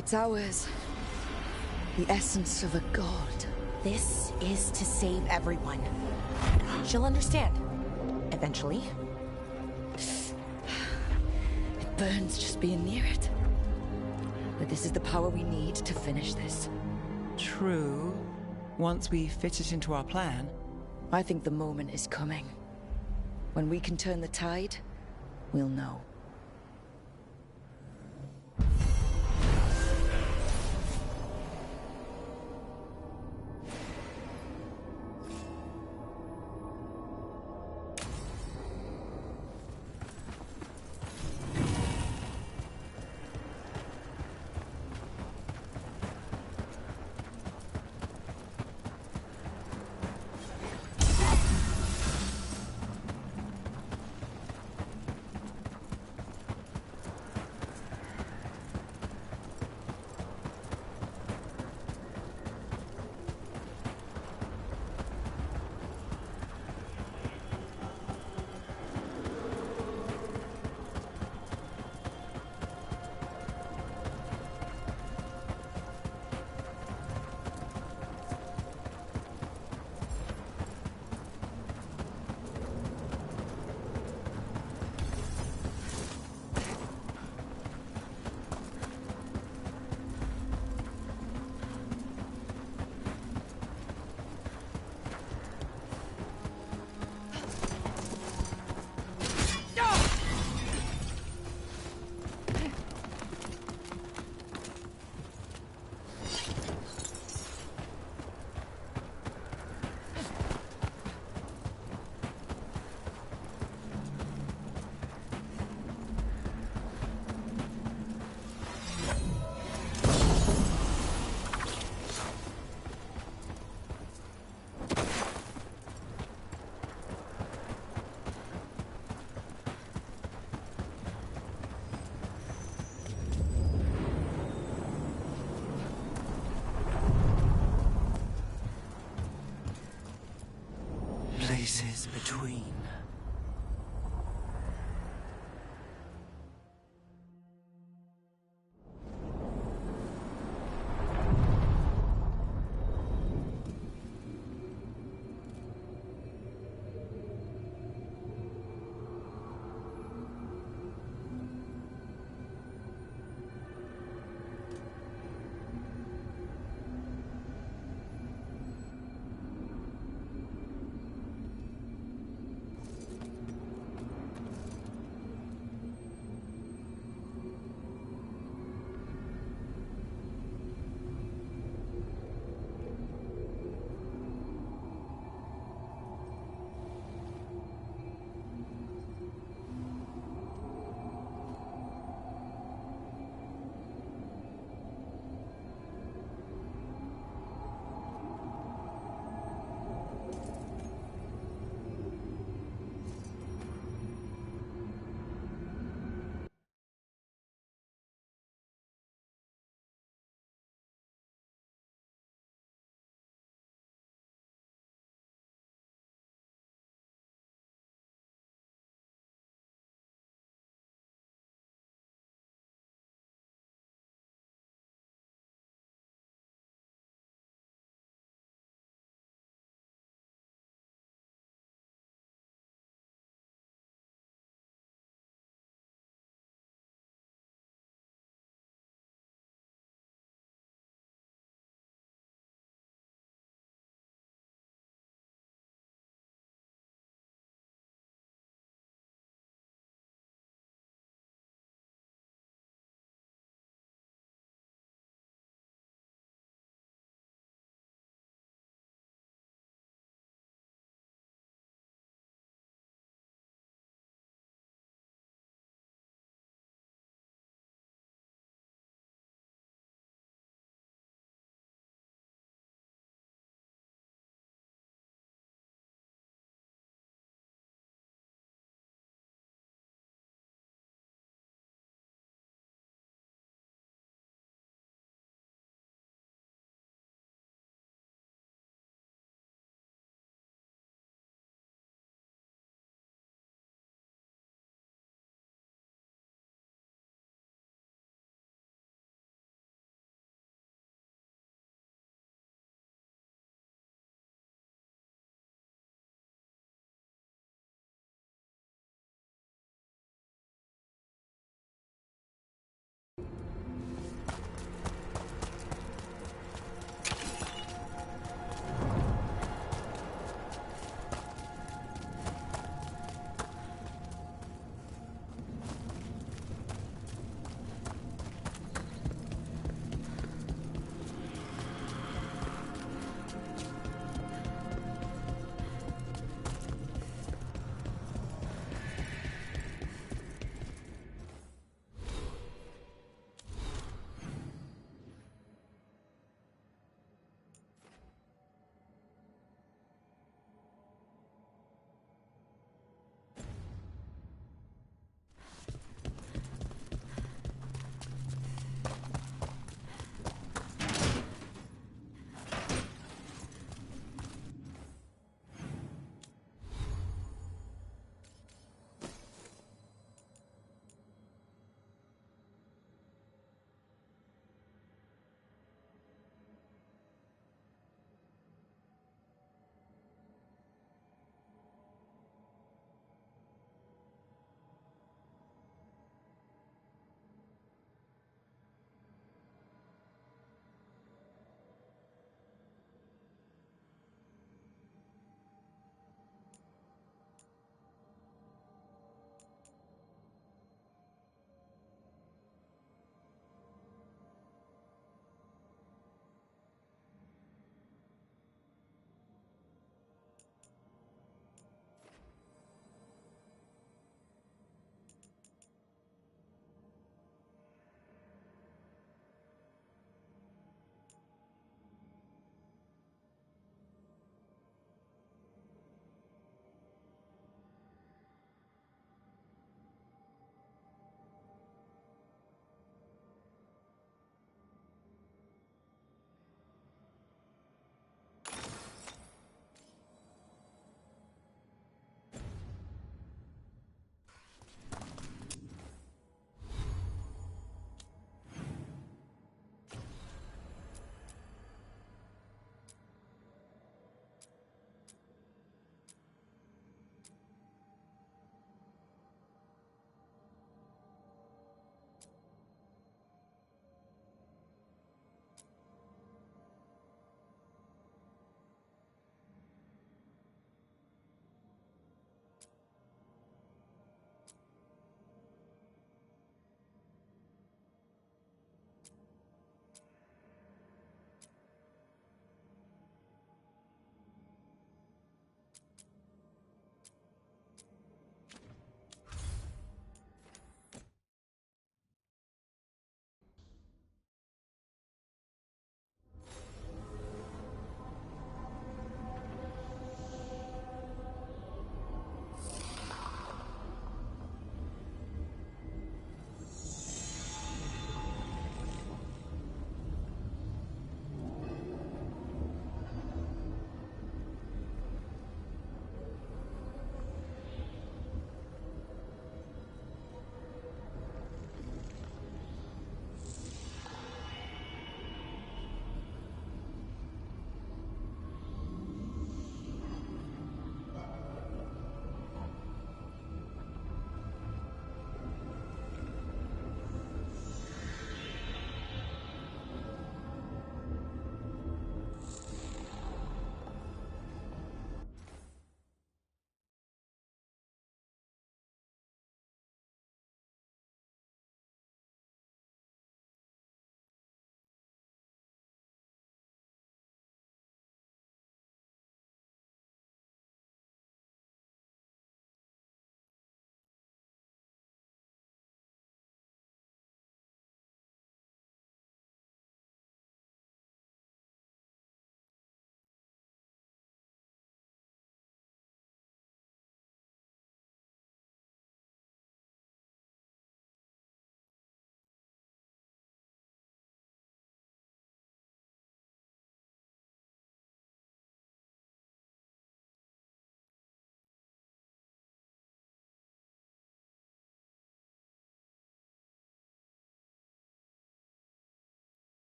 Speaker 9: It's ours. The essence of a god.
Speaker 2: This is to save everyone. She'll understand. Eventually.
Speaker 9: It burns just being near it. But this is the power we need to finish this.
Speaker 3: True. Once we fit it into our plan.
Speaker 9: I think the moment is coming. When we can turn the tide, we'll know.
Speaker 10: Places between.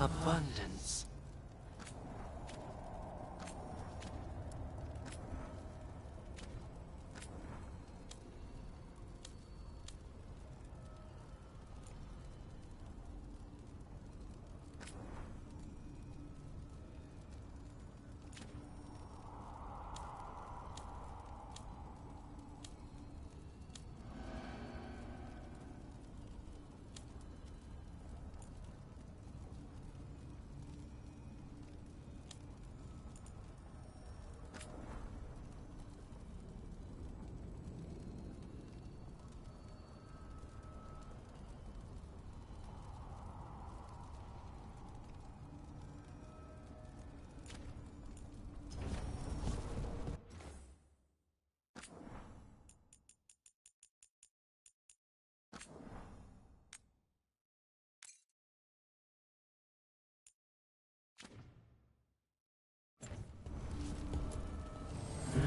Speaker 10: abundance.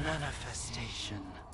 Speaker 10: Manifestation.